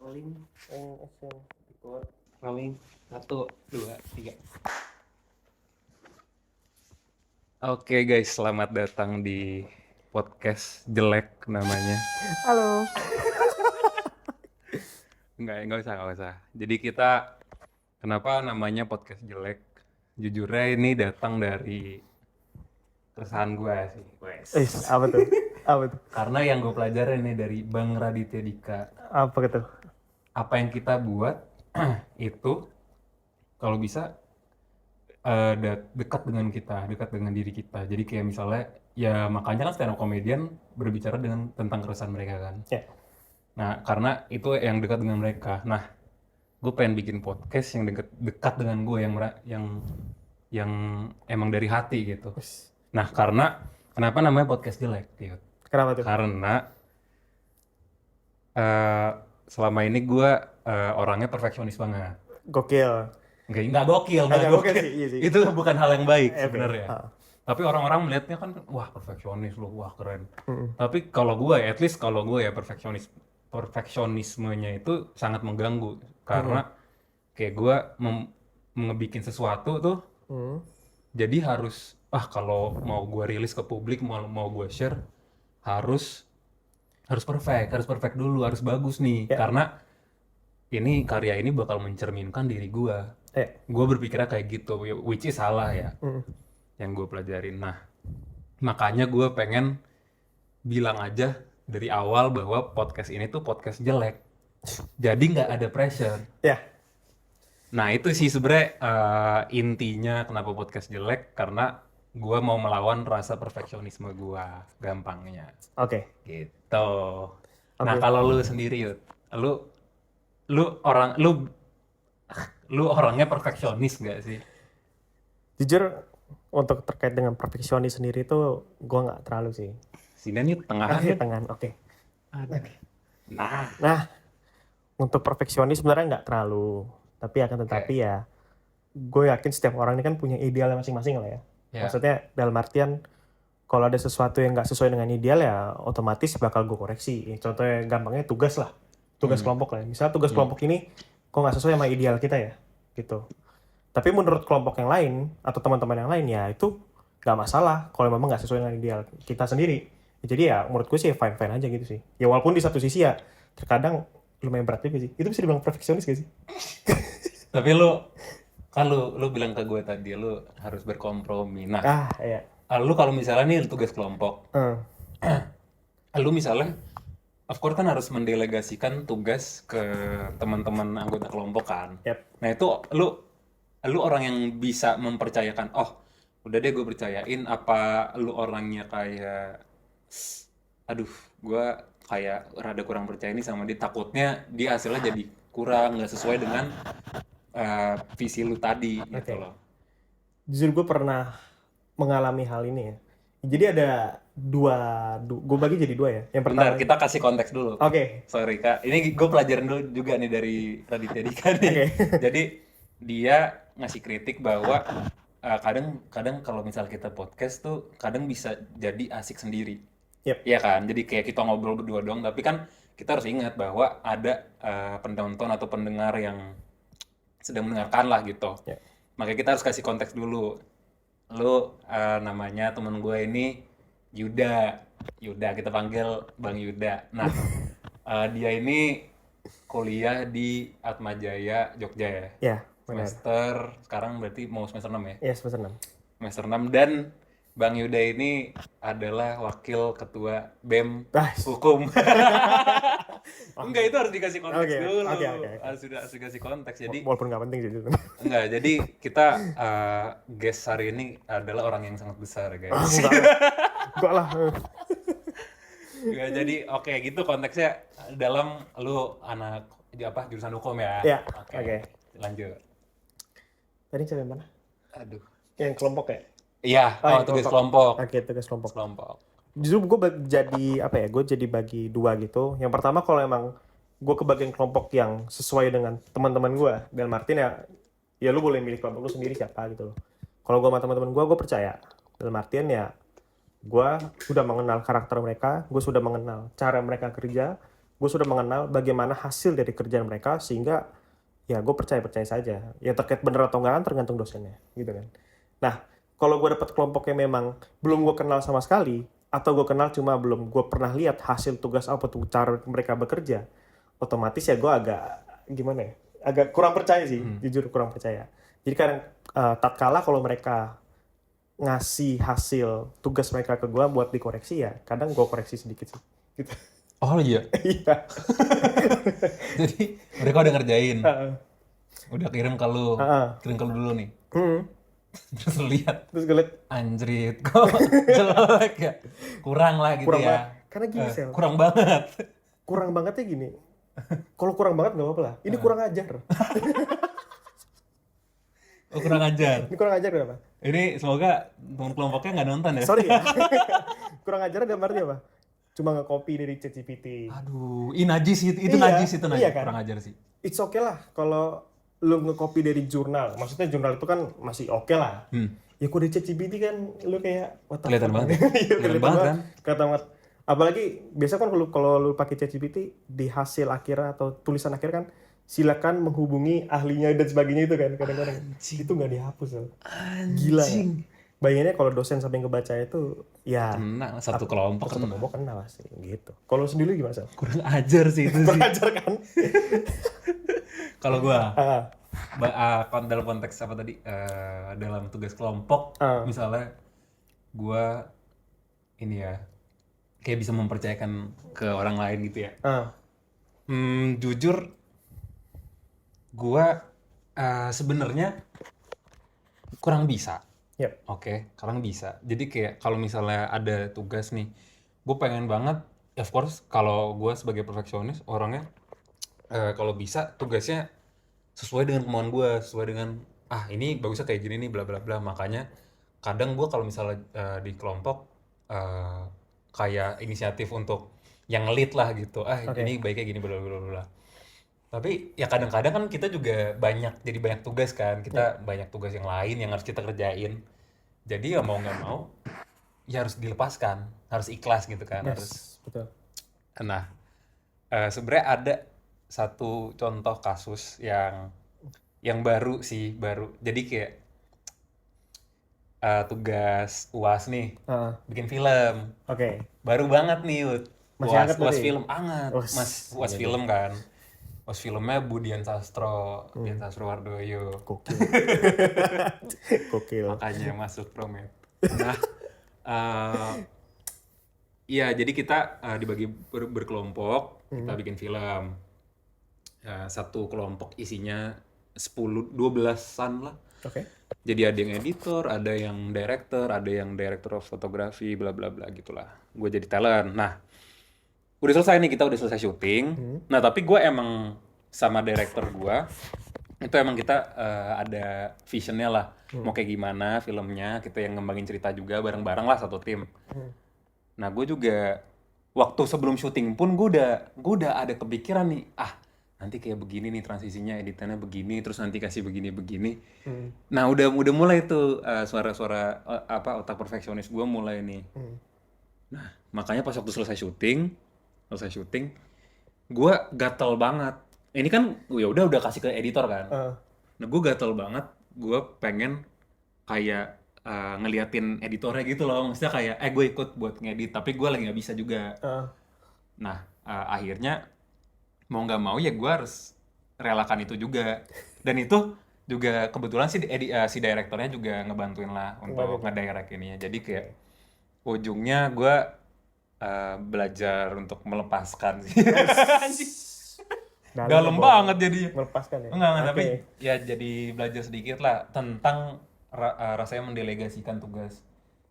Rolling, action, record, rolling, 1, 2, 3. Oke guys, selamat datang di podcast jelek namanya. Halo. Enggak usah. Jadi kita, kenapa namanya podcast jelek? Jujurnya ini datang dari keresahan gue sih, wes. Apa tuh? Apa tuh? Karena yang gue pelajarin nih dari Bang Raditya Dika, Apa gitu? apa yang kita buat itu kalau bisa dekat dengan kita, dekat dengan diri kita. Jadi kayak misalnya, ya makanya kan stand up comedian berbicara tentang keresahan mereka kan. Ya. Nah, karena itu yang dekat dengan mereka. Nah, gue pengen bikin podcast yang dekat dengan gue, yang emang dari hati gitu. Nah, kenapa namanya podcast jelek, gitu? Kenapa tuh? Karena eh, selama ini gue orangnya perfeksionis banget. Gokil. Nggak gokil, Nggak nggak gokil gokil. sih, iya sih. Itu bukan hal yang baik Oke. sebenarnya. Ah. Tapi orang-orang melihatnya kan, wah perfeksionis lu, wah keren. Tapi kalau gue, at least kalau gue ya perfeksionismenya itu sangat mengganggu. Karena kayak gue ngebikin sesuatu tuh, jadi harus, kalau mau gue rilis ke publik, mau gue share, harus harus perfect dulu, harus bagus nih. Ya. Karena karya ini bakal mencerminkan diri gue. Gue berpikirnya kayak gitu, which is salah ya, yang gue pelajarin. Nah, makanya gue pengen bilang aja dari awal bahwa podcast ini tuh podcast jelek. Jadi nggak ada pressure. Ya. Nah, itu sih sebenarnya intinya kenapa podcast jelek, karena gue mau melawan rasa perfeksionisme gue, gampangnya. Oke. Gitu. Nah, kalau lu sendiri, Yud, lu orangnya perfeksionis nggak sih? Jujur, untuk terkait dengan perfeksionis sendiri tuh gue nggak terlalu sih. Sini nih tengahan. Tangan. Oke. Nah, Nah, untuk perfeksionis sebenarnya nggak terlalu. Tapi akan tetapi ya, gue yakin setiap orang ini kan punya idealnya masing-masing lah ya. Maksudnya dalam artian, kalau ada sesuatu yang nggak sesuai dengan ideal ya otomatis bakal gue koreksi. Contohnya gampangnya tugas lah. Tugas kelompok lah. Misal tugas kelompok ini kok nggak sesuai sama ideal kita ya. Gitu. Tapi menurut kelompok yang lain atau teman-teman yang lain ya itu nggak masalah kalau memang nggak sesuai dengan ideal kita sendiri. Jadi ya menurut gue sih fine-fine aja gitu sih. Ya walaupun di satu sisi ya terkadang lumayan berat juga sih. Itu bisa dibilang perfeksionis gak sih? tapi lu bilang ke gue tadi lu harus berkompromi. Nah, Iya. lu kalau misalnya nih tugas kelompok, lu misalnya, of course kan harus mendelegasikan tugas ke teman-teman anggota kelompok kan. Yap. Nah itu lu orang yang bisa mempercayakan, udah deh gue percayain, apa lu orangnya kayak, aduh gue kayak rada kurang percaya nih sama dia, takutnya dia hasilnya jadi kurang, nggak sesuai dengan visi lu tadi gitu loh. Jujur gue pernah mengalami hal ini ya. Jadi ada gue bagi jadi dua ya. Yang pertama, Bentar, kita kasih konteks dulu. Oke. Sorry Kak, ini gue pelajarin dulu juga nih dari Raditya Dika nih. Jadi dia ngasih kritik bahwa kadang kalau misal kita podcast tuh kadang bisa jadi asik sendiri. Yep. Iya kan? Jadi kayak kita ngobrol berdua doang, tapi kan kita harus ingat bahwa ada penonton atau pendengar yang sedang mendengarkan lah gitu. Yep. Makanya kita harus kasih konteks dulu. Lu namanya temen gue ini Yuda, kita panggil Bang Yuda. Nah, dia ini kuliah di Atmajaya, Jogja ya. Ya, benar. Semester, sekarang berarti mau semester 6 ya? Ya, semester 6. Semester 6, dan Bang Yuda ini adalah wakil ketua BEM Hukum. Enggak, itu harus dikasih konteks dulu. Harus dikasih konteks. Jadi Walaupun nggak penting sih. enggak, jadi kita guest hari ini adalah orang yang sangat besar guys. Enggak lah. Ya, jadi oke, gitu konteksnya dalam lu anak jurusan hukum ya. Ya. Oke. Lanjut. Tadi sampai mana? Aduh. Yang kelompok ya? Iya, tugas kelompok. Oke, tugas kelompok. Justru gue jadi bagi dua gitu. Yang pertama kalau emang gue kebagian kelompok yang sesuai dengan teman-teman gue, dan Martin ya lu boleh milih kelompok lu sendiri siapa gitu loh. Kalau gue sama teman-teman gue percaya. Dalam artian ya gue sudah mengenal karakter mereka, gue sudah mengenal cara mereka kerja, gue sudah mengenal bagaimana hasil dari kerjaan mereka, sehingga ya gue percaya saja. Ya terkait bener atau enggak kan tergantung dosennya, gitu kan. Nah, kalau gue dapat kelompok yang memang belum gue kenal sama sekali, atau gue kenal cuma belum gue pernah lihat hasil tugas apa tuh cara mereka bekerja, otomatis ya gue agak gimana ya, agak kurang percaya sih, jujur kurang percaya. Jadi kadang tatkala kalau mereka ngasih hasil tugas mereka ke gue buat dikoreksi, ya kadang gue koreksi sedikit sih gitu. Oh iya. Iya. Jadi mereka udah ngerjain, Heeh. udah kirim ke lu, Heeh. kirim ke lu dulu nih. Hmm. Terus lu lihat, Terus gue liat anjrit, kok jelek ya, kurang lah gitu kurang ya. banget. Karena gini Sel, Kurang banget. kurang bangetnya gini. Kalau kurang banget nggak apa-apa lah. Ini kurang ajar. Oh, kurang ajar. Ini kurang ajar kenapa? Ini semoga teman kelompoknya nggak nonton ya. Sorry ya. Kurang ajar dalam arti apa? Cuma nge-copy dari ChatGPT. Aduh, ini najis itu Iya, najis itu najis. iya kan? Kurang ajar sih. It's okay lah kalau lu nge-copy dari jurnal. Maksudnya jurnal itu kan masih oke lah. Ya kok dari ChatGPT kan lu kayak what the Kelihatan fuck? banget. Iya, Kelihatan banget kan? Kelihatan banget. Apalagi biasa kan kalau lu pakai ChatGPT di hasil akhir atau tulisan akhir kan silakan menghubungi ahlinya dan sebagainya itu kan kadang-kadang. Itu nggak dihapus loh. Gila ya. Bayangannya kalau dosen sampai ngebaca itu ya Kena satu kelompok satu kena. kelompok kena pasti gitu. Kalau sendiri gimana Sal? Kurang ajar sih itu sih. Kurang ajar kan? Kalau gua Ah, dalam konteks apa tadi? Dalam tugas kelompok, misalnya gua ini ya kayak bisa mempercayakan ke orang lain gitu ya. Jujur gua sebenarnya kurang bisa. Yep. Oke, kurang bisa. Jadi kayak kalau misalnya ada tugas nih, gue pengen banget, of course kalau gue sebagai perfeksionis orangnya, kalau bisa tugasnya sesuai dengan kemauan gue, sesuai dengan ini bagusnya kayak gini nih bla bla bla. Makanya kadang gue kalau misalnya di kelompok kayak inisiatif untuk yang lead lah gitu. Ini baiknya gini bla bla bla. Tapi ya kadang-kadang kan kita juga jadi banyak tugas kan. Kita banyak tugas yang lain yang harus kita kerjain. Jadi ya mau nggak mau ya harus dilepaskan, harus ikhlas gitu kan. yes, betul. Nah, sebenarnya ada satu contoh kasus yang baru sih, baru. Jadi kayak tugas UAS nih, bikin film. Oke. Baru banget nih, Yud. Masih hangat UAS berarti? film, hangat. UAS film kan. UAS filmnya Budian Sastro Wardoyo. Gokil. Gokil. Makanya masuk Promet. Nah, iya jadi kita dibagi berkelompok, kita bikin film. Satu kelompok isinya 12-an lah. Oke. Jadi ada yang editor, ada yang director of photography, bla bla bla gitulah. Gue jadi talent. Nah, udah selesai nih, kita udah selesai syuting. Nah, tapi gue emang sama director gue itu emang kita ada visionnya lah, mau kayak gimana filmnya, kita yang ngembangin cerita juga bareng-bareng lah satu tim. Nah, gue juga waktu sebelum syuting pun gue udah ada kepikiran nih, nanti kayak begini nih transisinya, editannya begini, terus nanti kasih begini. Nah, udah mulai tuh suara-suara otak perfeksionis gue mulai nih. Nah, makanya pas waktu selesai syuting, gue gatel banget. Ini kan ya udah kasih ke editor kan. Nah, gue gatel banget, gue pengen kayak ngeliatin editornya gitu loh, maksudnya kayak gue ikut buat ngedit, tapi gue lagi nggak bisa juga. Nah, akhirnya mau nggak mau ya gue harus relakan itu juga, dan itu juga kebetulan si direkturnya juga ngebantuin lah untuk ngedirect ini ya. Jadi kayak ujungnya gue belajar untuk melepaskan sih. Dalam banget jadi. Melepaskan ya? Enggak, tapi ya jadi belajar sedikit lah tentang rasanya mendelegasikan tugas.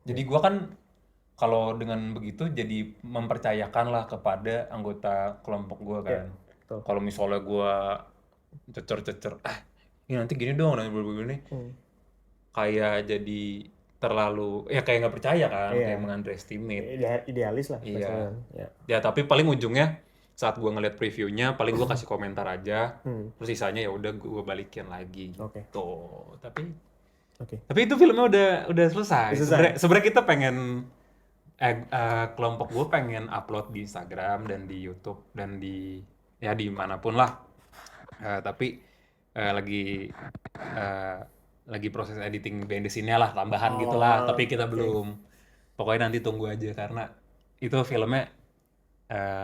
Jadi gue kan kalau dengan begitu jadi mempercayakan lah kepada anggota kelompok gue kan. Kalau misalnya gue cecer, ini nanti gini dong, nanti begini, kayak jadi terlalu, ya kayak nggak percaya kan, kayak mengunderestimate. Idealis lah. Iya. Ya tapi paling ujungnya saat gue ngeliat previewnya, paling gue kasih komentar aja, terus sisanya ya udah gue balikin lagi gitu. Tapi itu filmnya udah selesai. Sebenarnya kita pengen kelompok gue pengen upload di Instagram dan di YouTube dan ya dimanapun lah. Tapi eh, lagi proses editing behind the scene-nya lah, tambahan gitulah. Tapi kita Oke. belum. Pokoknya nanti tunggu aja karena itu filmnya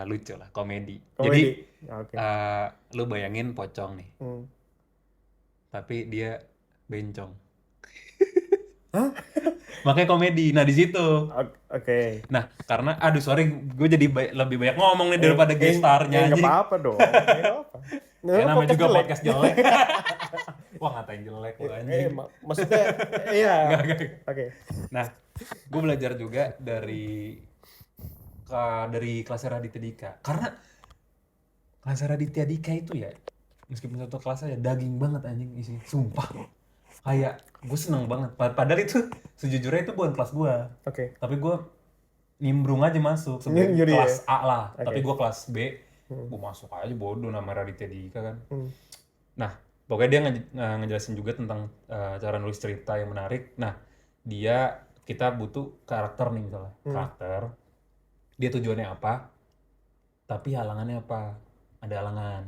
lucu lah, komedi. Jadi Komedi. Oke. lu bayangin pocong nih, Hmm. tapi dia bencong. Hah? Makanya komedi. Nah di situ. Oke. Nah karena aduh sorry gue jadi lebih banyak ngomong nih daripada guest starnya Nggak anjing. apa-apa dong. Nggak apa. Ya namanya juga jelek. podcast jelek. Wah ngatain jelek lu anjing. Maksudnya, iya. Nggak. Oke. Nah gue belajar juga dari kelas Raditya Dika. Karena kelas Raditya Dika itu ya, meskipun satu kelas aja daging banget anjing isi. Sumpah. Kayak gue seneng banget. Padahal itu sejujurnya itu bukan kelas gue. Oke. Tapi gue nimbrung aja masuk sebenarnya Nyuri ya? kelas A lah. Oke. Tapi gue kelas B. Gue masuk aja bodoh nama Raditya Dika kan. Hmm. Nah, pokoknya dia ngejelasin juga tentang cara nulis cerita yang menarik. Nah, kita butuh karakter nih misalnya. Karakter. Dia tujuannya apa? Tapi halangannya apa? Ada halangan.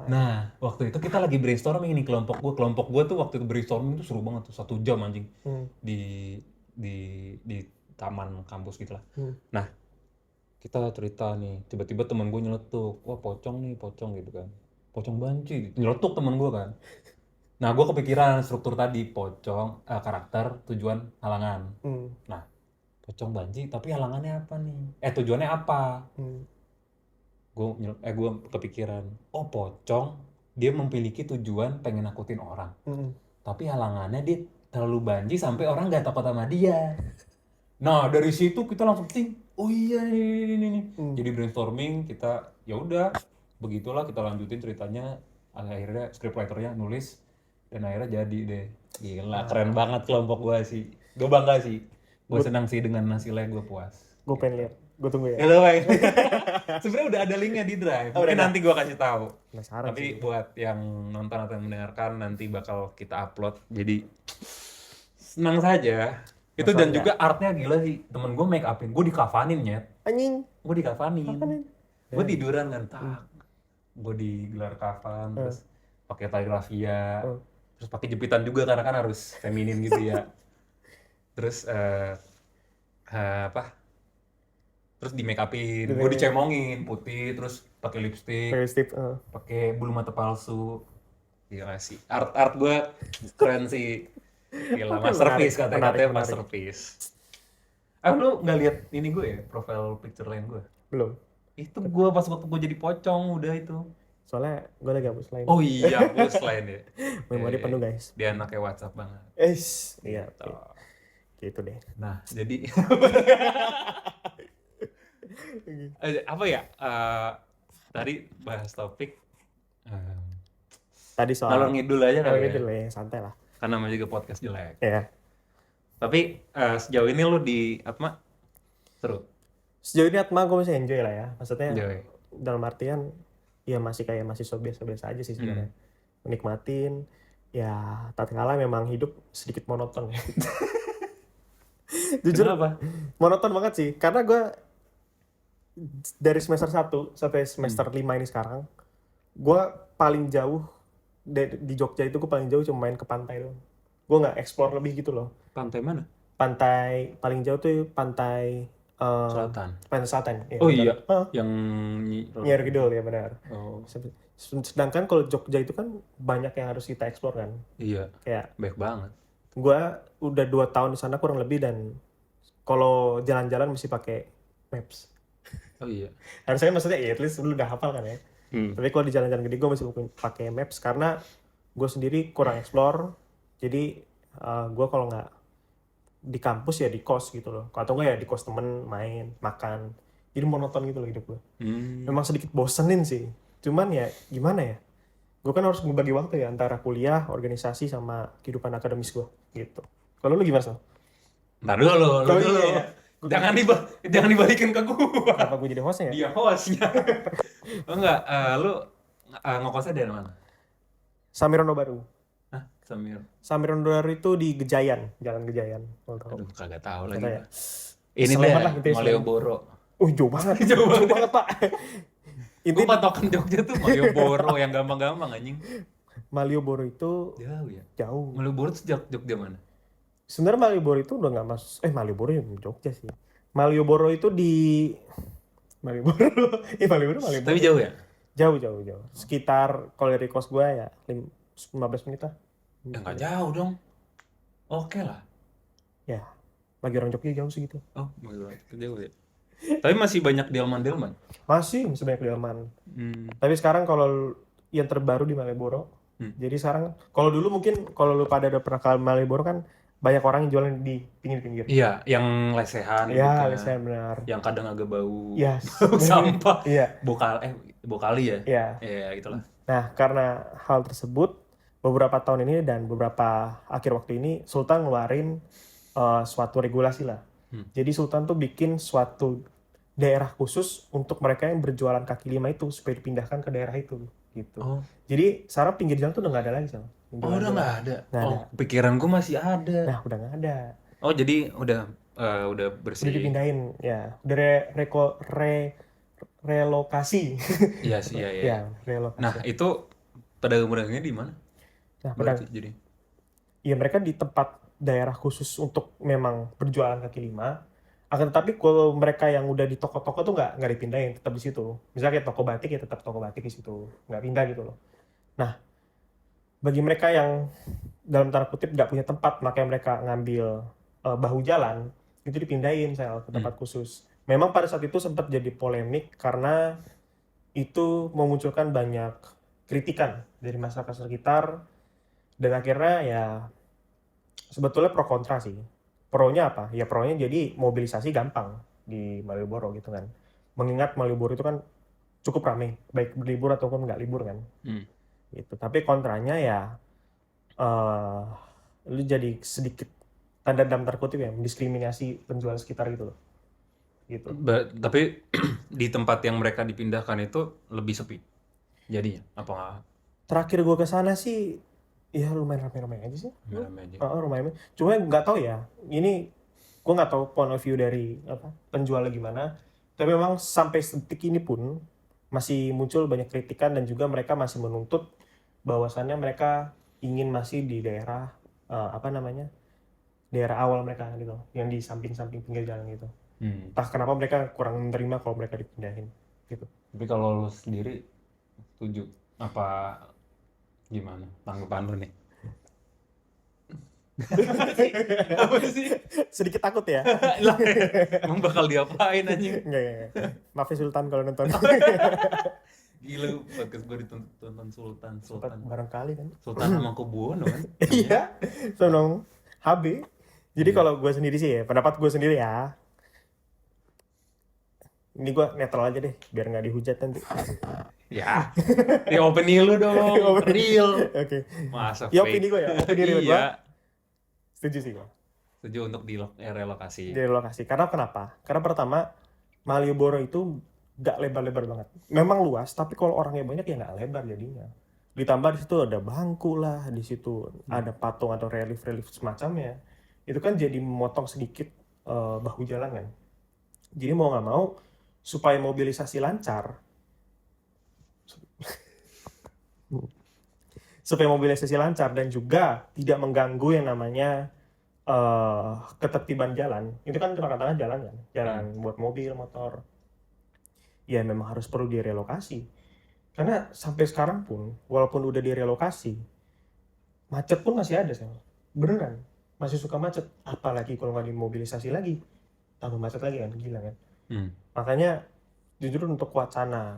Nah, waktu itu kita lagi brainstorming nih kelompok gue tuh waktu itu brainstorming tuh seru banget tuh 1 jam anjing di di taman kampus gitu lah. Nah, kita cerita nih, tiba-tiba temen gue nyeletuk, wah pocong gitu kan, pocong banci, nyeletuk temen gue kan. Nah, gue kepikiran struktur tadi, pocong, karakter, tujuan, halangan. Nah, pocong banci, tapi halangannya apa nih? Tujuannya apa? Gue kepikiran, oh pocong, dia memiliki tujuan pengen nakutin orang. Tapi halangannya dia terlalu banci sampai orang gak takut sama dia. Nah, dari situ kita langsung think, oh iya ini. Jadi brainstorming, kita ya udah begitulah kita lanjutin ceritanya. Akhirnya scriptwriter-nya nulis dan akhirnya jadi deh. Gila, keren banget kelompok gue sih. Gue bangga sih. Gue senang sih dengan hasilnya, gue puas. Gue pengen lihat. Gue tunggu ya. Gitu, baik. Sebenarnya udah ada linknya di Drive. Mungkin nanti gue kasih tahu. Penasaran Tapi sih. buat yang nonton atau yang mendengarkan nanti bakal kita upload. Jadi senang saja. Itu dan juga artnya gila sih. Temen gue make upin, gue dikafanin nyet. Anjing. Gue dikafanin. Gue tiduran kan, gue digelar kafan, terus pakai tali rafia, terus pakai jepitan juga karena kan harus feminin gitu ya. Terus apa? Terus di make upin, gue dicemongin putih, terus pakai lipstick, pakai bulu mata palsu. Gila sih, art gue keren sih. Gila, masterpiece katanya masterpiece. Lu nggak lihat ini gue ya, profile picture lain gue? Belum. Itu gue pas waktu gue jadi pocong udah itu. Soalnya gue lagi hapus lain. Oh iya, hapus lain ya. Memori penuh guys. Dia anaknya WhatsApp banget. Iya. Gitu deh. Nah, jadi apa ya? Tadi bahas topik. Tadi soal Ngalor ngidul aja kali ngidul ya, santai lah. Karena namanya juga podcast jelek. Iya. Tapi sejauh ini lu di Atma seru? Sejauh ini Atma gue masih enjoy lah ya. Maksudnya Enjoy. dalam artian ya masih kayak mahasiswa biasa-biasa aja sih sebenarnya. Menikmatin ya tatkala memang hidup sedikit monoton ya. Jujur Kenapa? monoton banget sih karena gue dari semester 1 sampai semester 5 ini sekarang gue paling jauh di Jogja itu gue paling jauh cuma main ke pantai doang. Gue nggak explore lebih gitu loh. Pantai mana? Pantai paling jauh tuh pantai Selatan. Pantai Selatan. Ya, Oh benar. iya, yang Nyer Kidul ya benar. Oh. Sedangkan kalau Jogja itu kan banyak yang harus kita explore kan. Iya. Kayak Baik banget. gue udah 2 tahun di sana kurang lebih dan kalau jalan-jalan mesti pakai maps. Oh iya. Harusnya maksudnya ya at least lu udah hafal kan ya. Tapi kalau di jalan-jalan gede gue masih pakai maps karena gue sendiri kurang explore. Jadi gue kalau nggak di kampus ya di kos gitu loh. Atau nggak ya di kos temen main, makan. Jadi monoton gitu loh hidup gue. Memang sedikit bosenin sih. Cuman ya gimana ya. Gue kan harus membagi waktu ya antara kuliah, organisasi, sama kehidupan akademis gue gitu. Kalau lu gimana, Sal? Ntar dulu, lu dulu. Iya. Jangan dibalikin ke gua. Kenapa gue jadi hostnya ya? Dia hostnya. Enggak, lu ngekosnya dari mana? Samirono Baru. Hah, Samir? Samirono Baru itu di Gejayan, Jalan Gejayan. Aduh, kagak tahu lagi. Ya? Ini Sleman deh, lah gitu ya, Sleman. Malioboro. Jauh banget. Jauh Jauh banget, Pak. Gue Itu patokan Jogja tuh Malioboro yang gampang-gampang anjing. Malioboro itu Jauh ya. jauh. Malioboro tuh Jogja mana? Sebenarnya Malioboro itu udah nggak masuk. Malioboro ya Jogja sih. Malioboro itu di Malioboro. Tapi Malioboro. jauh ya? Jauh. Sekitar kalau dari kos gua ya 15 menit lah. Ya nggak jauh dong. Oke lah. Ya, bagi orang Jogja jauh segitu. Oh, Malioboro jauh ya. Tapi masih banyak delman-delman. Masih banyak delman. Hmm. Tapi sekarang kalau yang terbaru di Malioboro, jadi sekarang kalau dulu mungkin kalau lu pada udah pernah ke Malioboro kan banyak orang yang jualan di pinggir-pinggir. Iya, yang lesehan gitu Iya, kan. lesehan benar. Yang kadang agak bau. Yes. Bau sampah. Iya. Bokali ya? Iya. Iya, gitulah. Nah, karena hal tersebut beberapa tahun ini dan beberapa akhir waktu ini Sultan ngeluarin suatu regulasi lah. Jadi Sultan tuh bikin suatu daerah khusus untuk mereka yang berjualan kaki lima itu supaya dipindahkan ke daerah itu gitu. Oh. Jadi sekarang pinggir jalan tuh udah nggak ada lagi sama. Udah nggak ada. Nggak ada. Pikiran gue masih ada. Nah, udah nggak ada. Oh, jadi udah bersih. Udah dipindahin ya. Udah relokasi. Iya sih, iya. Ya, relokasi. Nah, itu pedagang-pedagangnya di mana? Nah, Jadi. Ya mereka di tempat daerah khusus untuk memang berjualan kaki lima. Akan tetapi kalau mereka yang udah di toko-toko tuh nggak dipindahin, tetap di situ. Misalnya kayak toko batik ya tetap toko batik di situ, nggak pindah gitu loh. Nah, bagi mereka yang dalam tanda kutip nggak punya tempat, makanya mereka ngambil bahu jalan, itu dipindahin ke tempat khusus. Memang pada saat itu sempat jadi polemik karena itu memunculkan banyak kritikan dari masyarakat sekitar, dan akhirnya ya sebetulnya pro kontra sih. Pro-nya apa? Ya pro-nya jadi mobilisasi gampang di Malioboro gitu kan. Mengingat Malioboro itu kan cukup ramai, baik berlibur ataupun nggak libur kan. Gitu. Tapi kontranya ya lu jadi sedikit tanda dalam terkutip ya mendiskriminasi penjual sekitar gitu loh. Gitu. Tapi di tempat yang mereka dipindahkan itu lebih sepi. Jadinya apa nggak? Terakhir gue ke sana sih ya lumayan ramai-ramai aja sih. Ramai aja. Lumayan. Cuma nggak tahu ya. Ini gue nggak tahu point of view dari penjualnya gimana. Tapi memang sampai detik ini pun masih muncul banyak kritikan dan juga mereka masih menuntut bahwasannya mereka ingin masih di daerah daerah awal mereka gitu, yang di samping-samping pinggir jalan gitu. Entah kenapa mereka kurang menerima kalau mereka dipindahin gitu. Tapi kalau lu sendiri setuju apa gimana tanggapan lu nih? Apa sih? Sedikit takut ya. Lah, emang bakal diapain anjing? Enggak. Maaf ya Sultan kalau nonton. Gila, podcast gue ditonton Sultan. Barangkali kan. Sultan sama Kubuwono kan? Iya. Sonong HB. Jadi kalau gue sendiri sih ya, pendapat gue sendiri ya. Ini gue netral aja deh, biar nggak dihujat nanti. Ya opini lu dong, real. Oke. Masa Ya fake? opini gue ya, opini real gue. Iya. Setuju sih gue. Setuju untuk relokasi. Direlokasi. Karena kenapa? Karena pertama, Malioboro itu nggak lebar-lebar banget. Memang luas, tapi kalau orangnya banyak ya nggak lebar jadinya. Ditambah di situ ada bangku lah, di situ ada patung atau relief-relief semacamnya. Itu kan jadi memotong sedikit bahu jalan kan. Jadi mau nggak mau, supaya mobilisasi lancar, dan juga tidak mengganggu yang namanya ketertiban jalan. Itu kan tengah-tengah jalan kan, jalan buat mobil, motor. Ya memang harus perlu direlokasi. Karena sampai sekarang pun, walaupun udah direlokasi, macet pun masih ada sih. Beneran, masih suka macet. Apalagi kalau nggak dimobilisasi lagi, tambah macet lagi kan, gila kan. Makanya jujur untuk wacana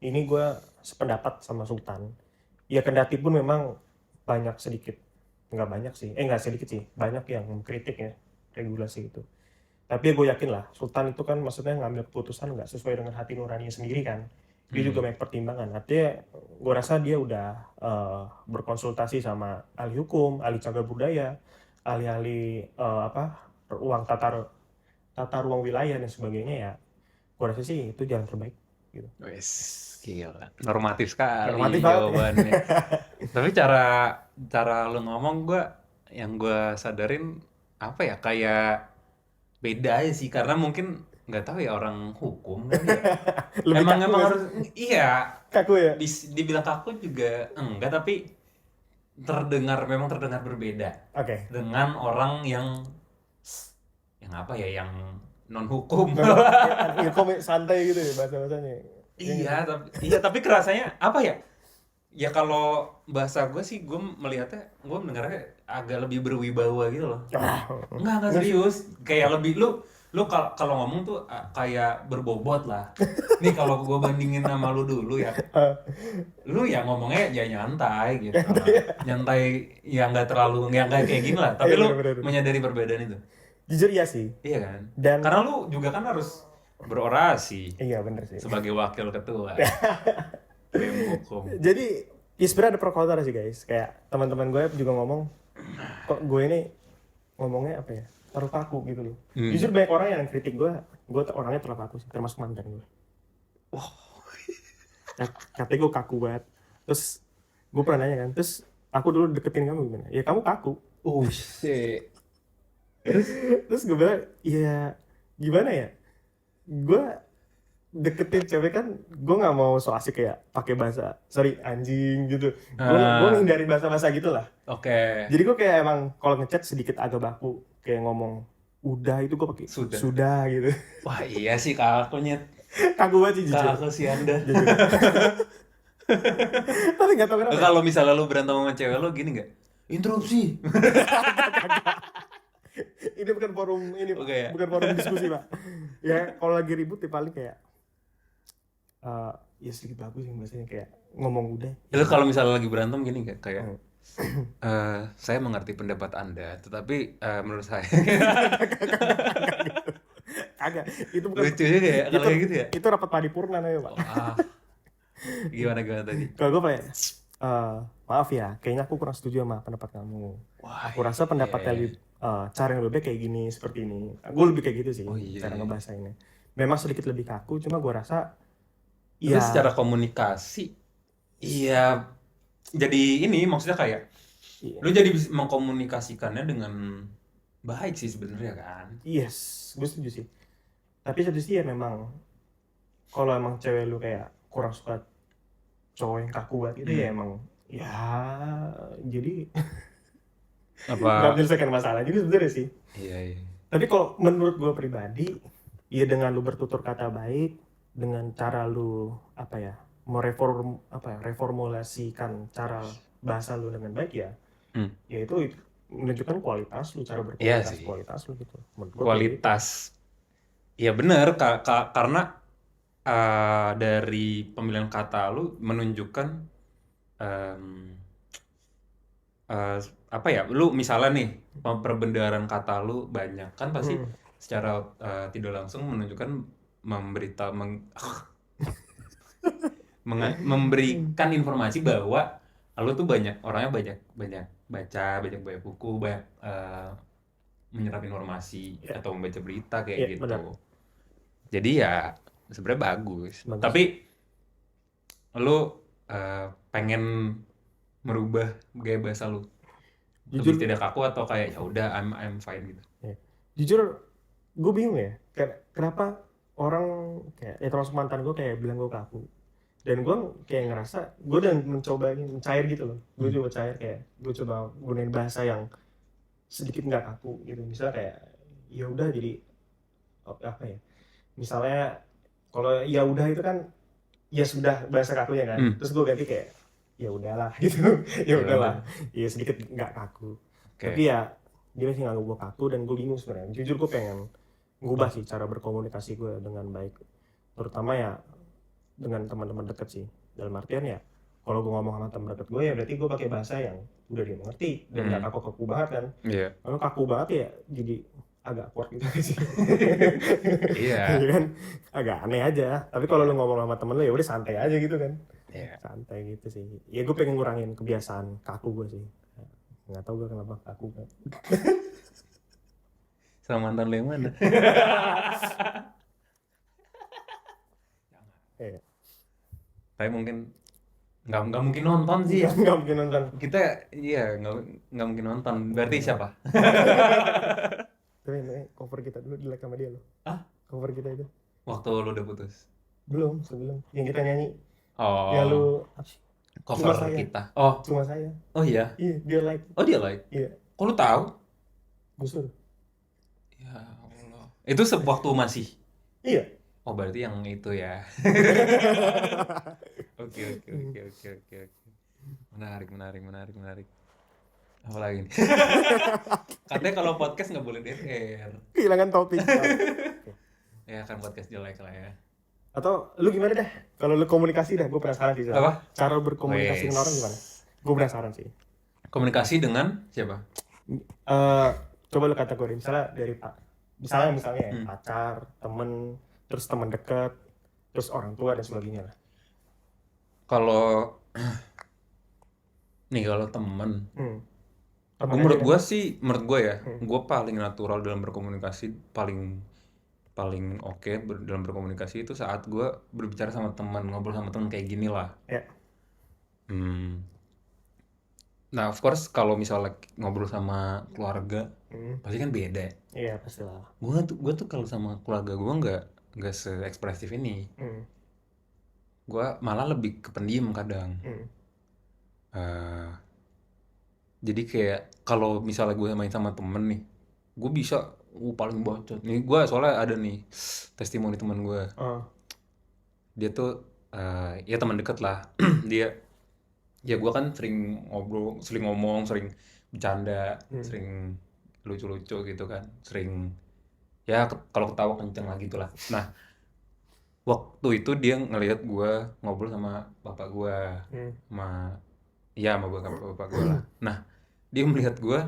ini gue sependapat sama Sultan. Ya kendati pun memang nggak sedikit sih, banyak yang mengkritik ya regulasi itu. Tapi gue yakin lah, Sultan itu kan maksudnya ngambil keputusan nggak sesuai dengan hati nuraninya sendiri kan. Dia juga banyak pertimbangan. Artinya gue rasa dia udah berkonsultasi sama ahli hukum, ahli cagar budaya, ahli-ahli ruang tata ruang wilayah dan sebagainya ya. Gue rasa sih itu jalan terbaik gitu. Wes, gila. Normatif sekali Normatif jawabannya. Tapi cara lu ngomong yang gue sadarin apa ya, kayak beda aja sih, karena mungkin nggak tahu ya orang hukum kan ya. Lebih Emang kaku emang nggak sih? harus, iya, Kaku ya. dibilang kaku juga enggak, tapi memang terdengar berbeda Oke. dengan orang yang apa ya, yang non hukum. Ya, komik santai gitu ya bahasa-bahasanya. Iya nggak sih? Tapi kerasanya apa ya? Ya kalau bahasa gue sih, gue mendengarnya agak lebih berwibawa gitu loh. Ah, Enggak serius. Kayak lebih lu kalau ngomong tuh kayak berbobot lah. Nih kalau gue bandingin sama lu dulu ya, ah, lu ya ngomongnya ya nyantai gitu. Nyantai, ya nggak terlalu, yang kayak gini lah. iya Tapi lu benar-benar. menyadari perbedaan itu. Jujur iya sih. Iya kan? Dan Karena lu juga kan harus berorasi iya bener sih. sebagai wakil ketua BEM Hukum. Jadi ya sebenarnya ada pro kontra sih guys. Kayak teman-teman gue juga ngomong, kok gue ini ngomongnya apa ya? Terlalu kaku gitu loh. Jujur banyak orang yang kritik gue orangnya terlalu kaku sih, termasuk mantan gue. Wah, Katanya gue kaku banget. Terus gue pernah nanya kan, terus aku dulu deketin kamu gimana? Ya kamu kaku. shit. Terus gue bilang, ya gimana ya? Gue deketin cewek kan, gue nggak mau so asik kayak pakai bahasa, sorry anjing gitu. Gue ngindari bahasa-bahasa gitu lah. Oke. Jadi gue kayak emang kalau ngechat sedikit agak baku, kayak ngomong udah itu gue pakai sudah gitu. Wah iya sih kakunya, Kaku banget sih jujur. kaku sih Anda. Jujur. Tapi nggak tahu kenapa. Kalau misalnya lu berantem sama cewek lu gini nggak? Interupsi. Ini bukan forum ini, Pak. Oke, ya. Bukan forum diskusi pak. Ya kalau lagi ribut ya paling kayak ya sedikit bagus sih bahasanya, kayak ngomong udah. Lu kalau misalnya lagi berantem gini nggak? Kayak saya mengerti pendapat Anda, tetapi menurut saya Kagak, itu bukan. lucu juga ya kalau kayak gitu ya. Itu rapat paripurna namanya pak. Wah, gimana tadi? Kalau gue kayak maaf ya, kayaknya aku kurang setuju sama pendapat kamu. Wah, Aku rasa pendapatnya lebih cara yang lebih baik kayak gini, seperti ini. Gue lebih kayak gitu sih cara ngebahasainnya. Memang sedikit lebih kaku, cuma gue rasa Itu secara komunikasi, iya, jadi ini maksudnya kayak lu jadi bisa mengkomunikasikannya dengan baik sih sebenarnya kan. Yes, gue setuju sih. Tapi satu sih ya memang kalau emang cewek lu kayak kurang suka cowok yang kaku banget itu ya emang ya jadi nggak Apa? menyelesaikan masalah jadi sebenarnya sih. Iya. Tapi kalau menurut gue pribadi, ya dengan lu bertutur kata baik, dengan cara lu apa ya, reformulasikan cara bahasa lu dengan baik ya, ya itu menunjukkan kualitas lu, cara berkomunikasi, sih. kualitas lu gitu. Menurut gua Kualitas. Iya benar, karena dari pemilihan kata lu menunjukkan apa ya, lu misalnya nih perbendaharaan kata lu banyak kan, pasti secara tidak langsung menunjukkan memberikan informasi bahwa lu tuh orangnya banyak baca buku, banyak menyerap informasi atau membaca berita kayak gitu. benar. Jadi ya sebenarnya bagus. Tapi lu pengen merubah gaya bahasa lu Jujur lebih tidak kaku atau kayak ya udah I'm fine gitu. Jujur gue bingung ya, kenapa orang kayak termasuk mantan gue kayak bilang gue kaku, dan gue kayak ngerasa gue udah mencoba cair gitu loh. Gue coba cair, kayak gue coba gunain bahasa yang sedikit nggak kaku gitu. Misalnya kayak ya udah, jadi apa ya, misalnya kalau ya udah itu kan ya sudah bahasa kakunya kan, terus gue ganti kayak ya udahlah gitu. Ya udahlah, ya sedikit nggak kaku. Tapi ya dia masih nganggap gue kaku, dan gue bingung sebenarnya. Jujur gue pengen ngubah sih cara berkomunikasi gue dengan baik, terutama ya dengan teman-teman deket sih. Dalam artian ya kalau gue ngomong sama teman deket gue ya berarti gue pakai bahasa yang udah dia mengerti dan nggak kaku-kaku banget kan. Kalau kaku banget ya jadi agak awkward gitu sih. Iya kan, agak aneh aja. Tapi kalau lu ngomong sama temen lu ya udah santai aja gitu kan. Santai gitu sih. Ya gue pengen ngurangin kebiasaan kaku gue sih. Nggak tahu gue kenapa kaku kan. Sama mantan lu yang mana? Tapi mungkin nggak mungkin nonton sih ya. Nggak mungkin nonton. Kita nggak mungkin nonton. Berarti siapa? Tapi ini cover kita dulu di like sama dia loh. Ah? Cover kita itu. Waktu lu udah putus. Belum, sebelum. Yang kita nyanyi. Oh. Ya lu Cover cuma saya. kita. Oh. Cuma saya. Oh iya. Iya, dia like. Oh dia like. Iya. Kok lu tahu? Gue suruh. Ya Allah. Itu waktu masih. Iya. Oh berarti yang itu ya. Oke. Menarik. Apa lagi nih? Katanya kalau podcast nggak boleh DPR. Kehilangan topik. Ya kan podcast jelek lah ya. Atau lu gimana dah? Kalau lu komunikasi dah, gue penasaran sih. Apa? Cara berkomunikasi dengan orang gimana? Gue penasaran sih. Komunikasi dengan siapa? Coba lu kategori misalnya dari misalnya ya, pacar, temen, terus teman dekat, terus orang tua dan sebagainya lah. Kalau temen, Temen menurut aja gue ya, gue paling natural dalam berkomunikasi, paling oke dalam berkomunikasi itu saat gue berbicara sama teman, ngobrol sama teman kayak gini lah. Ya. Nah, of course kalau misalnya ngobrol sama keluarga, pasti kan beda. Iya, pastilah. Gue tuh kalau sama keluarga gue nggak se-ekspresif ini. Gue malah lebih ke pendiam kadang. Jadi kayak kalau misalnya gue main sama temen nih, gue bisa paling bacot. Nih gue soalnya ada nih testimoni teman gue. Dia tuh ya teman deket lah. Dia ya gue kan sering ngobrol, sering ngomong, sering bercanda, sering lucu-lucu gitu kan, sering ya kalau ketawa kenceng lah gitulah. Nah waktu itu dia ngelihat gue ngobrol sama bapak gue, sama bapak gue lah. Nah dia melihat gue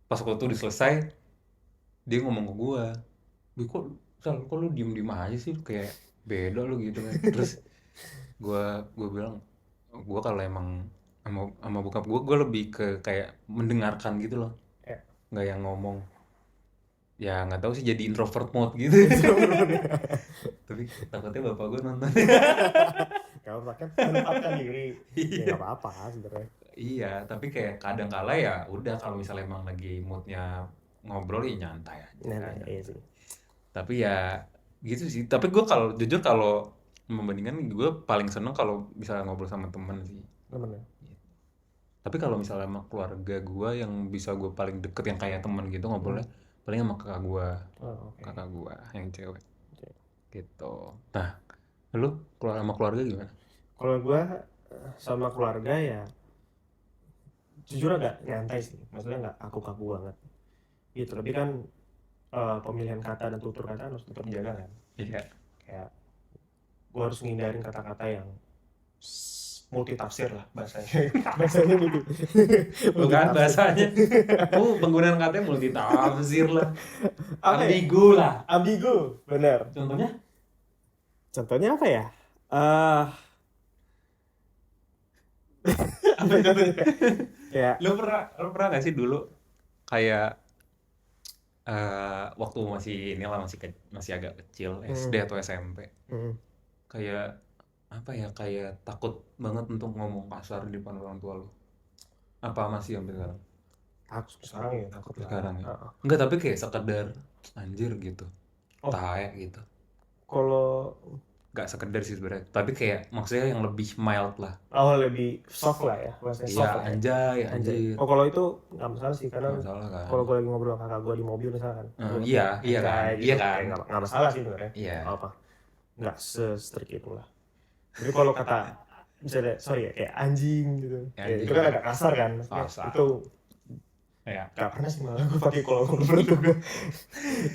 pas waktu udah selesai, dia ngomong ke gue, kok lu diem aja sih, kayak beda lu gitu kan. Terus gue bilang, gue kalau emang sama bokap gue lebih ke kayak mendengarkan gitu loh, nggak yang ngomong. Ya nggak tahu sih, jadi introvert mode gitu. Tapi takutnya bapak gue nonton. Kalau kan menempatkan diri, ya nggak apa-apa sebenarnya. Iya, tapi kayak kadang kala ya udah, kalau misalnya emang lagi moodnya ngobrol ya nyantai aja. Iya sih. Tapi ya gitu sih. Tapi gue kalau jujur, kalau membandingkan, gue paling seneng kalau misalnya ngobrol sama temen sih. Temen ya. Tapi kalau misalnya sama keluarga gue yang bisa gue paling deket, yang kayak temen gitu ngobrolnya, paling sama kakak gue, kakak gue yang cewek. Gitu. Nah, lu sama keluarga gimana? Kalau gue sama keluarga ya jujur agak nyantai sih, maksudnya nggak kaku banget gitu. Tapi kan pemilihan kata dan tutur kata harus tetap dijaga kan. Iya. Kayak gue harus ngindarin kata-kata yang multitafsir lah bahasanya. Bahasanya gitu. Bukan bahasanya. Penggunaan katanya multitafsir lah. Ambigu lah. Ambigu, benar. Contohnya? Contohnya apa ya? Apa contohnya? Ya. Lu pernah nggak sih dulu kayak waktu masih agak kecil, SD atau SMP, kayak apa ya, kayak takut banget untuk ngomong kasar di depan orang tua lu? Apa masih sampai sekarang? Takut sekarang ya, takut sekarang ya. Enggak, tapi kayak sekedar anjir gitu, tae gitu. Kalau nggak sekedar sih sebenarnya, tapi kayak maksudnya yang lebih mild lah. Lebih soft lah ya, bahasanya soft lah. Anjay. Kalau itu nggak masalah sih, karena kan. kalau gue lagi ngobrol sama kakak gue di mobil misalkan. Iya kan. Nggak masalah sih sebenarnya. Iya. Nggak se-strict itu lah. Jadi kalau kata misalnya kayak anjing gitu, itu kan agak kasar kan. Itu nggak pernah sih malah gue pakai kalau ngobrol juga.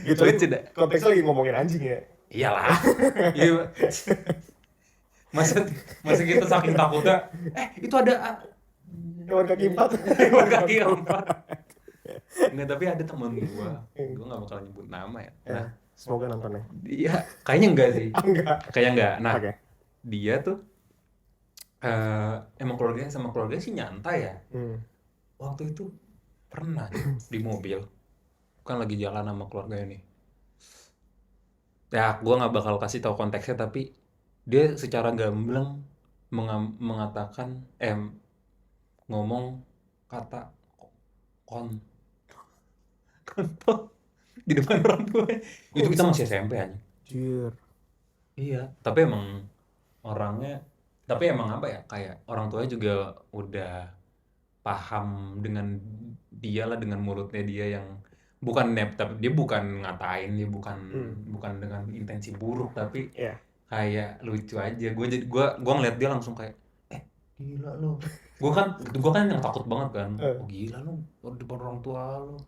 Gitu. Konteksnya lagi ngomongin anjing ya. Iyalah. Iya. Masa kita saking takutnya, itu ada hewan kaki empat. Enggak, tapi ada temen gue nggak bakal nyebut nama ya. Nah, semoga nonton ya. Dia kayaknya enggak sih. Kayaknya enggak. Nah, dia tuh emang sama keluarganya sih nyantai ya. Waktu itu pernah di mobil, kan lagi jalan sama keluarganya nih. Ya, gue nggak bakal kasih tahu konteksnya, tapi dia secara gamblang mengatakan ngomong kata kontol. di depan orang tua. Itu kita masih SMP aja. Jujur. Iya, tapi emang orangnya, tapi emang apa ya, kayak orang tuanya juga udah paham dengan dia lah, dengan mulutnya dia yang bukan tapi dia bukan ngatain, dia bukan bukan dengan intensi buruk, tapi Iya. kayak lucu aja. Gue ngeliat dia langsung kayak, gila lo. Gue kan yang takut banget kan. Oh gila lo, di depan orang tua lo.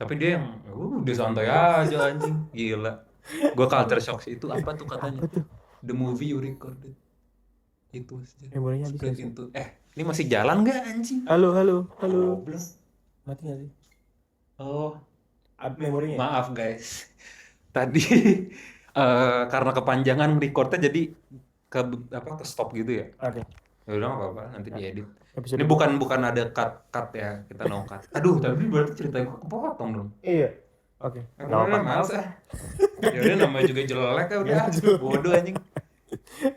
Tapi dia yang udah santai aja anjing, gila. Gue culture shock sih. Itu apa tuh katanya? Apa tuh? The movie you recorded. Itu aja. Memorinya habis Split nggak sih? into. Ini masih jalan nggak anjing? Halo. Goblok. Mati nggak sih? Oh, Memorinya? maaf guys. Tadi karena kepanjangan recordnya jadi ke ke stop gitu ya. Oke. Ya udah nggak apa-apa, nanti diedit. Episode Ini bukan ada cut ya, kita no cut. Aduh, tapi berarti cerita gue kepotong dong. Iya. Oke. Nggak Nggak apa-apa, apa-apa. males ah. Ya udah, namanya juga jelek ya udah. Bodoh anjing.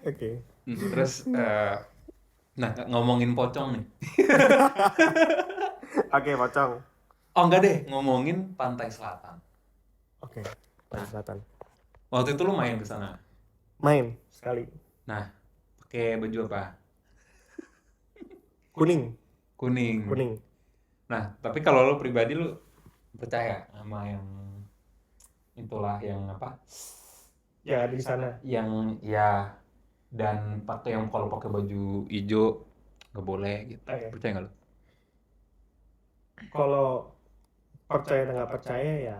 Oke. Terus nah, ngomongin pocong nih. Oke, pocong. Oh enggak deh, ngomongin Pantai Selatan. Oke. Pantai Selatan. Waktu itu lu main ke sana. Main sekali. Nah, pakai baju apa? Kuning. Kuning. Nah, tapi kalau lu pribadi lu percaya sama yang itulah, yang apa? Ya, di sana. Yang ya, dan yang kalau pakai baju hijau nggak boleh gitu. Oke. Percaya nggak lu? Kalau percaya dan nggak percaya ya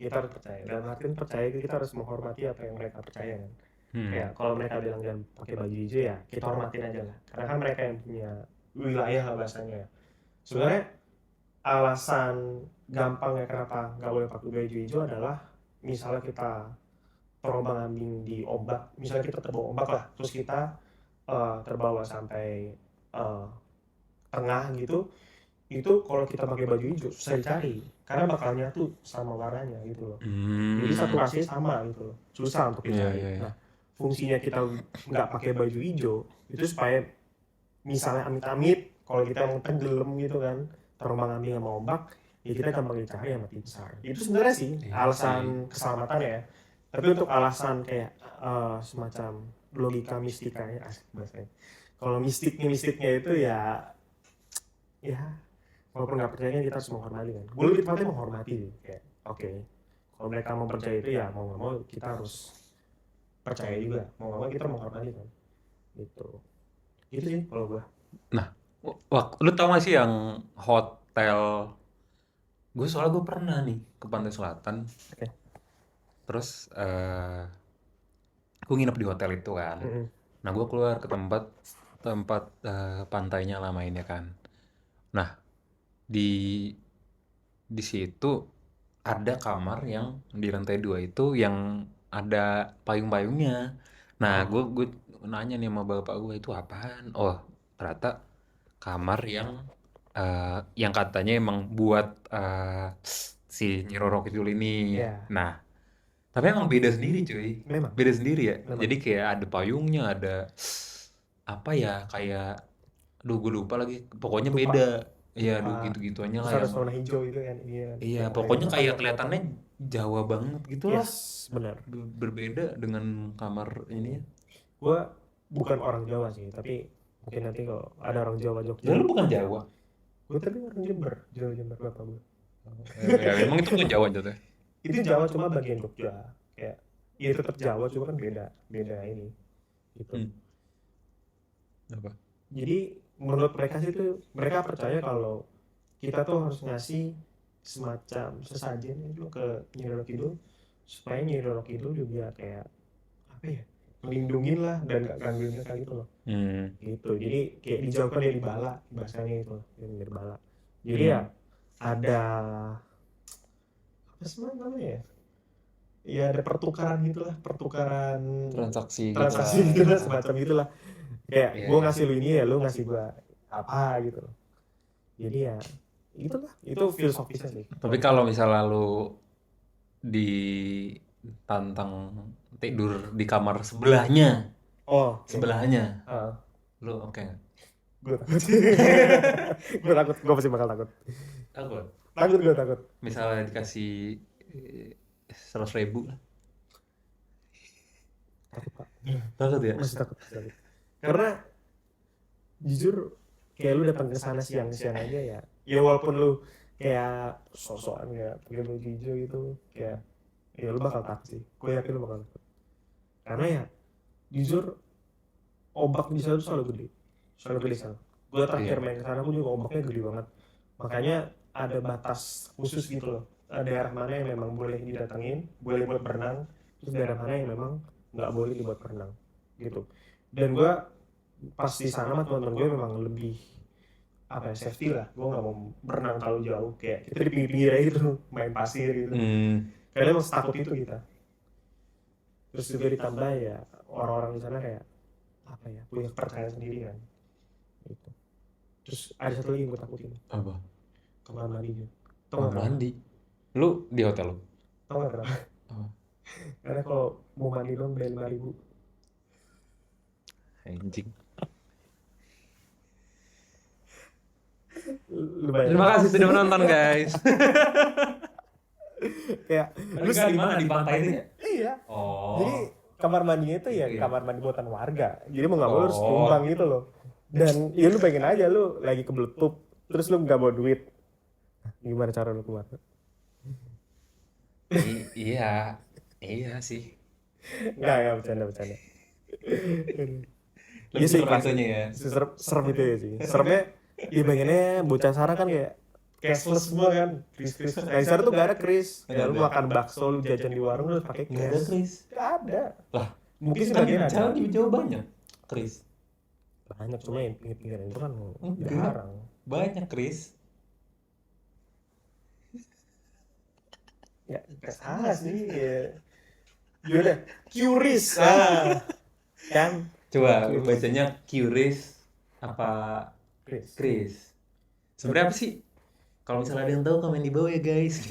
kita harus percaya. Dalam artian percaya itu kita harus menghormati apa yang mereka percaya kan. Ya, kalau mereka bilang jangan pakai baju hijau ya kita hormatin aja lah. Karena kan mereka yang punya wilayah lah bahasanya. Sebenarnya alasan gampangnya kenapa nggak boleh pakai baju hijau adalah misalnya kita terombang-ambing di ombak, misalnya kita terbawa ombak lah, terus kita terbawa sampai tengah gitu, itu kalau kita pakai baju hijau susah dicari karena bakalnya tuh sama warnanya gitu loh. Jadi satu rasanya sama gitu loh, susah untuk dicari. Iya. Nah, fungsinya kita nggak pakai baju hijau itu supaya misalnya amit-amit kalau kita yang tenggelam gitu kan, terombang-ambing sama ombak, ya kita gampang dicari sama tim SAR. Itu sebenarnya sih alasan keselamatan ya. Tapi untuk alasan kayak semacam logika mistikanya, asik bahasanya. Kalau mistiknya itu ya walaupun nggak percaya kita harus menghormati kan. Gue lebih tepatnya menghormati kayak oke. Kalau mereka mau percaya itu ya mau nggak mau kita harus percaya juga. Mau nggak mau kita menghormati kan. Gitu sih kalau gue. Nah, lu tau gak sih yang hotel? Soalnya gue pernah nih ke Pantai Selatan. Oke. Terus gue nginep di hotel itu kan. Nah, gue keluar ke tempat pantainya lah mainnya kan. Nah, di situ ada kamar yang di lantai 2 itu yang ada payung-payungnya. Nah, gue nanya nih sama bapak gue, itu apaan? Oh, ternyata kamar yang katanya emang buat si Nyi Roro Kidul ini. Iya. Nah, tapi emang beda sendiri cuy. Memang. Beda sendiri ya. Memang. Jadi kayak ada payungnya, ada apa ya, kayak gue lupa lagi. Pokoknya Tupak. beda. Iya, gitu-gituannya lah. Terus ada warna hijau gitu kan. Iya, pokoknya kayak kelihatannya Jawa banget gitu lah. Yes, benar. Berbeda dengan kamar ini. Gue bukan orang Jawa sih, tapi mungkin nanti kalau ada orang Jawa Jogja. Ya, lu bukan Jawa. Gue tapi orang Jember bapak gue. Ya, emang itu bukan Jawa jatuh. Itu Jawa cuma bagian Jogja. Kayak ya tetap Jawa cuma kan beda ini gitu. Apa? Jadi menurut mereka sih itu mereka percaya kalau kita tuh harus ngasih semacam sesajen itu ke Nyi Roro Kidul supaya Nyi Roro Kidul juga kayak apa ya, melindungin lah dan gak gangguin mereka gitu loh. Gitu. Jadi kayak dijauhkan dari bala bahasanya itu, dari bala. Jadi ya ada apa sih namanya ya? Ya ada pertukaran gitulah, transaksi gitulah, semacam gitulah. Kayak gue ngasih lu ini ya lu ngasih gue apa gitu. Jadi ya itulah, itu filosofisnya sih. Tapi kalau misalnya lu ditantang tidur di kamar sebelahnya, lu oke nggak? Gue takut. Gue pasti bakal takut. Takut. Gue takut. Misalnya dikasih 100.000 lah. Takut Pak. Takut ya? Masih takut. Karena jujur kayak lu datang ke sana siang-siang aja ya. Ya walaupun lu kayak sosokan kayak pakai baju hijau gitu, kayak ya lu bakal takut sih. Gue yakin lu bakal takut. Karena ya jujur ombak di sana tuh selalu gede sana. Gue terakhir main ke sana gue juga ombaknya gede banget. Makanya ada batas khusus gitu loh. Ada daerah mana yang memang boleh didatengin, boleh buat berenang, terus daerah mana yang memang nggak boleh dibuat berenang gitu. Dan gue pas di sana sama teman-teman gue memang lebih apa ya, safety lah. Gue nggak mau berenang terlalu jauh, kayak kita di pinggir-pinggir aja gitu, main pasir gitu. Karena emang setakut itu kita. Terus juga ditambah ya orang-orang di sana kayak apa ya, punya kepercayaan sendiri kan gitu. Terus ada satu lagi yang gue takutin, Apa? kamar mandinya. Tau Kamar nggak kenapa? mandi. Lu di hotel lu? Tau nggak kenapa? Apa? Karena kalau mau mandi dong bayar 5.000. Anjing. Lu bayar. Terima kasih sudah menonton guys. Kayak Lu di mana, di pantai itu ya? iya. Oh. Jadi kamar mandinya itu ya Iya. kamar mandi buatan warga. Jadi mau nggak mau lu harus Oh. tumbang gitu loh. Dan ya lu bayangin aja lu lagi kebelet pup, terus lu nggak bawa duit. Gimana cara lu keluar? Iya. Iya sih. Nggak bercanda. Lebih sih, serem pasti. itunya ya. Serem itu ya sih. Seremnya ya bayangannya bocah Sarah kan kayak cashless semua kan. Kris. Nah di sana tuh gak ada kris. Ya lu makan bakso, lu jajan di warung lu harus pakai Nggak ada cash. Kris. Gak ada. Lah, Mungkin kan sebagian ada. jalan di Jawa banyak Kris. Banyak, cuma yang pinggir-pinggiran itu kan Enggak. jarang. Banyak Kris. Ya, salah sih. Ya. Yaudah, Curis. Kan? Coba bacanya Kris apa Chris. Kris? Sebenarnya apa sih? Kalau misalnya ada yang tahu komen di bawah ya guys.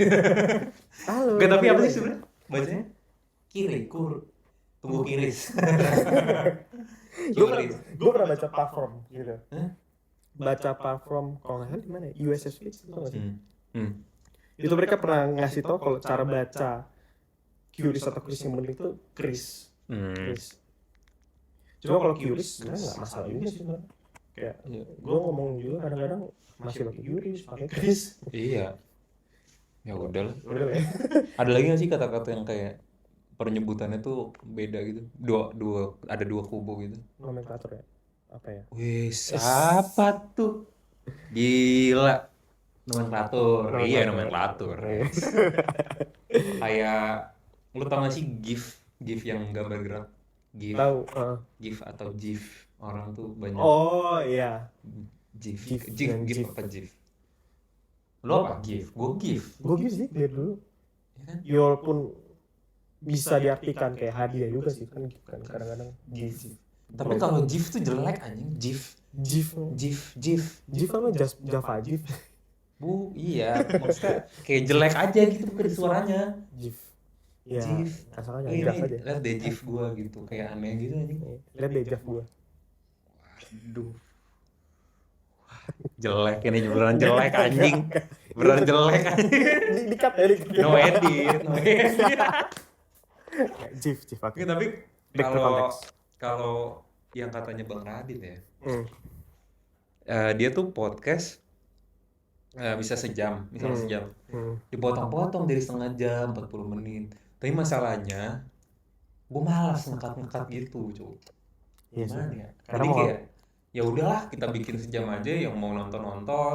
Halo. Enggak, tapi apa sih sebenarnya? Bacanya tunggu Kiris. Kiris. Gue pernah baca platform gitu. Hah? Baca platform kalau nggak salah di mana ya? USS Speech itu nggak sih? Hmm. Itu mereka pernah ngasih tau kalau cara baca Curis atau Chris yang benar itu Chris. Chris. Cuma kalau Curis sebenarnya nggak masalah juga sih sebenarnya. Kayak gue ngomong juga kadang-kadang masih pakai Curis, pakai Chris. Iya. Ya udah lah. Udah lah ya. Ada lagi nggak sih kata-kata yang kayak penyebutannya tuh beda gitu? Ada dua kubu gitu. Nomenklatur ya. Apa ya? Wis, apa tuh? Gila. Nomenklatur. Iya, nomenklatur. Kayak lu tau gak sih GIF yang gambar gerak? GIF. Tahu. GIF atau GIF. Orang tuh banyak Oh iya. GIF. GIF. GIF apa GIF? Lu apa GIF? Gue GIF. Gue gitu sih dari dulu. Ya kan? Ya walaupun bisa diartikan kayak hadiah juga sih kan kadang-kadang GIF. Tapi kalau GIF tuh jelek anjing. GIF apa Java GIF. Iya, maksudnya kayak jelek aja gitu bukan suaranya. GIF. Ya, GIF. asalkan Ini jangan aja. lihat deh GIF gua gitu, kayak aneh gitu anjing. Lihat deh GIF gua. Aduh. Jelek ini beneran jelek anjing. Beneran jelek anjing. Di-cut ya, di-cut. No edit. GIF Oke, tapi Back to context. kalau yang katanya Bang Radit ya, Hmm. dia tuh podcast bisa sejam, misalnya sejam. Dipotong-potong dari setengah jam, 40 menit. Tapi masalahnya, gue malas ngekat gitu, cuy. Iya sih. Gimana ya? Karena Jadi mau- kayak, ya udahlah kita bikin sejam aja, yang mau nonton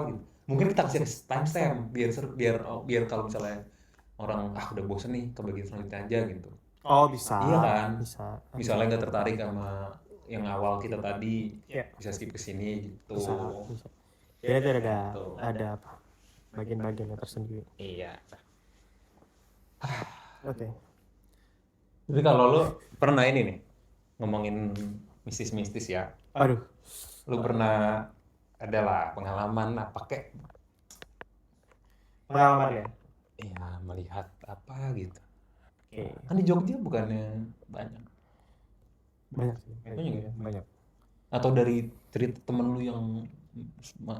gitu. Mungkin kita kasih timestamp biar kalau misalnya orang udah bosen nih ke bagian selanjutnya aja gitu. Oh bisa. Iya kan? Bisa. Misalnya nggak tertarik sama yang awal kita tadi, Iya. bisa skip ke sini gitu. Bisa. Jadi ada Gitu. ada apa? Bagian-bagiannya tersendiri. Iya. Oke. Tapi kalau lo pernah ini nih ngomongin mistis-mistis ya, Aduh. lo pernah adalah pengalaman apa kek? Pengalaman ya. Ya melihat apa gitu. Oke. Kan di Jogja bukannya banyak. Banyak sih. Banyak ya? Banyak. Atau dari cerita temen lu yang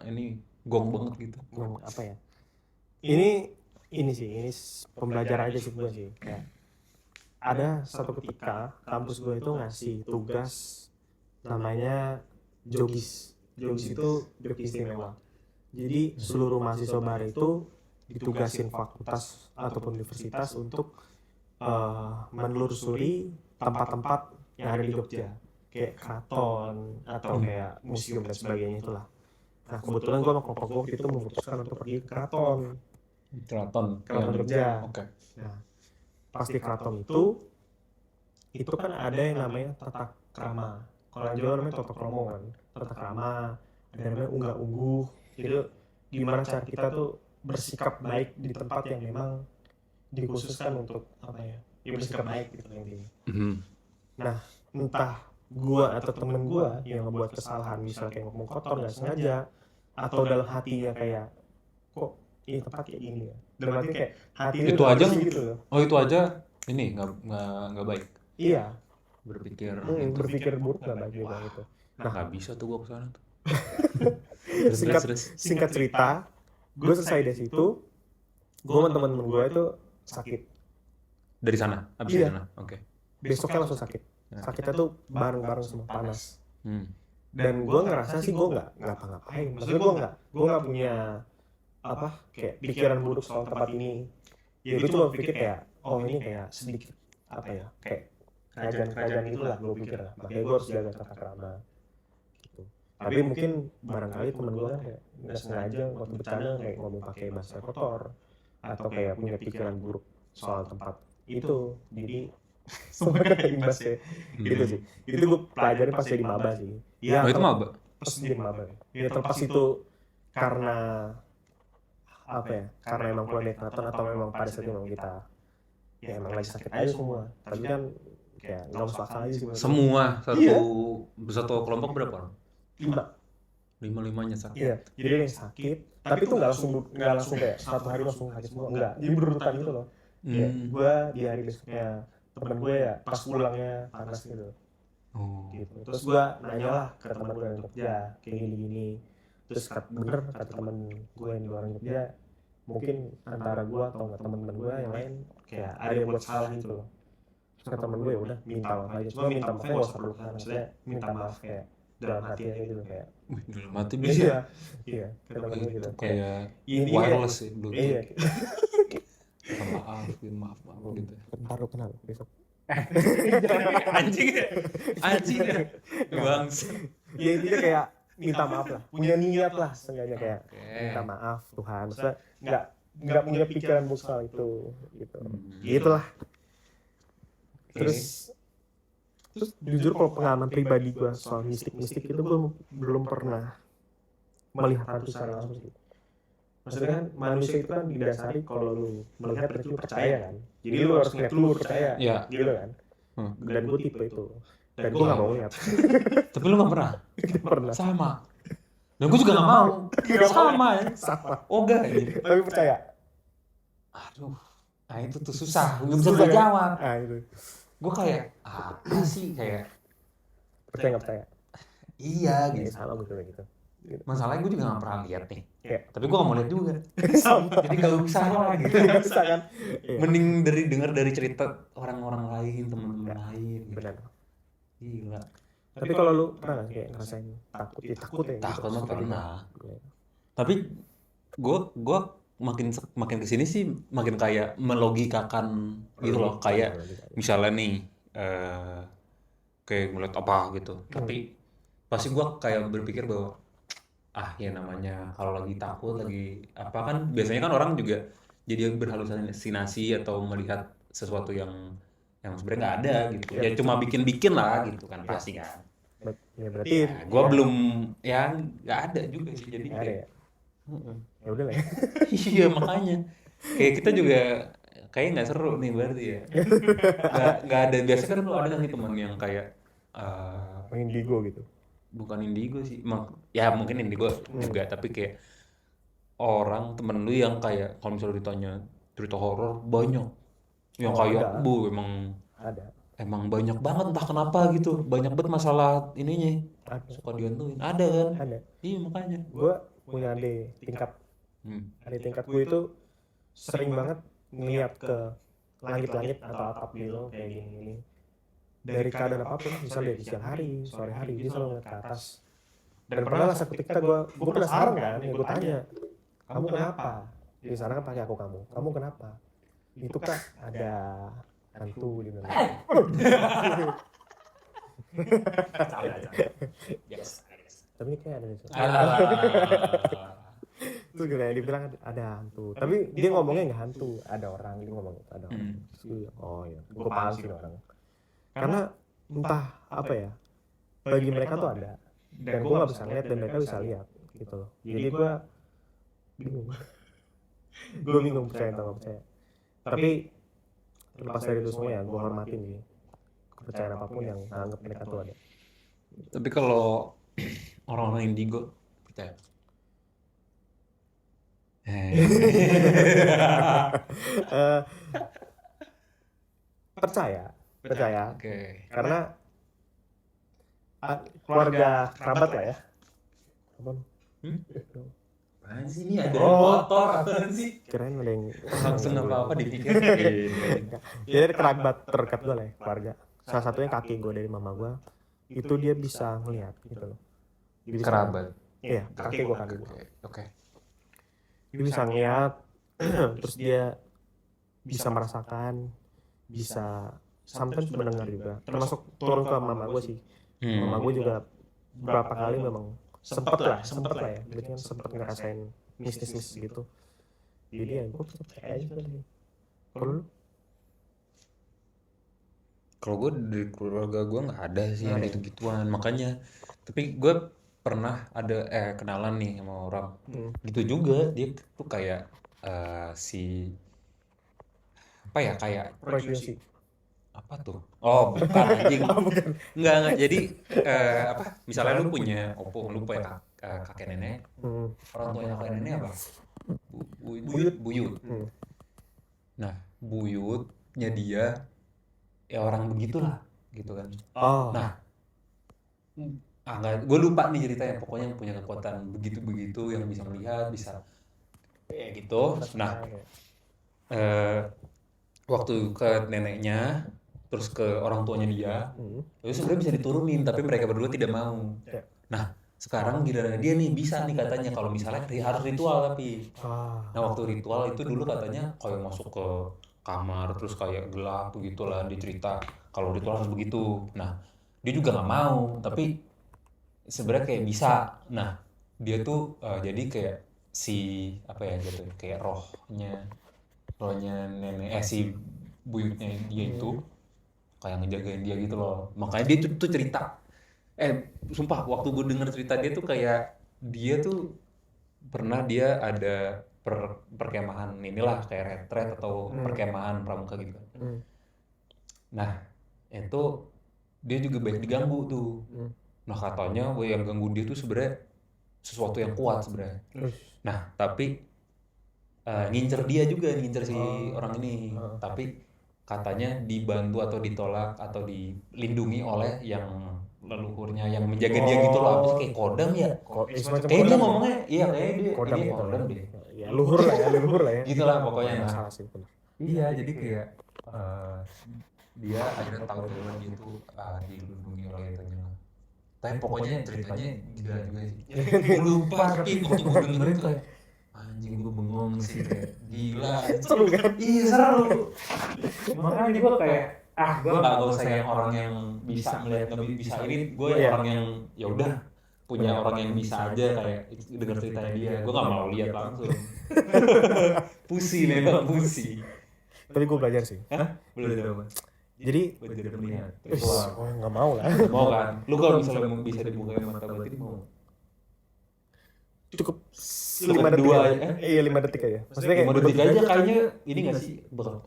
ini gong banget gitu. Ngomong apa ya? ini pembelajaran aja sih gue sih. Kayak ada satu ketika kampus gue itu ngasih tugas namanya jogis. Jogis itu joki istimewa. Jadi seluruh mahasiswa baru itu ditugasin fakultas ataupun universitas untuk menelusuri tempat-tempat yang ada di Jogja, kayak keraton atau kayak museum dan sebagainya itulah. Nah kebetulan gue sama kelompok gue waktu itu memutuskan untuk pergi ke keraton Keraton. Jogja. Oke. Nah pas di keraton itu kan ada yang namanya tata krama. Kalau yang Jawa namanya tata kromo kan, tata krama. Ada yang namanya unggah-ungguh. Jadi gimana cara kita tuh bersikap baik di tempat yang memang dikhususkan untuk apa ya bersikap baik gitu intinya. Nah entah gua atau temen gua yang ngebuat kesalahan, misalnya kayak ngomong kotor nggak sengaja, atau dalam hatinya kayak kok ini tempat kayak gini ya, dalam hati kayak hatinya Itu udah aja. bersih gitu loh. Oh itu aja ini nggak baik. Iya, Berpikir buruk nggak baik juga gitu. nah nggak bisa tuh gua kesana tuh. Singkat cerita, gue selesai dari situ, gue sama temen-temen gue itu sakit. Dari sana abis Iya. dari sana. Oke. Besoknya langsung sakit. Sakitnya tuh bareng-bareng sama panas. Hmm. Dan gue ngerasa sih gue nggak ngapa-ngapain. Maksudnya gue nggak punya apa kayak pikiran buruk soal tempat ini. Ya gue cuma pikir kayak oh ini kayak sedikit apa ya kayak kerajaan itulah gue pikir lah. Makanya gue harus jaga tata krama. Gitu. Tapi mungkin barangkali temen gue kan kayak nggak sengaja waktu bercanda kayak ngomong pakai bahasa kotor atau kayak punya pikiran buruk soal tempat itu. Jadi semua kena imbasnya gitu sih. Itu gue pelajarin pas jadi maba sih. Ya, Oh itu maba. pas jadi maba. Ya terlepas itu karena apa ya? Karena emang keluar dari keraton atau memang pada saat itu memang kita ya emang lagi sakit aja semua. Tapi kan kayak nggak masuk akal aja sih. Semua Iya. satu kelompok berapa orang? 5. 5-5-nya sakit. Iya. Jadi ada yang sakit. Tapi itu nggak langsung kayak satu hari langsung sakit semua. Enggak. Jadi berurutan gitu loh. Kayak gue di hari besoknya temen gue ya pas pulangnya panas gitu. Oh. Gitu. Terus gue nanya lah ke teman gue yang Jogja kayak gini-gini. Terus bener kata temen gue yang di luar Jogja, mungkin antara gue atau nggak temen-temen gue yang lain kayak ada yang buat salah gitu loh. Terus kata temen gue ya udah minta maaf aja. Cuma minta maafnya nggak usah berlebihan. Maksudnya minta maaf kayak dalam hati aja gitu kayak. Dalam hati bisa. Iya. Kata temen gue gitu. Kayak Intinya wireless sih dulu. iya. Maaf gitu. Bentar lu kenal besok. Anjing ya. Bangsa. Ya intinya kayak minta maaf lah, punya niat lah seenggaknya kayak minta maaf Tuhan, maksudnya nggak punya pikiran buruk soal itu gitu. Gitulah. Terus jujur kalau pengalaman pribadi gue soal mistik itu belum pernah melihat hantu secara langsung sih. Maksudnya kan manusia itu kan didasari kalau lu melihat berarti lu percaya kan, jadi lu harus ngeliat lu percaya gitu kan. Dan gue tipe itu, dan gue nggak mau lihat. Tapi lu nggak pernah? Tidak pernah. Sama. Dan gue juga nggak mau. Sama ya. Sama. Ogah gitu. Tapi percaya. Aduh. Nah itu tuh susah. Nggak bisa gue jawab. Ah itu. Gue kayak apa sih kayak. Percaya nggak percaya? Iya Ya, gitu. sama gitu gitu. Masalahnya gue juga nggak pernah lihat nih. Iya. Tapi gue nggak mau lihat juga. Sama. Jadi nggak bisa lah gitu. Nggak bisa kan? Iya. Mending dengar dari cerita orang-orang lain, teman-teman lain. Gitu. Benar. Gila. Tapi kalau lu pernah nggak kayak ngerasain takut ya Takut mah gitu. pernah. Tapi gue makin kesini sih makin kayak melogikakan gitu loh, kayak misalnya nih kayak ngeliat apa gitu. Tapi pasti gue kayak berpikir bahwa ya namanya kalau lagi takut lagi apa kan biasanya kan orang juga jadi berhalusinasi atau melihat sesuatu yang sebenarnya nggak ada gitu. Ya cuma bikin-bikin lah gitu kan pasti kan. Ya berarti Gue belum ya nggak ada juga sih jadi nggak ada kayak ya. Ya udah lah ya. iya makanya kayak kita juga kayak nggak seru nih berarti ya. Nggak ada, biasanya kan lu ada kan nih teman yang kayak Indigo gitu. bukan indigo sih ya mungkin indigo juga, tapi kayak orang temen lu yang kayak kalau misalnya ditanya cerita horor banyak yang kayak ada. emang banyak banget entah kenapa gitu, banyak banget masalah ininya suka dihantuin ada kan. Ada. Iya makanya Gue punya adik tingkat. Adik tingkat gue itu sering banget ngeliat ke langit-langit atau atap gitu kayak gini. Dari keadaan apapun, misalnya dari siang hari, sore hari, dia selalu ngeliat ke atas. Dan pernah lah satu ketika gue penasaran kan, ya gue tanya, kamu kenapa? Di sana kan pakai kamu kenapa? Itu kak ada hantu di dalam. Tapi ini kayak ada di sana. Terus gue kayak dibilang ada hantu. Tapi dia ngomongnya nggak hantu, ada orang. Dia ngomong ada orang. Terus gue, oh iya, gue paham sih orang. Karena entah apa ya, bagi mereka tuh ada. Dan gue nggak bisa lihat dan mereka bisa lihat gitu loh. Jadi gue bingung. Gue bingung percaya atau nggak percaya. Tapi lepas dari itu semua ya, gue hormatin sih kepercayaan apapun yang anggap mereka tuh ada. Tapi kalau orang-orang indigo percaya. Percaya. Oke. Karena keluarga kerabat lah ya. Apa? Apaan sih ini ada Oh. motor apaan sih? Kirain ada yang Langsung apa-apa dipikir. Jadi kerabat terdekat gue lah ya, keluarga. Salah satunya kakek gue dari mama gue. Itu dia bisa ngeliat gitu loh. Dia bisa- Kerabat. Iya, kakek gue. Oke. Dia bisa ngeliat, terus dia bisa merasakan, bisa sometimes mendengar juga. Termasuk turun ke mama gue sih. Mama gue juga beberapa kali memang sempet lah ya. Berarti kan sempet ngerasain mistis gitu. Jadi ya gue percaya aja sebenarnya. Kalau lu? Kalau gue dari keluarga gue nggak ada sih yang Nggak ada. gitu-gituan, makanya. Tapi gue pernah ada kenalan nih sama orang gitu juga. Dia tuh kayak si apa ya, kayak Proyeksi. apa tuh? Oh bukan anjing. Enggak. Jadi apa? Misalnya lu punya opung, lu punya kakek nenek, orang tuanya kakek nenek apa? Buyut. Nah buyutnya dia ya orang begitulah gitu kan. Oh. Nah, gue lupa nih ceritanya. Pokoknya punya kekuatan begitu yang bisa melihat, bisa kayak gitu. Nah, waktu ke neneknya, terus ke orang tuanya dia, itu sebenarnya bisa diturunin, tapi mereka berdua tidak mau. Nah, sekarang giliran dia nih bisa nih katanya kalau misalnya harus ritual tapi. Nah, waktu ritual itu dulu katanya kayak masuk ke kamar terus kayak gelap begitulah, dia cerita kalau ritual harus begitu. Nah, dia juga nggak mau, tapi sebenarnya kayak bisa. Nah, dia tuh jadi kayak si apa ya gitu, kayak rohnya nenek si buyutnya dia itu kayak ngejagain dia gitu loh. Makanya dia tuh cerita. Sumpah waktu gue denger cerita dia tuh kayak dia tuh pernah dia ada perkemahan inilah kayak retret atau perkemahan pramuka gitu. Nah, itu dia juga banyak diganggu tuh. Nah, katanya yang ganggu dia tuh sebenarnya sesuatu yang kuat sebenarnya. Nah, tapi ngincer si orang ini. Tapi katanya dibantu atau ditolak atau dilindungi oleh yang leluhurnya yang menjaga dia gitu loh. Apa sih kayak kodam ya? Kayak dia ngomongnya iya kayak dia kodam ini gitu. kodam deh. Ya, luhur lah ya. Gitulah pokoknya. Nah, Salah sih benar. iya, jadi kayak dia akhirnya tahu bahwa dia tuh dilindungi oleh itunya. Tapi pokoknya ceritanya gila juga sih. Gue lupa tapi waktu gue dengerin kayak anjing gue bengong sih kayak gila. Seru kan? Iya seru. Makanya gue kayak gue nggak usah yang orang yang bisa melihat lebih bisa ini. Gue orang yang ya udah punya orang yang bisa aja kayak denger ceritanya dia. Gue nggak mau lihat langsung. Pusi memang pusi. Tapi gue belajar sih. Belajar apa? Jadi Belajar melihat. nggak mau lah. Mau kan? Lu kalau misalnya bisa dibukain mata batin mau? Cukup 5 detik aja. Iya 5 detik aja. Maksudnya kayak 5 detik aja kayaknya ini nggak sih bakal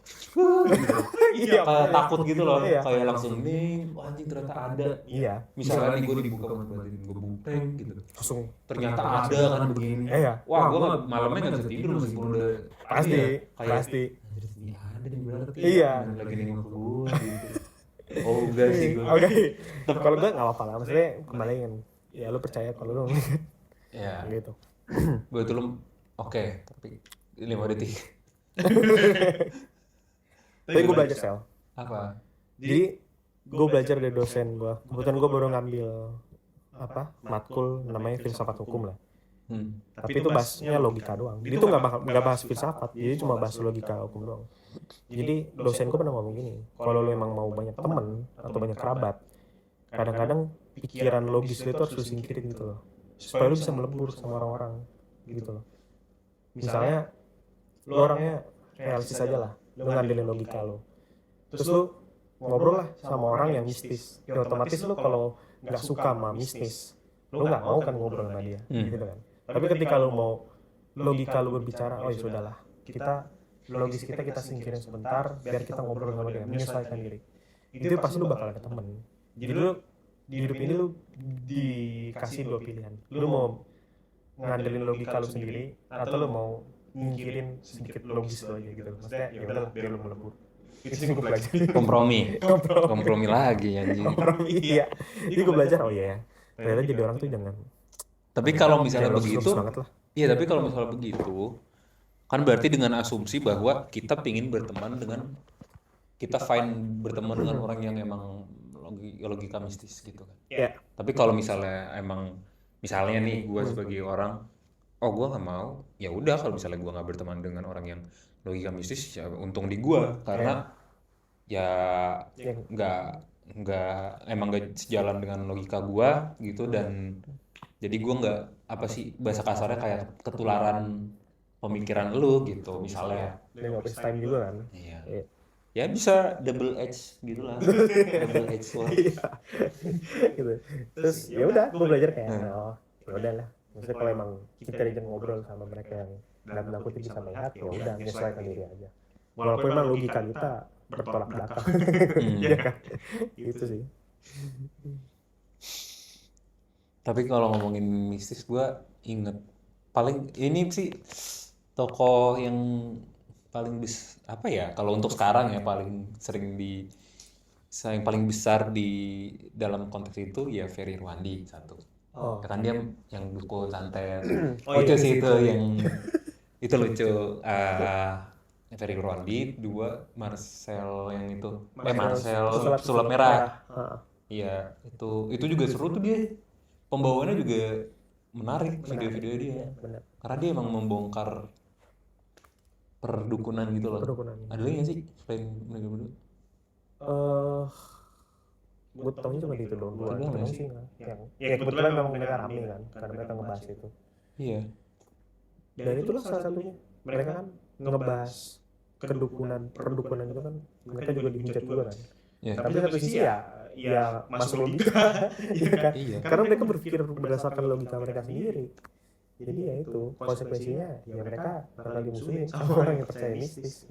Iya. kayak takut gitu loh, Iya. kayak langsung nih wah anjing ternyata ada. Iya. Misalnya nih gue dibuka mata batin gue buteng gitu, Langsung ternyata ada kan begini. Iya. Wah gue malamnya nggak bisa tidur meskipun udah Pasti. kayak Pasti. ini ada nih berarti. Iya. Lagi nengok ke gue gitu. Oh enggak sih gue. Oke. Tapi kalau gue nggak apa-apa lah. Maksudnya kembaliin. Ya lu percaya kalau lu Ya. gitu. Betul. Oke, tapi 5 detik. Tapi gue belajar sel. Apa? Jadi gue belajar dari dosen gue. Kebetulan gue baru ngambil matkul namanya filsafat hukum lah. Tapi itu bahasnya logika doang. Jadi itu nggak bahas filsafat. Jadi cuma bahas logika hukum doang. Jadi dosen gue pernah ngomong gini, kalau lo emang mau banyak teman atau banyak kerabat, kadang-kadang pikiran logis lo itu harus lo singkirin gitu loh, supaya lo bisa melebur sama orang-orang gitu loh. Misalnya lo orangnya realistis aja lah, lo ngandelin logika lo, terus lo ngobrol lah sama orang yang mistis, ya otomatis lo kalau nggak suka sama mistis, lo nggak mau kan ngobrol sama dia, gitu kan. Tapi ketika lo mau logika lo berbicara, oh ya sudahlah, logis kita singkirin sebentar, biar kita ngobrol sama dia, menyesuaikan diri. Itu pasti lo bakal ada temen. Jadi lo di hidup ini lo dikasih 2 pilihan. Lo mau ngandelin logika lo sendiri, atau lo mau nyingkirin sedikit logis lo aja gitu. Maksudnya ya udahlah, biar lo melebur. Itu sih gue belajar. Kompromi lagi anjing. Iya. Jadi gue belajar, oh iya ya, ternyata jadi orang tuh jangan. Tapi kalau misalnya begitu, banget lah. iya tapi kalau misalnya begitu, kan berarti dengan asumsi bahwa kita pingin berteman dengan, kita fine berteman dengan orang yang emang logika mistis gitu kan. Iya. Tapi kalau misalnya misalnya nih gue sebagai orang, oh gue nggak mau, ya udah kalau misalnya gue nggak berteman dengan orang yang logika mistis, ya untung di gue karena ya nggak emang nggak sejalan dengan logika gue gitu, dan jadi gue nggak bahasa kasarnya kayak ketularan pemikiran lu gitu misalnya. Dan nggak waste time juga kan. Iya. Ya bisa double edge gitu lah. Double edge sword. Gitu. Terus ya udah gue belajar kayak oh ya udahlah, maksudnya kalau emang kita diajak ngobrol sama mereka yang dalam kutip bisa melihat, ya udah menyesuaikan diri aja, walaupun emang logika kita bertolak belakang. Iya kan, itu sih. Tapi kalau ngomongin mistis, gue inget paling ini sih tokoh yang paling apa ya, kalau untuk sekarang ya paling sering yang paling besar di dalam konteks itu ya Ferry Irwandi satu. Oh. Kan dia yang dukun santet. Oh, itu iya, sih itu. itu yang itu lucu. Ferry Irwandi, 2 Marcel yang itu. Marcel sulap merah. Iya, itu juga seru tuh dia. Pembawaannya juga menarik video-video dia. Benar. Karena dia emang membongkar perdukunan gitu loh. Ada lagi nggak sih selain mereka berdua? Gue tahunya cuma itu doang. Gue doang sih yang ya kebetulan memang mereka rame kan, karena mereka ngebahas itu. Iya. Dan itulah salah satunya. Mereka kan ngebahas perdukunan itu kan, mereka juga dihujat juga kan. Yeah. Tapi di satu sisi ya masuk logika, iya kan? Iya. Karena mereka berpikir berdasarkan logika mereka sendiri. Jadi ya itu konsekuensinya, ya mereka bakal dimusuhin sama orang yang percaya mistis.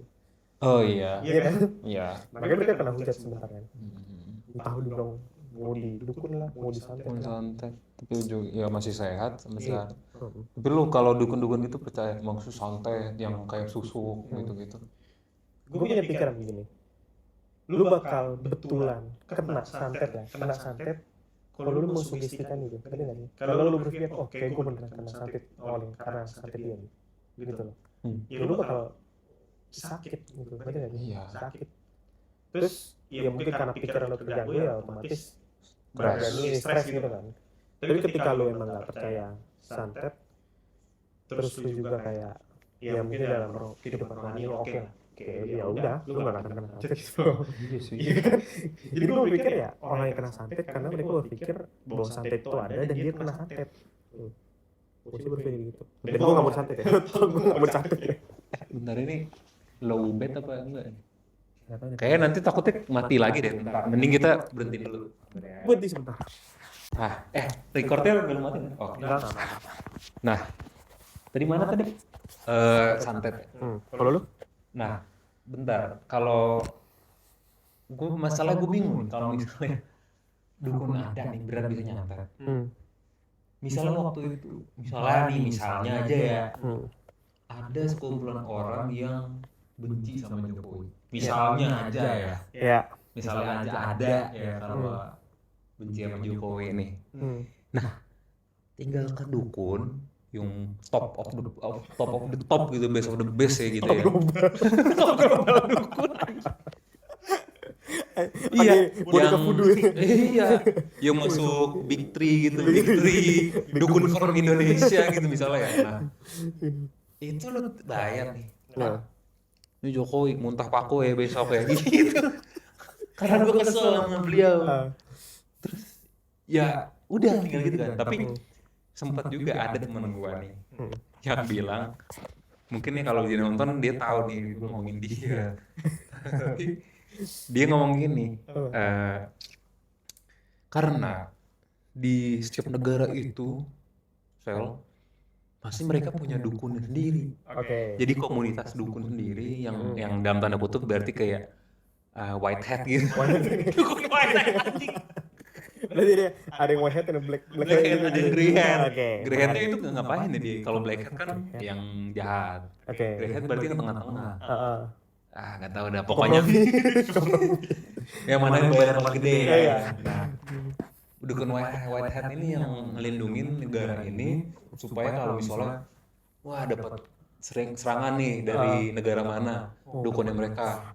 Oh iya. Iya kan? Iya. Makanya mereka kena hujat sebentar kan. Entah dibilang mau didukun lah, mau disantet lah. Santet. Tapi juga ya masih sehat sampai sekarang. Tapi lu kalau dukun-dukun itu percaya maksud santet yang kayak susu gitu-gitu? Gue punya pikiran begini, lu bakal betulan kena santet kalau lu mau sugestikan gitu, ngerti nggak sih? Kalau lu berpikir, oh kayak gue beneran kena santet, karena santet dia nih, gitu loh. Ya lu bakal sakit gitu, ngerti nggak sih? Iya. Sakit. Terus ya mungkin karena pikiran lu terganggu ya otomatis badan lu stres gitu kan. Tapi ketika lu emang nggak percaya santet, terus lu juga kayak ya mungkin dalam kehidupan rohani lu oke lah. Oke, ya udah, lu gak akan kena santet gitu. Iya sih. Jadi gue berpikir ya orang yang kena santet karena mereka berpikir bahwa santet itu ada dan dia kena santet. Gue sih berpikir gitu. Dan gue gak mau santet ya. Gue gak mau santet ya. Bentar, ini low bet apa enggak? Kayaknya nanti takutnya mati lagi deh. Mending kita berhenti dulu. Berhenti sebentar. Recordnya belum mati kan? Oh. Enggak. Nah, tadi mana tadi? Santet. Kalau lu? Nah, bentar. Kalau gue bingung nih, kalau misalnya dukun ada nih berat bisa nyantet. Misalnya waktu itu, misalnya aja ya, ada sekumpulan orang yang benci sama Jokowi. Misalnya aja ya. Ya. Misalnya aja ada ya kalau benci sama Jokowi nih. Nah, tinggal ke dukun yang top of the top gitu, best of the best ya gitu ya. Iya, boneka yang voodoo. iya, yang masuk Big Three gitu, Big Three, dukun firm Indonesia gitu misalnya ya. Nah, itu lu bayar nih. Nah, Ini Jokowi muntah paku ya besok ya gitu. Karena gue kesel sama beliau. Ya udah tinggal gitu kan. Tapi sempat juga ada teman gue nih yang bilang, mungkin nih kalau dia nonton dia tahu nih gue ngomongin dia. Tapi dia ngomong gini, karena di setiap negara itu, Sel, pasti mereka punya dukun sendiri. oke. Jadi komunitas dukun sendiri yang dalam tanda kutip berarti kayak white hat gitu. Dukun white hat anjing. Berarti dia ada yang white hat dan black Black hat gitu. ada yang grey hat. Oke. Grey hatnya itu nggak ngapain ya dia? Kalau black hat kan yang jahat. Oke. Grey hat berarti yang tengah-tengah. Heeh. Nggak tahu dah. Pokoknya yang mana yang bayar paling gede. Iya. Nah, dukun white hat ini yang ngelindungin negara ini supaya kalau misalnya wah dapat sering serangan nih dari negara mana, dukunnya mereka,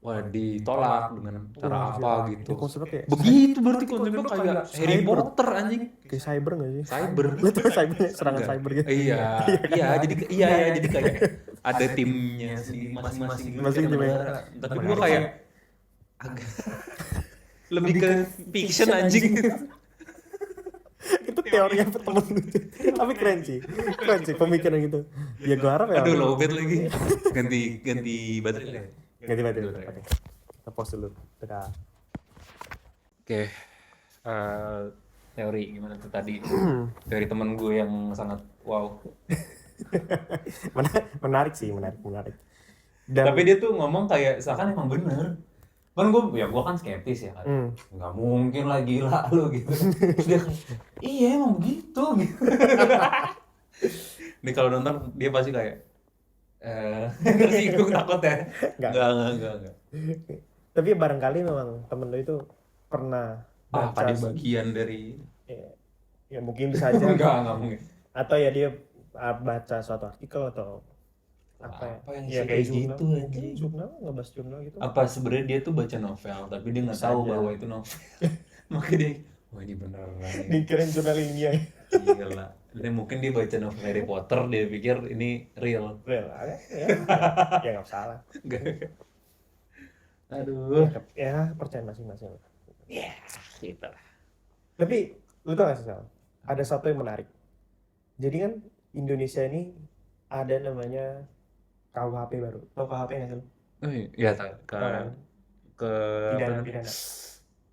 wah ditolak dengan cara apa gitu. Konsepnya kayak Begitu berarti konsepnya kayak Harry Potter anjing. kayak cyber nggak sih? Cyber. Lu tau cyber, serangan Enggak. cyber gitu. Iya, jadi kayak ada timnya sendiri masing-masing gitu Masing kan gimana? negara. Tapi gua kayak agak lebih ke fiction anjing. Itu teori apa temen lu? Tapi keren sih pemikiran gitu. Ya gua harap ya. Aduh lowbat lagi. Ganti baterai lah. Ganti. Oke. Kita pause dulu. Dadah. Oke. Teori gimana tuh tadi? Teori temen gue yang sangat wow. Menarik sih. Dan Tapi dia tuh ngomong kayak seakan emang bener. Kan gue kan skeptis ya kan. Nggak mungkin lah gila lu gitu. Terus dia kayak, iya emang begitu gitu. Nih kalau nonton dia pasti kayak tersinggung takut ya. Enggak. tapi barangkali memang temen lu itu pernah baca Dia bagian dari ya mungkin bisa aja enggak mungkin. atau ya dia baca suatu artikel atau apa yang ya kayak kayak gitu jurnal, anjing. jurnal ngebahas jurnal gitu. Apa sebenarnya dia tuh baca novel tapi dia nggak Bisa tahu aja. bahwa itu novel. Makanya dia wah ini beneran nih. Dikirain jurnal ilmiah. Gila. Ini mungkin dia baca novel Harry Potter dia pikir ini real. Real ya nggak salah. Enggak. Aduh. Ya percaya masing-masing. Ya, gitu lah. Tapi lu tau gak sih Sal? Ada satu yang menarik. Jadi kan Indonesia ini ada namanya KUHP baru. Tau KUHP nggak sih lu? Oh, iya ke Pidana.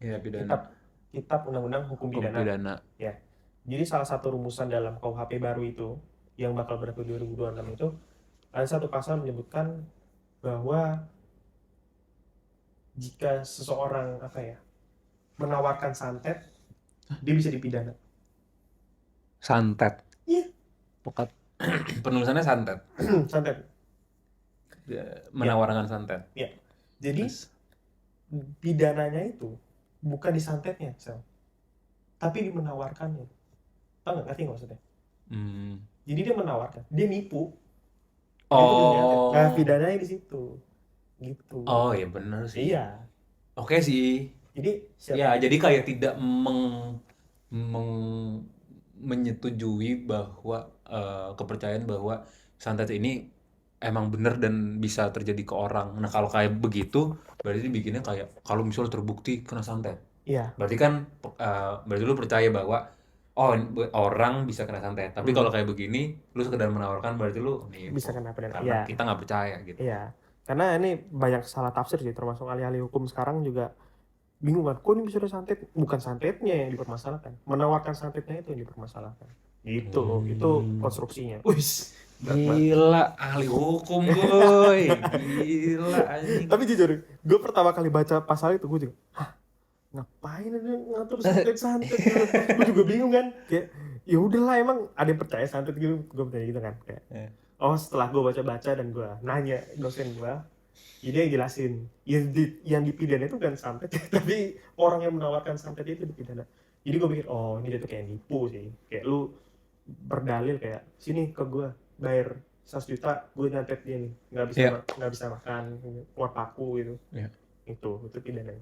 ya pidana. Kitab Undang-Undang Hukum Pidana. Ya. Jadi salah satu rumusan dalam KUHP baru itu yang bakal berlaku 2026 itu ada satu pasal menyebutkan bahwa jika seseorang menawarkan santet, dia bisa dipidana. Santet. Iya. Pokat. Penulisannya santet. Santet. Dia menawarkan santet. Ya. Jadi Terus, pidananya itu bukan di santetnya, Sel. Tapi di menawarkannya. Tahu nggak? Ngerti nggak maksudnya? Jadi dia menawarkan, dia nipu. Oh. Nah, pidananya di situ. Gitu. Oh ya benar sih. Iya. Oke sih. Jadi Ya jadi kayak tidak menyetujui bahwa kepercayaan bahwa santet ini emang benar dan bisa terjadi ke orang. Nah kalau kayak begitu berarti bikinnya kayak kalau misalnya terbukti kena santet. Iya. Berarti kan berarti lu percaya bahwa orang bisa kena santet. Tapi kalau kayak begini lu sekedar menawarkan berarti lu nih Bisa kena pidana. karena Iya. kita nggak percaya gitu. Iya. Karena ini banyak salah tafsir sih, termasuk ahli-ahli hukum sekarang juga bingung kan, kok ini bisa ada santet? Bukan santetnya yang dipermasalahkan, menawarkan santetnya itu yang dipermasalahkan. Gitu, itu konstruksinya. Wis, gila ahli hukum boy. Gila anjing. Tapi jujur, gue pertama kali baca pasal itu gue juga, ngapain ada ngatur santet? Gue juga bingung kan, kayak ya udahlah emang ada yang percaya santet gitu, gue bertanya gitu kan, kayak oh setelah gue baca-baca dan gue nanya dosen gue, jadi yang jelasin yang dipidana itu kan santet, tapi orang yang menawarkan santet itu dipidana. Jadi gue pikir oh ini dia tuh kayak nipu sih, kayak lu berdalil kayak sini ke gue bayar 100 juta gue nyantet dia nih Iya. nggak bisa makan keluar paku gitu. Iya. Itu pidana.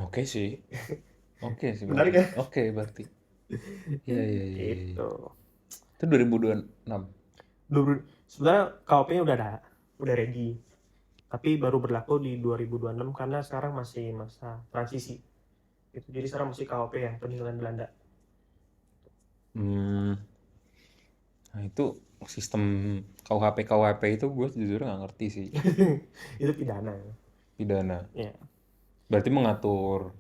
Oke sih. Oke sih Menarik berarti. ya Oke berarti. Iya iya iya iya. Iya. gitu. Itu 2026. Sebenarnya KUP-nya udah ready, tapi baru berlaku di 2026 karena sekarang masih masa transisi gitu. Jadi sekarang masih KUP yang peninggalan Belanda. Hmm. Nah itu sistem KUHP itu gue jujur nggak ngerti sih. Itu pidana Pidana. ya. Berarti mengatur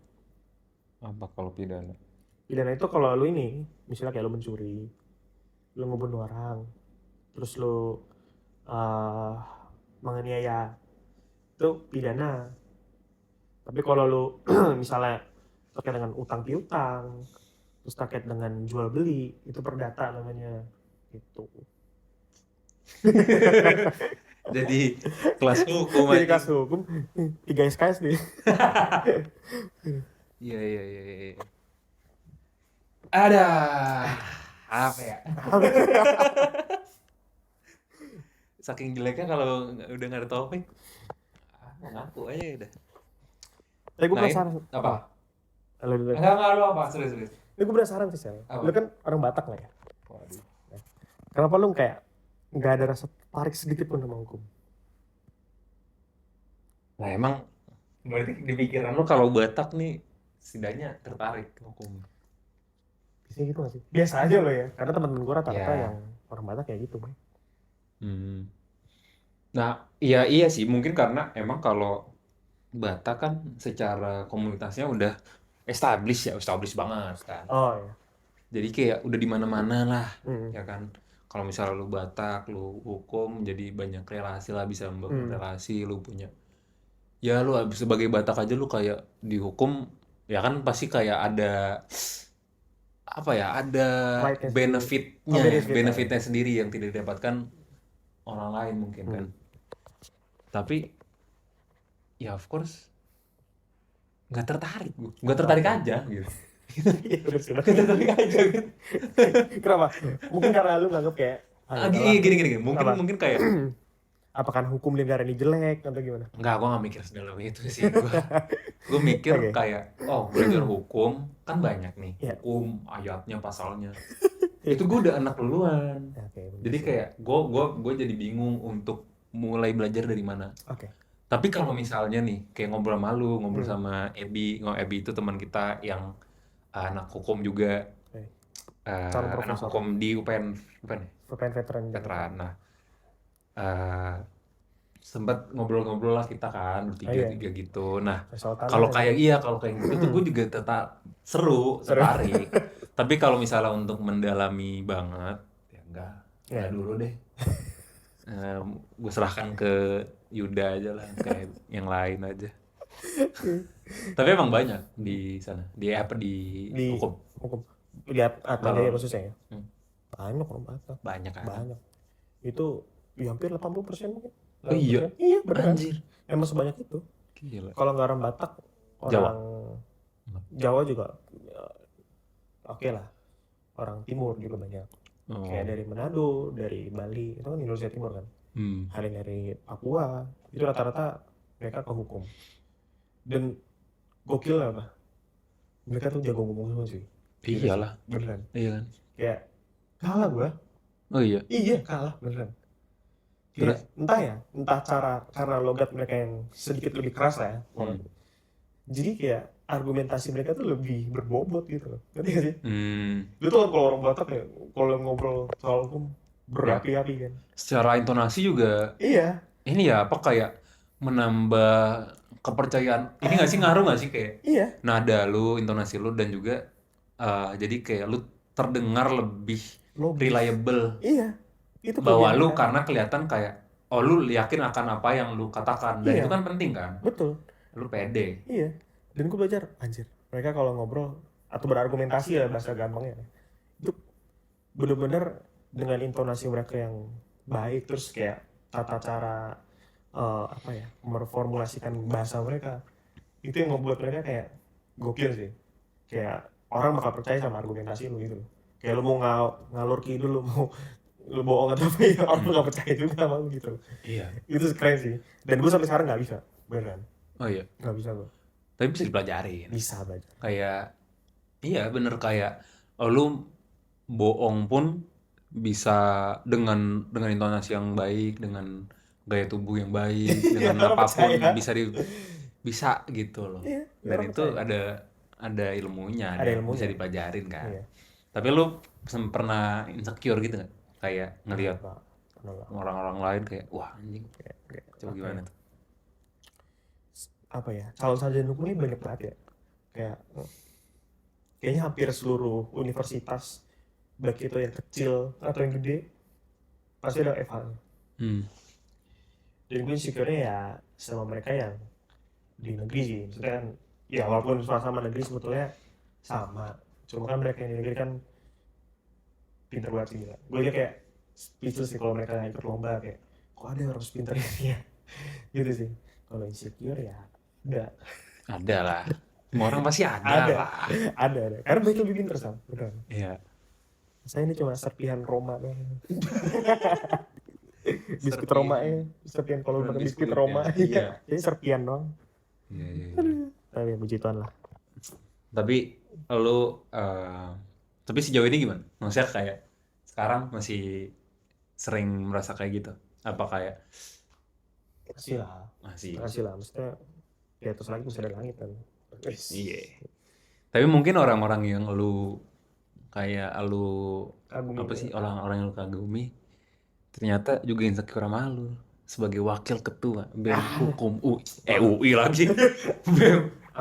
apa kalau pidana? Pidana itu kalau lu ini misalnya kayak lu mencuri, lu ngebunuh orang, terus lu uh, menganiaya, itu pidana. Tapi kalau lu misalnya terkait dengan utang piutang, terus terkait dengan jual beli, itu perdata namanya gitu. Jadi kelas hukum Jadi aja. kasus hukum 3 SKS nih. Iya iya iya iya. Ada apa ya? Saking jeleknya kalau udah nggak ada topik, ngaku aja udah. Tapi gue Nah ini penasaran apa? Lu dulu. Enggak lu apa? Serius serius. Ini gue penasaran sih, Sel. Apa? Lu kan orang Batak lah ya. Waduh. Kenapa lu kayak nggak ada rasa tarik sedikit pun sama hukum? Nah emang berarti di pikiran lu kalau Batak nih setidaknya tertarik ke hukum. Biasanya gitu gak sih? Biasa aja lo ya. Karena teman-teman gue rata-rata Ya. yang orang Batak kayak gitu, Bang. Hmm. Nah, iya sih mungkin karena emang kalau Batak kan secara komunitasnya udah established banget kan. Oh iya. Jadi kayak udah di mana-mana lah, Hmm. ya kan. Kalau misalnya lu Batak, lu hukum, jadi banyak relasi lah, bisa membangun relasi, lu punya. Ya lu sebagai Batak aja lu kayak dihukum, ya kan pasti kayak ada apa ya, ada Right-nya sendiri. benefitnya, benefit, benefitnya sendiri yang tidak didapatkan orang lain mungkin kan. Tapi ya of course nggak tertarik gue, nggak tertarik aja gitu. Iya, bener sih. Nggak tertarik aja gitu. Kenapa? Mungkin karena lu nganggap kayak Gini. Mungkin Apa? mungkin kayak apakah hukum di negara ini jelek atau gimana? nggak, gue nggak mikir sedalam itu sih. Gue mikir Oke. kayak belajar hukum kan banyak nih, Iya. hukum ayatnya pasalnya. Itu gue udah anak duluan. Oke, bener Jadi sih. kayak gue jadi bingung untuk mulai belajar dari mana. Oke. Tapi kalau misalnya nih kayak ngobrol sama lu, ngobrol sama Ebi itu teman kita yang anak hukum juga, Oke. Calon anak profesor. hukum di UPN ya? UPN veteran. Veteran. Nah, sempat ngobrol-ngobrol lah kita kan bertiga gitu. Nah, Soal tanah kalau ya. kayak gitu tuh gue juga tetap tertarik. Tapi kalau misalnya untuk mendalami banget, ya enggak dulu deh. Gue serahkan ke Yuda aja lah, kayak yang lain aja. Tapi emang banyak di sana, di hukum. Lihat Atmajaya khususnya ya. Banyak orang Batak. Banyak kan? Banyak. Itu hampir 80% mungkin. Oh iya? Iya beneran. Anjir. Emang sebanyak itu. Gila. Kalau nggak orang Batak, orang Jawa juga oke lah. Orang Timur juga banyak. Kayak dari Manado, dari Bali, itu kan Indonesia Timur kan. Ada yang dari Papua, itu rata-rata mereka ke hukum. Dan gokil apa? Mereka tuh jago ngomong semua sih. Iyalah. Beneran. Iya kan? Kayak kalah gua. Oh iya? Iya kalah beneran. Kayak, entah karena logat mereka yang sedikit lebih keras lah ya. Jadi kayak argumentasi mereka tuh lebih berbobot gitu loh. Ngerti gak sih? Lu tuh kan kalau orang Batak ya, kalau ngobrol soal hukum berapi-api kan. Secara intonasi juga Iya. ini ya apa kayak menambah kepercayaan. Ini nggak sih, ngaruh nggak sih kayak nada lu, intonasi lu, dan juga jadi kayak lu terdengar lebih reliable. Iya. Itu bahwa lu karena kelihatan kayak lu yakin akan apa yang lu katakan, dan itu kan penting kan. Betul. Lu pede. Iya. Dan gue belajar anjir. Mereka kalau ngobrol atau berargumentasi ya bahasa gampangnya, itu bener-bener dengan intonasi mereka yang baik, terus kayak tata cara memformulasikan bahasa mereka, itu yang membuat mereka kayak gokil sih. Kayak orang bakal percaya sama argumentasi lu gitu. Kayak lu mau ngalur kidul, lu bohong atau apa ya, orang nggak percaya juga sama lu gitu. Iya. Itu keren sih. Dan gue sampai sekarang nggak bisa, beneran Oh iya. nggak bisa gue. Tapi bisa dipelajarin. Bisa belajar. Kayak iya bener kayak lu bohong pun bisa dengan intonasi yang baik, dengan gaya tubuh yang baik, Iya, dengan orang apapun percaya. bisa gitu loh. Iya, Dan orang itu percaya. ada ilmunya, Ada bisa ilmunya. dipelajarin kan. Iya. Tapi lu pernah insecure gitu nggak? Kayak ngelihat Pernah lah. orang-orang lain kayak wah anjing, coba Apa gimana ya? tuh? Apa ya? Calon sarjana hukum ini banyak banget ya. Kayak kayaknya hampir seluruh universitas, baik itu yang kecil atau yang gede, pasti ada FH-nya. Hmm. Dan gue insecure-nya ya sama mereka yang di negeri sih. Maksudnya kan, ya walaupun swasta sama negeri sebetulnya sama. Cuma kan mereka yang di negeri kan pinter banget sih. Gila. Gue aja kayak speechless sih kalau mereka ikut lomba, kayak kok ada orang pinter ini ya. Gitu sih. Kalau insecure ya Ada lah. Semua orang pasti ada ada. lah. Ada. Karena mereka lebih pinter sama. Beneran. Iya. Saya ini cuma serpihan Roma doang. Biskuit Serpihan. Roma ya. Serpihan kalau Bukan makan biskuit biskuit, Roma. ya. Iya. Jadi serpihan doang. Iya. Tapi ya puji Tuhan lah. Tapi lu tapi sejauh ini gimana? Maksudnya kayak sekarang masih sering merasa kayak gitu? Apa kayak Masih lah. masih? Makasih lah, maksudnya di atas lagi bisa ada langit kan. Iya. Tapi mungkin orang-orang yang lu kayak lu Kagumi apa gitu sih ya. orang-orang yang lu kagumi ternyata juga insecure sama lu sebagai wakil ketua BEM Hukum UI lagi.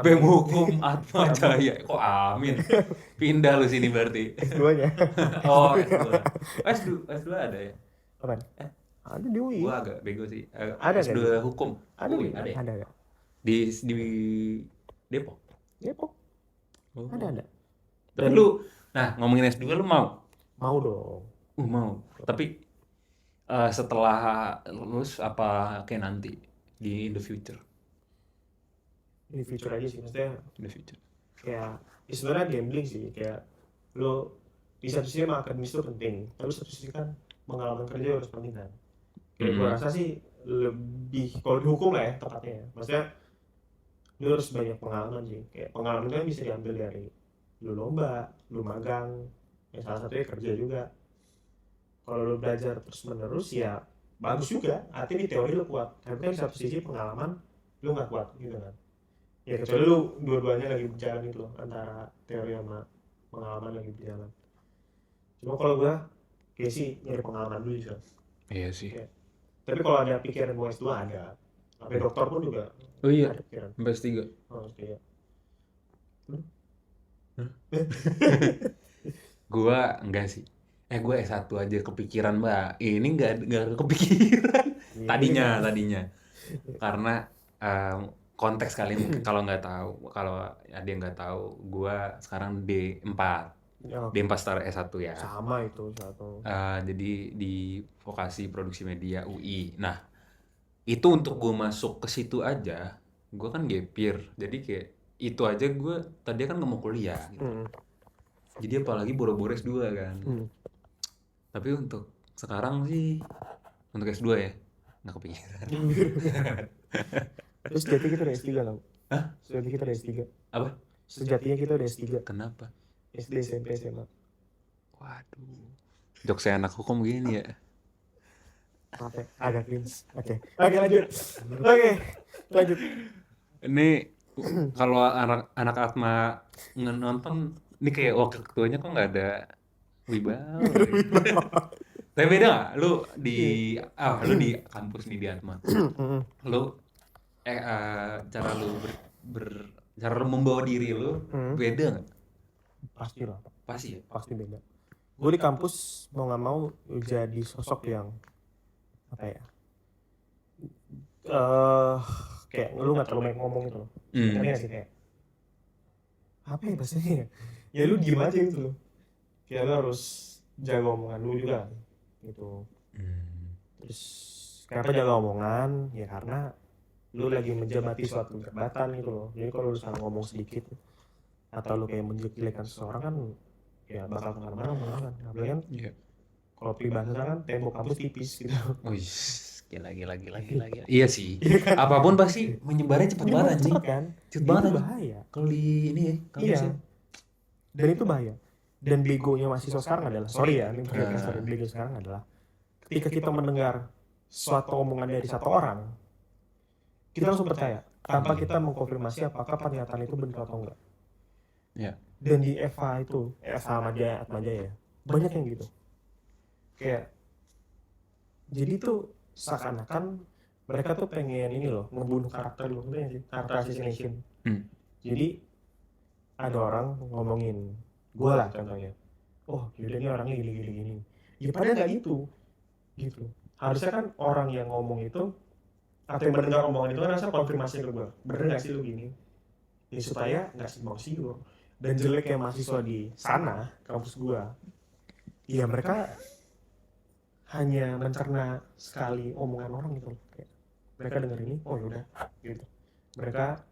BEM Hukum Atma Jaya. Kok amin. Pindah lu sini berarti. S2-nya. Oh, S2 ada ya? Apaan? Ada di UI. Gua agak bego sih. Ada S2 nggak? Hukum. Ada UI, di ada ya? ada. Di Depok. Depok. Oh. Ada. Tapi lu, nah ngomongin S2 lu mau? Mau dong. Mau. Tapi setelah lulus apa kayak nanti di in the future? Ini future aja sih, maksudnya In the future. kayak ya sebenarnya gambling sih, kayak lo di satu sisi emang akademis itu penting, tapi satu sisi kan pengalaman kerja harus penting kan. Kayak gue rasa sih lebih kalau dihukum lah ya tepatnya, maksudnya lo harus banyak pengalaman sih. Kayak pengalaman kan bisa diambil dari lo lomba, lo magang, yang salah satunya kerja juga. Kalau lo belajar terus menerus ya bagus juga, artinya di teori lo kuat, tapi kan di satu sisi pengalaman lo nggak kuat gitu kan. Ya kecuali lu dua-duanya lagi berjalan gitu loh, antara teori sama pengalaman lagi berjalan. Cuma kalau gua kayak sih nyari pengalaman dulu juga. Iya sih. Kayak, tapi kalau ada pikiran gua S2 ada. Sampai dokter pun juga Oh iya, ada pikiran. sampai S3. Oh, kayak Gua enggak sih. Gua S1 aja kepikiran, Mbak. Ini enggak kepikiran. Tadinya. Karena konteks kali mungkin kalau nggak tahu, kalau ada yang nggak tahu, gua sekarang D4 Star S1 ya. Sama itu satu. Jadi di vokasi produksi media UI. Nah, itu untuk gue masuk ke situ aja, gue kan gap year. Jadi kayak itu aja gue tadi kan nggak mau kuliah gitu. Jadi apalagi boro-boro S2 kan. Tapi untuk sekarang sih untuk S2 ya nggak kepikiran. Terus sejatinya kita udah S3 lah. Hah? Sejatinya kita udah S3. Apa? Sejatinya kita udah S3. Kenapa? SD, SMP, SMA. Waduh. Jok saya anak hukum gini ya. Maaf ya, agak cringe. Oke, lanjut. Lanjut. Ini kalau anak Atma nonton, ini kayak wakil ketuanya kok nggak ada wibawa. Tapi beda nggak? Lu di kampus nih di Atma. Lu cara lu cara lu membawa diri lu beda nggak? Pasti lah. Pasti ya. Pasti beda. Gue di kampus mau nggak mau jadi sosok yang apa ya? Kayak lu nggak terlalu banyak ngomong gitu loh. Ngerti nggak sih kayak apa ya bahasanya? Ya lu diem aja gitu loh. Kayak lu harus jaga omongan lu juga gitu. Terus kenapa jaga omongan? Ya karena lu lagi menjabati suatu jabatan gitu loh. Jadi kalau lu salah ngomong sedikit atau lu kayak menjelek-jelekan seseorang kan ya bakal kemana-mana omongan. Apalagi kan Iya. kalau peribahasa kan tembok kampus tipis gitu. Wih, gila. Iya sih. Iya kan? Apapun pasti menyebarnya cepat banget anjing. Cepet kan? Cepet Itu banget anjing. bahaya. Kalau di ini ya, kampus Iya. ya. Dan itu bahaya. Dan begonya mahasiswa sekarang adalah, sorry ya, ini sorry, bego sekarang adalah ketika kita mendengar suatu omongan dari satu orang, kita langsung percaya tanpa kita mengkonfirmasi apakah pernyataan itu benar atau enggak. Iya. Dan di FH itu, FH Atmaja ya, banyak yang gitu. Kayak jadi tuh seakan-akan mereka tuh pengen ini loh, ngebunuh karakter loh, sih, karakter assassination. Jadi ada orang ngomongin gue lah contohnya, oh yaudah ini orangnya gini. Ya padahal nggak gitu. Harusnya kan orang yang ngomong itu atau yang mendengar omongan itu kan harusnya konfirmasi ke gue, bener nggak sih lu gini? Ya supaya nggak simpang siur. Dan jeleknya mahasiswa di sana, kampus gue, ya mereka hanya mencerna sekali omongan orang gitu. Kayak mereka denger ini, oh yaudah gitu. Mereka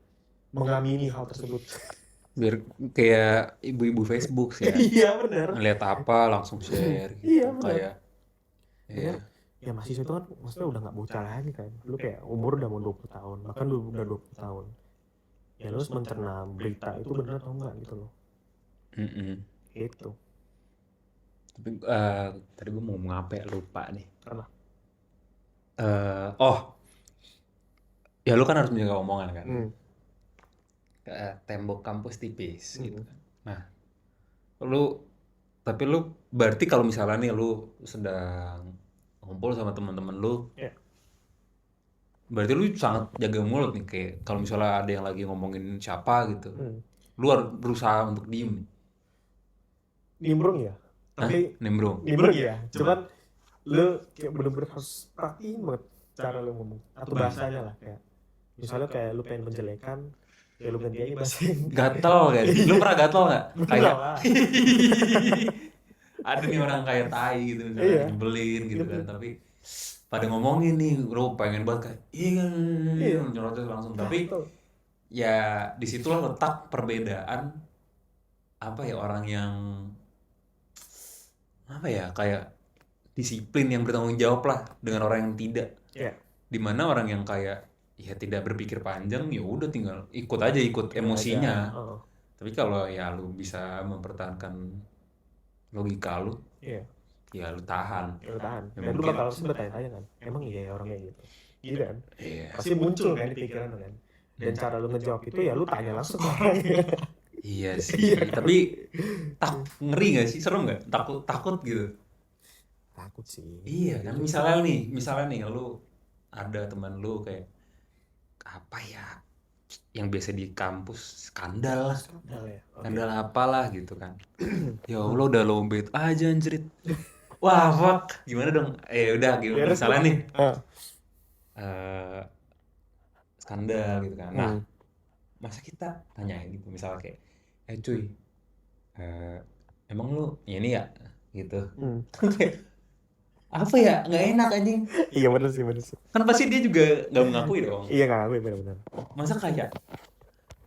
mengamini hal tersebut. Biar kayak ibu-ibu Facebook sih ya. Iya benar. Ngeliat apa langsung share gitu. Iya benar. Kayak Iya. Ya mahasiswa itu kan maksudnya udah nggak bocah lagi kan. Lu kayak umur udah mau 20 tahun, bahkan lu udah 20 tahun. Ya lu harus mencerna berita itu benar atau enggak gitu loh. Itu. Tapi tadi gue mau ngomong apa ya, lupa nih. Apa? Ya lu kan harus menjaga omongan kan. Tembok kampus tipis gitu kan. Nah, tapi lu berarti kalau misalnya nih lu sedang ngumpul sama teman-teman lu, berarti lu sangat jaga mulut nih, kayak kalau misalnya ada yang lagi ngomongin siapa gitu, lu harus berusaha untuk diem. Nimbrung ya, tapi nimbrung ya. Cuman lu kayak bener-bener harus perhatiin banget cara lu ngomong atau bahasanya lah, kayak misalnya kayak lu pengen menjelekan, ya lu ganti aja bahasa gatel kan. Lu pernah gatel nggak? Kayak lah. ada nih orang kayak tai gitu misalnya, nyebelin gitu kan, tapi pada ngomongin nih, lu pengen banget kayak iya nyorotin langsung, tapi ya disitulah letak perbedaan apa ya, orang yang apa ya, kayak disiplin yang bertanggung jawab lah dengan orang yang tidak. Dimana orang yang kayak ya tidak berpikir panjang, ya udah tinggal ikut emosinya. Tapi kalau ya lu bisa mempertahankan logika lu, ya lu tahan. Dan lu bakal sih bertanya-tanya kan, emang iya orangnya gitu kan? Pasti muncul kan di pikiran lu kan. Dan cara lu ngejawab itu ya lu tanya langsung ke orangnya. Iya sih, tapi ngeri gak sih, serem gak? Takut gitu. Takut sih. Iya kan, misalnya nih lu ada teman lu kayak apa ya, yang biasa di kampus skandal apalah gitu kan. Ya Allah, udah lowbat aja anjrit. Wah fuck, gimana dong? Udah gimana, misalnya nih skandal gitu kan. Nah, masa kita tanyain gitu, misalnya kayak cuy, emang lu ini ya gitu. Apa ya, nggak enak anjing. Iya bener sih. Kan pasti dia juga nggak mengakui dong. Iya nggak mengakui, benar-benar. Masa kayak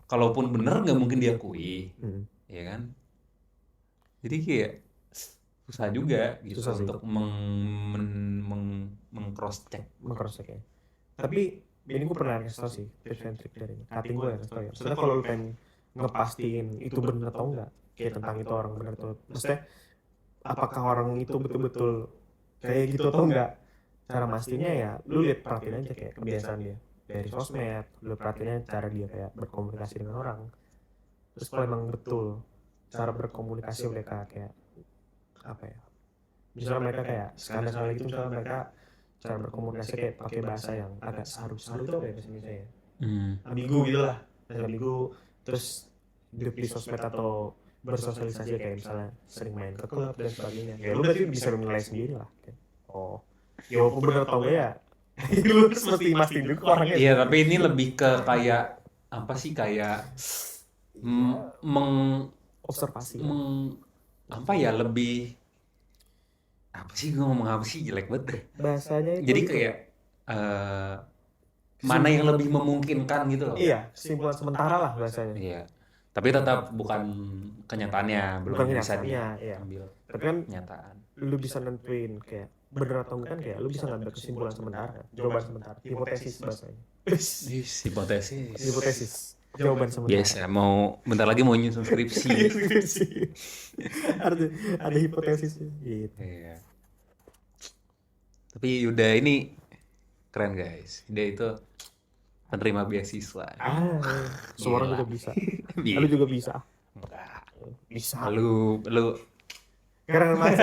kalaupun bener nggak mungkin diakui, ya kan? Jadi kayak susah juga gitu untuk meng-cross check. Ya. Tapi ini gue pernah ngasih tau sih tips and trick dari cutting gue ya, ya. Maksudnya kalau lu pengen ngepastiin itu bener atau enggak, kayak tentang itu orang bener tuh, maksudnya apakah orang itu betul-betul kayak gitu atau enggak, cara pastinya ya lu perhatiin aja kayak kebiasaan dia dari sosmed, lu perhatiin aja cara dia kayak berkomunikasi dengan orang. Terus kalau emang betul cara berkomunikasi mereka kayak apa ya, misalnya mereka kayak skandal gitu, misalnya mereka cara berkomunikasi kayak pakai bahasa yang agak saru itu apa ya misalnya ambigu gitu lah, ambigu, terus di sosmed atau bersosialisasi kayak misalnya sering main ke klub dan sebagainya, ya lu berarti bisa menilai sendiri lah kayak, ya walaupun bener atau enggak ya lu harus mesti mastiin juga orangnya. Iya, tapi ini lebih ke kayak apa sih, kayak observasi apa ya, lebih apa sih, gue ngomong apa sih, jelek banget deh bahasanya itu. Jadi kayak mana yang lebih memungkinkan gitu loh. Iya, kesimpulan sementara lah bahasanya. Iya. Tapi tetap bukan kenyataannya, belum Bukan bisa kenyataannya, iya. diambil Tapi kan kenyataan. lu bisa nentuin kayak bener atau enggak kan, kayak lu bisa ngambil kesimpulan sementara, jawaban sementara, hipotesis bahasanya. Hipotesis. Hipotesis, jawaban sementara. Biasa mau bentar lagi mau nyusun skripsi. ada hipotesisnya gitu. Iya. Tapi Yuda ini keren guys. Dia itu penerima beasiswa. Semua orang Gila. juga bisa. Lu juga bisa. Enggak. Bisa. Lu Keren banget.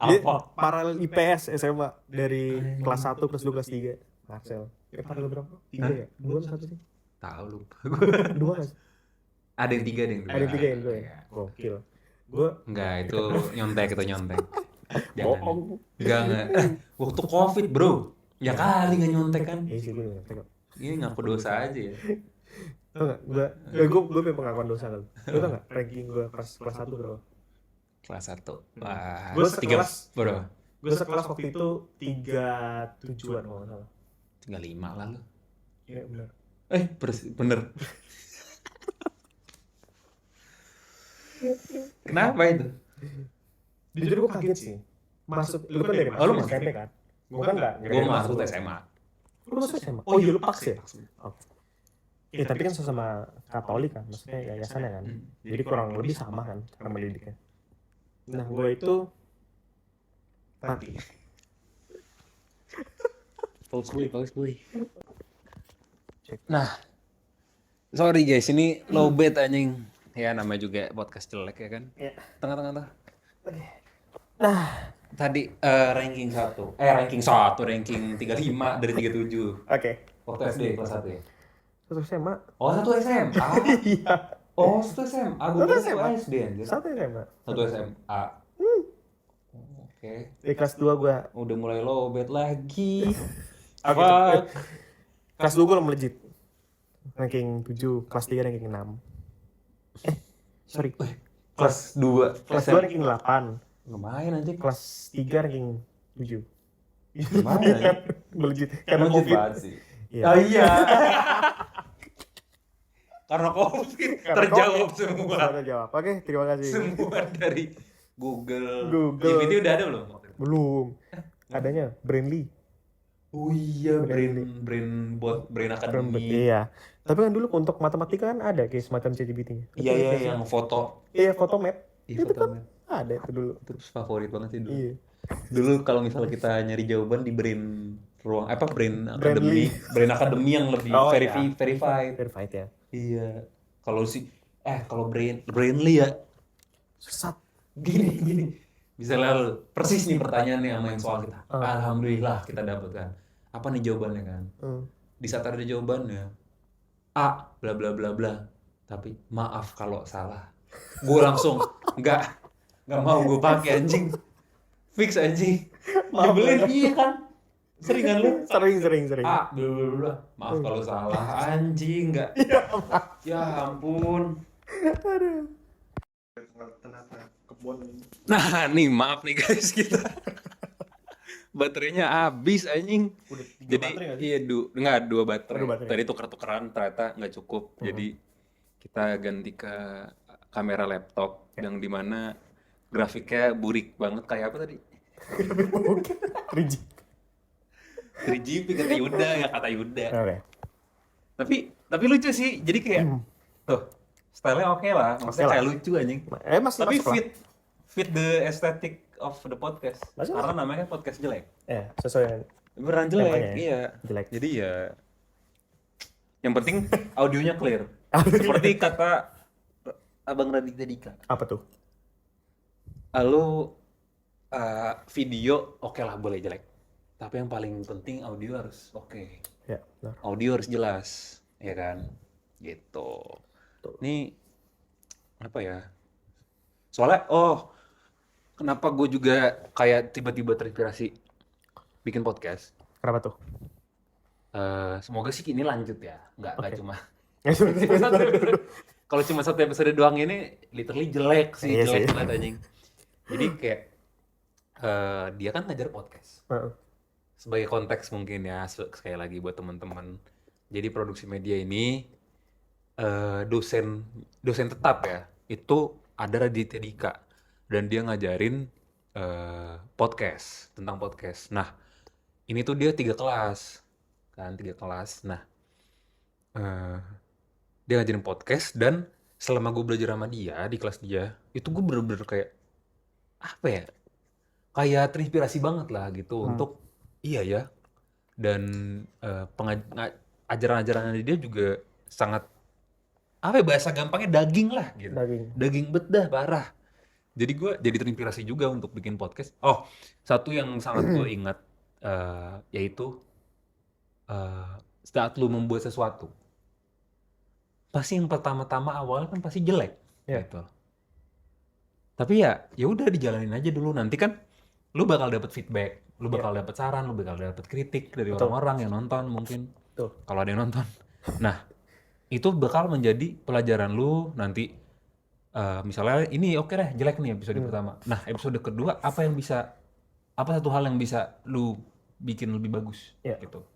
Dia apa? paralel IPS SMA dari kelas 1, kelas 2, kelas 3. Marcel. Paralel berapa? 3 ya? 2 atau 1 sih? Tahu lupa. 2 kan? Ada yang 3, ada yang 2. Ada 3 yang 2 ya? Gokil. Gue Enggak, itu nyontek. Jangan. bohong. Enggak. Waktu Covid, Bro. Ya kali nggak nyontek kan. Iya sih, gue ngerti kok. Ini ngaku dosa aja ya. Tau gak? Gue punya pengakuan dosa kan. Lu tau gak ranking gue pas kelas 1 berapa? Kelas 1. Wah, Gue 3 berapa? Gue sekelas waktu itu 37-an kalau nggak salah. 35 lah lu. Iya benar. Bener. Kenapa itu? Jujur gue kaget sih. Masuk, lu kan dari Oh, lu masuk SMP kan? Gue kan enggak. Gue masuk SMA. Lu masuk SMA? Oh iya, lu paksa ya? Oh. Ya tapi kan sesama Katolik kan, maksudnya yayasannya kan. Jadi kurang lebih sama kan cara mendidiknya. Nah, gue itu mati. Bagus boy. Nah, sorry guys, ini low bed anjing. Ya namanya juga podcast jelek ya kan. Iya. Tengah-tengah. Nah, Tadi ranking 35 dari 37. oke. Waktu SD kelas 1 ya. Satu SMA. Oh, 1 SMA. Iya. Oh, 1 SMA. Gue kira 1 SD anjir. Satu SMA. 1 SMA. Oke. Di kelas 2 gue. Udah mulai low bed lagi. Oke. Fuck. Kelas 2 gue melejit. Ranking 7, kelas 3 ranking 6. Sorry. Kelas 2. Kelas 2 ranking 8. Lumayan anjing. Kelas 3 ranking 7. Lumayan anjing. Melejit. Karena Emang COVID. banget sih. Iya. Oh iya. Karena COVID Karena terjawab COVID. semua. Terjawab. Oke, terima kasih. Semua dari Google. Google. GPT udah ada belum? Belum. Adanya Brainly. Oh iya, Brain- brain academy. Iya. Tapi kan dulu untuk matematika kan ada kayak semacam ChatGPT-nya. Iya yang foto. Iya, Photomath. Iya, Itu kan Photomath. ada itu dulu. Itu favorit banget sih dulu. Iya. Dulu kalau misalnya kita nyari jawaban di brain Brainly. academy yang lebih Oh, iya. verified. Verified ya. Iya. Kalau brainly ya Sesat. gini. Misalnya persis nih pertanyaannya sama yang soal kita. Alhamdulillah kita dapat kan. Apa nih jawabannya kan? Di saat ada jawabannya A bla bla bla bla. Tapi maaf kalau salah. Gue langsung nggak mau gue pakai anjing. Fix anjing. Nyebelin iya kan? Sering kan lu? Sering. A bla bla bla. Maaf kalau salah anjing nggak. Ya ampun. Nah nih maaf nih guys kita baterainya habis anjing. Udah 3 Jadi baterai nggak sih? iya nggak 2 baterai. 2 baterai. Tadi tuker-tukeran ternyata nggak cukup. Jadi kita ganti ke kamera laptop yang dimana grafiknya burik banget kayak apa tadi? 3G. 3GP kata Yuda ya kata Yuda. Oke. Tapi lucu sih. Jadi kayak tuh stylenya oke lah. Maksudnya Oke lah. kayak lucu anjing. Masih Tapi masuk lah. fit the aesthetic of the podcast. Masuk Karena namanya kan podcast jelek. Ya, sesuai Beneran jelek, Temanya ya? iya. jelek. Jadi ya yang penting audionya clear. Seperti kata Abang Raditya Dika. Apa tuh? Lalu video oke lah boleh jelek. Tapi yang paling penting audio harus oke. Ya, benar. Audio harus jelas, ya kan? Gitu. Ini apa ya? Soalnya kenapa gue juga kayak tiba-tiba terinspirasi bikin podcast? Kenapa tuh? Semoga sih ini lanjut ya, nggak Oke. cuma kalau cuma 1 episode doang ini literally jelek sih, Iya jelek sih. banget anjing. Jadi kayak dia kan ngajar podcast Heeh. sebagai konteks mungkin ya sekali lagi buat teman-teman. Jadi produksi media ini dosen tetap ya, itu ada Raditya Dika dan dia ngajarin podcast, tentang podcast. Nah, ini tuh dia 3 kelas kan, 3 kelas. Nah, eh, dia ngajarin podcast dan selama gue belajar sama dia di kelas dia, itu gue bener-bener kayak apa ya? Kayak terinspirasi banget lah gitu untuk iya ya. Dan ajaran-ajaran dia juga sangat apa ya, bahasa gampangnya daging lah gitu. Daging. Daging bedah parah. Jadi gue jadi terinspirasi juga untuk bikin podcast. Oh, satu yang sangat gue ingat yaitu saat lu membuat sesuatu, pasti yang pertama-tama awalnya kan pasti jelek Ya. gitu. Tapi ya udah dijalanin aja dulu, nanti kan lu bakal dapet feedback, lu bakal dapet saran, lu bakal dapet kritik dari Betul. orang-orang yang nonton mungkin. Betul. Kalau ada yang nonton. Nah, itu bakal menjadi pelajaran lu nanti. Misalnya ini oke deh, jelek nih episode pertama. Nah, episode kedua apa satu hal yang bisa lu bikin lebih bagus Ya. gitu.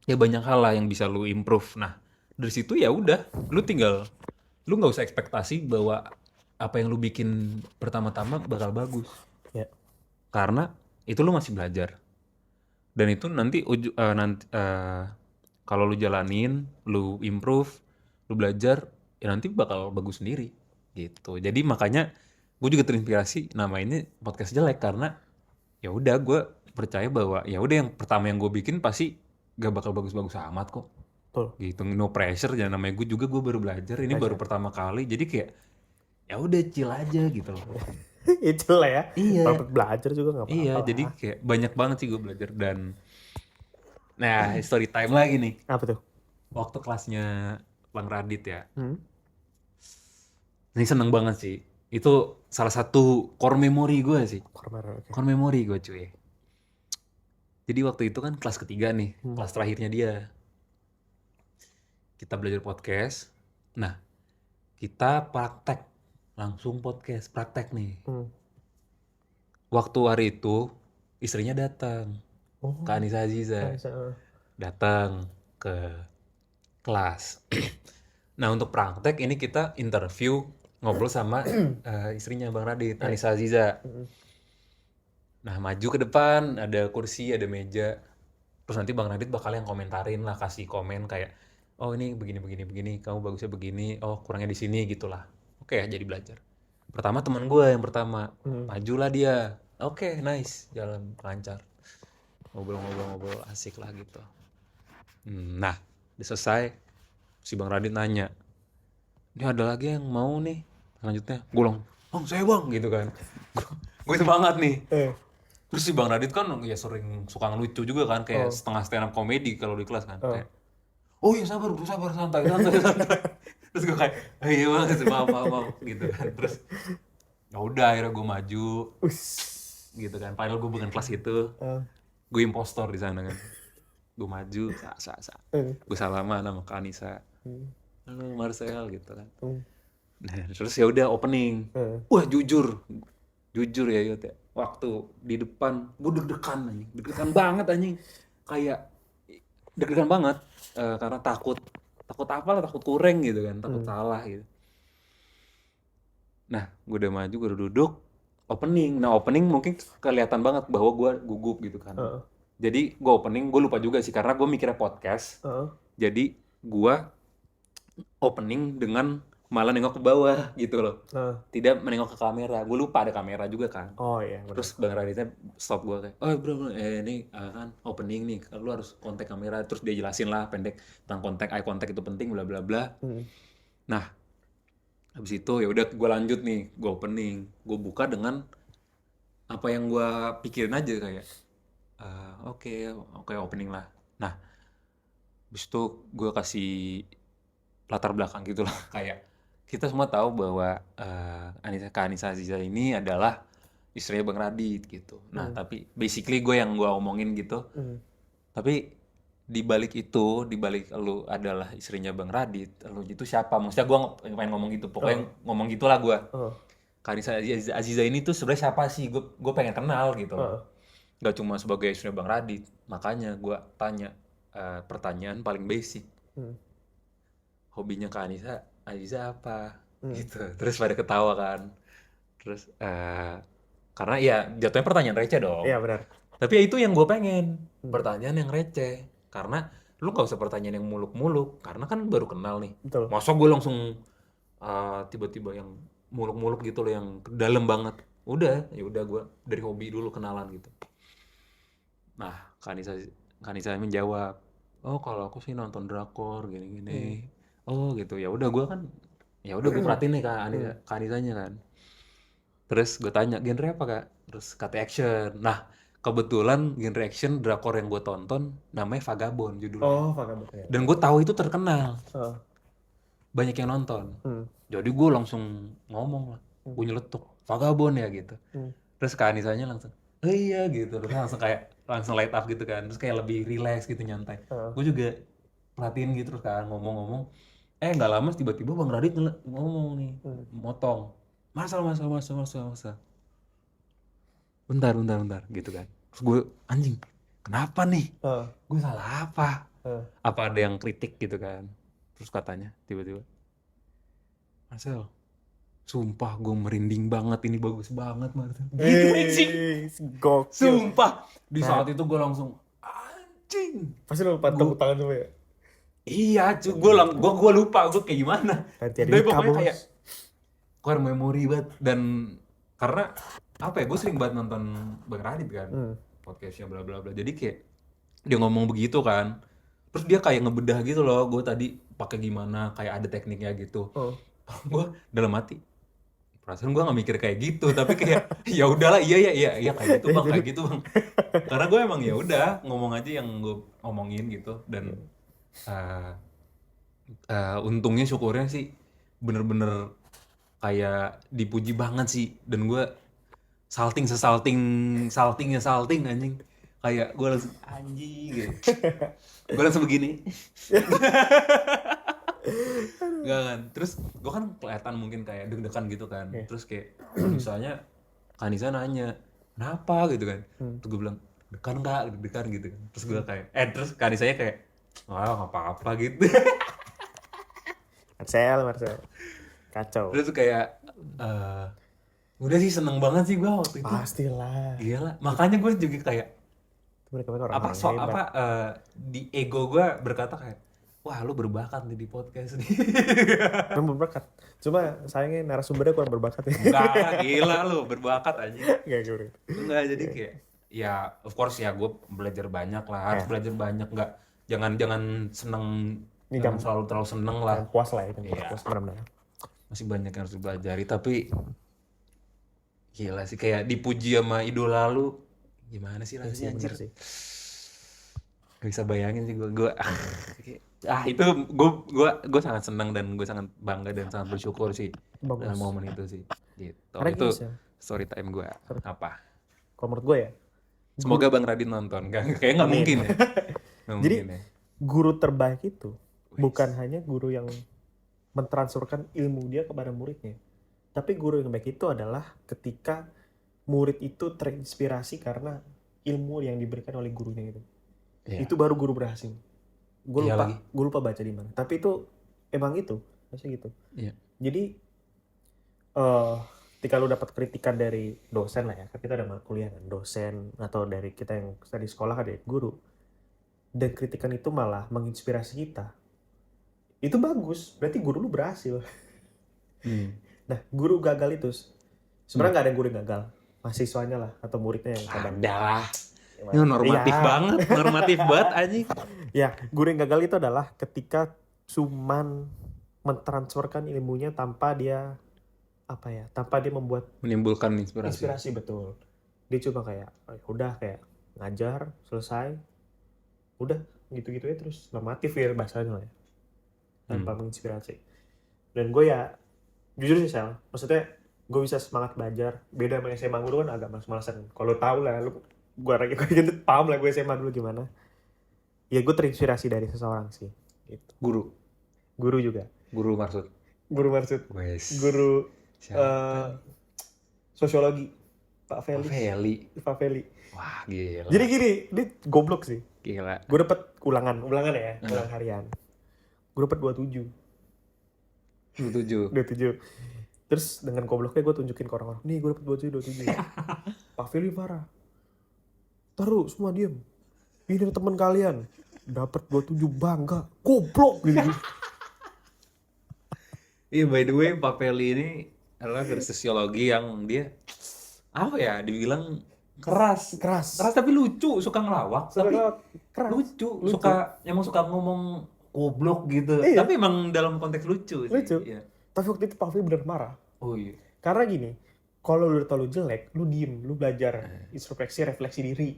Ya banyak hal lah yang bisa lu improve. Nah, dari situ ya udah, lu nggak usah ekspektasi bahwa apa yang lu bikin pertama-tama bakal bagus. Ya. Karena itu lu masih belajar. Dan itu nanti kalau lu jalanin, lu improve, lu belajar, ya nanti bakal bagus sendiri gitu. Jadi makanya gue juga terinspirasi namainnya podcast jelek, karena ya udah gue percaya bahwa ya udah yang pertama yang gue bikin pasti gak bakal bagus-bagus amat kok. Betul. Gitu, no pressure. Jangan, namanya gue baru belajar, ini baru pertama kali, jadi kayak ya udah chill aja gitu loh. Itu lah ya. Iya. Kalau belajar juga nggak apa-apa. Iya, jadi kayak banyak banget sih gue belajar. Dan nah, story time lagi nih. Apa tuh? Waktu kelasnya Bang Radit ya. Hmm. Ini seneng banget sih. Itu salah satu core memory gue sih. Oke. Core memory gue cuy. Jadi waktu itu kan kelas ketiga nih, kelas terakhirnya dia. Kita belajar podcast. Nah, kita praktek. Langsung podcast, praktek nih. Waktu hari itu, istrinya datang. Kak Anissa Aziza. Datang ke kelas. Nah, untuk praktek ini kita interview, ngobrol sama istrinya Bang Radit, Anissa Aziza. Nah, maju ke depan, ada kursi, ada meja. Terus nanti Bang Radit bakal yang komentarin lah, kasih komen kayak, oh ini begini, kamu bagusnya begini, oh kurangnya di sini gitulah. Oke ya, jadi belajar. Pertama teman gue yang pertama, majulah dia. Oke, nice, jalan lancar. Ngobrol-ngobrol asik lah gitu. Nah, udah selesai, si Bang Radit nanya, ini ada lagi yang mau nih selanjutnya? Gue bilang, oh saya bang gitu kan. Gue itu banget nih. Terus si Bang Radit kan ya sering suka ngelucu juga kan, kayak setengah stand up comedy kalau di kelas kan. Kayak, oh ya sabar santai. Terus gue kayak, oh iya banget sih, maaf gitu kan. Terus ya udah akhirnya gue maju gitu kan. Padahal gue bukan kelas itu. Gue impostor di sana kan. Gue maju, gue salaman sama Kak Anissa. Halo Marcel gitu kan. Nah, terus ya udah opening. Wah, jujur ya Yot ya. Waktu di depan gue deg-degan banget anjing. Kayak deg-degan banget karena takut takut kurang gitu kan, takut salah gitu. Nah, gue udah maju, gue udah duduk, opening. Nah, opening mungkin kelihatan banget bahwa gue gugup gitu kan. Jadi gue opening, gue lupa juga sih karena gue mikirnya podcast. Jadi gue opening dengan malah nengok ke bawah gitu loh. Tidak menengok ke kamera. Gue lupa ada kamera juga kan. Oh iya. Terus Bang Raditnya stop gue kayak, oh bro, ini kan opening nih, lu harus kontak kamera. Terus dia jelasin lah pendek tentang kontak, eye contact itu penting, bla bla bla. Nah, habis itu ya udah gue lanjut nih, gue opening, gue buka dengan apa yang gue pikirin aja kayak, oke opening lah. Nah, habis itu gue kasih latar belakang gitu lah, kayak kita semua tahu bahwa Kak Anissa Aziza ini adalah istrinya Bang Radit gitu. Nah, tapi basically gue omongin gitu. Tapi di balik lu adalah istrinya Bang Radit, lu itu siapa? Maksudnya gue pengen ngomong gitu. Pokoknya ngomong gitulah gue. Kak Anissa Aziza ini tuh sebenarnya siapa sih? Gue pengen kenal gitu. Gak cuma sebagai istrinya Bang Radit. Makanya gue tanya pertanyaan paling basic. hobinya Kak Aziza apa gitu. Terus pada ketawa kan. Terus karena ya jatuhnya pertanyaan receh dong. Iya benar. Tapi ya itu yang gue pengen, pertanyaan yang receh. Karena lu gak usah pertanyaan yang muluk-muluk, karena kan baru kenal nih. Betul. Masa gue langsung tiba-tiba yang muluk-muluk gitu loh, yang dalam banget. Udah, ya udah gue dari hobi dulu kenalan gitu. Nah, Kanisa menjawab, oh kalau aku sih nonton drakor gini-gini. Oh gitu, ya udah gue kan, ya udah gue perhatiin nih Kanisanya kan. Terus gue tanya, genre apa kak? Terus kata action. Nah, kebetulan genre action drakor yang gue tonton namanya Vagabond judulnya. Oh, Vagabond ya. Dan gue tahu itu terkenal, Oh. banyak yang nonton. Jadi gue langsung ngomong lah, gue nyeletuk, Vagabond ya gitu. Terus Kak Anisanya langsung, oh iya gitu. Terus langsung light up gitu kan. Terus kayak lebih relax gitu, nyantai. Gue juga perhatiin gitu terus kan, ngomong-ngomong. Nggak lama tiba-tiba Bang Radit ngomong nih, motong. Masa. Bentar gitu kan. Terus gue anjing, kenapa nih? Gue salah apa? Apa ada yang kritik gitu kan? Terus katanya tiba-tiba, Marcel, sumpah gue merinding banget, ini bagus banget Marcel. Gitu anjing. Gokil. Sumpah. Di saat itu gue langsung anjing. Pasti lu lupa tepuk tangan semua ya? Iya, gue lupa gue kayak gimana. Tapi pokoknya kayak core memory banget. Dan karena apa ya, gue sering banget nonton Bang Radit kan, podcastnya bla bla bla. Jadi kayak dia ngomong begitu kan, terus dia kayak ngebedah gitu loh, gue tadi pakai gimana, kayak ada tekniknya gitu. Gue dalam hati, perasaan gue nggak mikir kayak gitu, tapi kayak ya udahlah, iya kayak gitu bang. Karena gue emang ya udah ngomong aja yang gue omongin gitu. Dan untungnya syukurnya sih bener-bener kayak dipuji banget sih. Dan gue salting anjing, kayak gue langsung anjing gitu. Gue langsung begini. Gak kan, terus gue kan kelihatan mungkin kayak deg-degan gitu kan. Terus kayak misalnya Kanisa nanya kenapa gitu kan, terus gue bilang deg-degan gitu kan. Terus gue kayak terus Kanisanya kayak nggak apa-apa gitu. Marcel kacau. Terus kayak udah sih, seneng banget sih gue waktu itu. Pastilah. Iyalah, makanya gue juga kayak Mereka orang di ego gue berkata kayak, wah lu berbakat nih di podcast nih. Memang berbakat. Cuma sayangnya narasumbernya kurang berbakat ya. Enggak, gila lu berbakat aja. Enggak, jadi kayak ya of course ya gue belajar banyak lah, harus belajar banyak. Enggak, jangan seneng, jangan selalu terlalu seneng lah. Puas lah ya kan. Iya. Puas benar-benar. Masih banyak yang harus dipelajari, tapi gila sih kayak dipuji sama idola lu, gimana sih rasanya anjir sih. Gak bisa bayangin sih gue itu gue sangat senang dan gue sangat bangga dan sangat bersyukur sih dengan momen itu sih gitu. Itu story time gue. Apa kalau menurut gue ya, semoga Bang Radit nonton. Kayaknya nggak mungkin ya. Jadi guru terbaik itu bukan hanya guru yang mentransferkan ilmu dia kepada muridnya, tapi guru yang baik itu adalah ketika murid itu terinspirasi karena ilmu yang diberikan oleh gurunya itu. Itu baru guru berhasil. Gue lupa baca di mana. Tapi itu emang itu, maksudnya gitu. Jadi ketika lu dapat kritikan dari dosen lah ya, kan kita ada kuliah kan, dosen atau dari kita yang di sekolah kan dari guru, dan kritikan itu malah menginspirasi kita, itu bagus. Berarti guru lu berhasil. Nah, guru gagal itu sebenarnya nggak ada guru yang gagal, mahasiswanya lah atau muridnya yang kadang ada. Ini normatif banget anjing. Ya, guru yang gagal itu adalah ketika cuman mentransferkan ilmunya tanpa dia menimbulkan inspirasi. Betul. Dia cuma kayak udah kayak ngajar, selesai. Udah gitu-gitu ya, terus normatif ya bahasanya lah ya. Tanpa menginspirasi. Dan gue ya jujur sih Sel, maksudnya gue bisa semangat belajar. Beda sama SMA dulu kan agak malas-malasan. Kalau tahu lah lu, gue paham lah gue SMA dulu gimana. Ya gue terinspirasi dari seseorang sih gitu. Guru juga. Guru Marsud. Guru sosiologi Pak Feli. Wah gila. Jadi gini, dia goblok sih. Gila. Gue dapet ulangan ya, ulangan harian. Gue dapet 27. 27. 27. Terus dengan gobloknya gue tunjukin ke orang-orang, nih gue dapet 27. Pak Fili parah. Taruh semua diem. Ini teman kalian dapat 27 bangga. Goblok gitu. Iya, by the way, Pak Feli ini adalah dari sosiologi yang dia apa ya, dibilang keras tapi lucu, suka ngelawak, tapi Keras. lucu, suka ngomong goblok gitu. Iya. Tapi emang dalam konteks lucu sih. Lucu. Iya. Tapi waktu itu Pak Fili bener marah. Oh iya. Karena gini, kalau lu udah tau lu jelek, lu diem, lu belajar introspeksi, refleksi diri.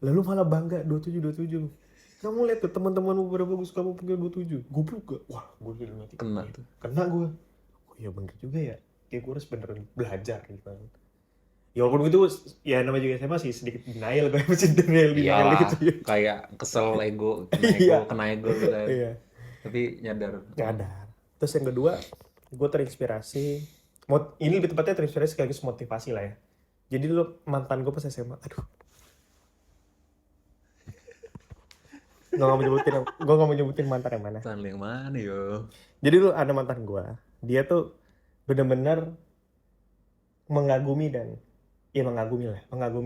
Lalu malah bangga 27. Kamu lihat tuh teman-temanmu pada bagus, kamu punya 27. Goblok gak? Wah, gue bilang nanti. Kena tuh. Kena gue. Oh iya bener juga ya. Kayak gue harus beneran belajar gitu kan. Ya walaupun gitu, ya namanya juga SMA sih sedikit denial. Gue masih denial Iyalah, gitu ya. kayak kesel ego, Iya. kena ego gitu kan. Iya. Tapi nyadar. Nyadar. Terus yang kedua, gue terinspirasi. Ini lebih tepatnya terinspirasi sekaligus motivasi lah ya. Jadi dulu mantan gue pas SMA, aduh. Gue gak mau nyebutin mantan yang mana. Mantan yang mana yo? Jadi dulu ada mantan gue, dia tuh bener-bener mengagumi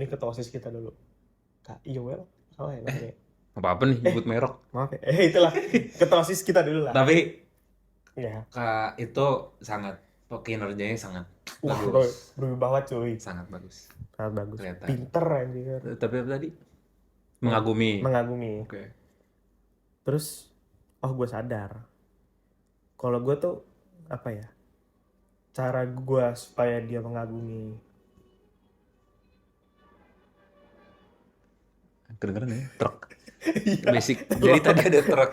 ketua OSIS kita dulu. Kak Iowel, salah ya namanya. Apa nih nyebut merek? Maaf ya, itulah ketua OSIS kita dulu lah. Tapi Ya. Kak itu sangat kinerjanya sangat Wah, bagus. berwibawa cuy. Sangat bagus. Sangat bagus. Kelihatan. Pinter anjir. Tapi apa tadi? Mengagumi. Oke. Terus, gue sadar. Kalau gue tuh, apa ya, cara gue supaya dia mengagumi. Kedengeran ya? Truk. Basic. Jadi tadi ada truk.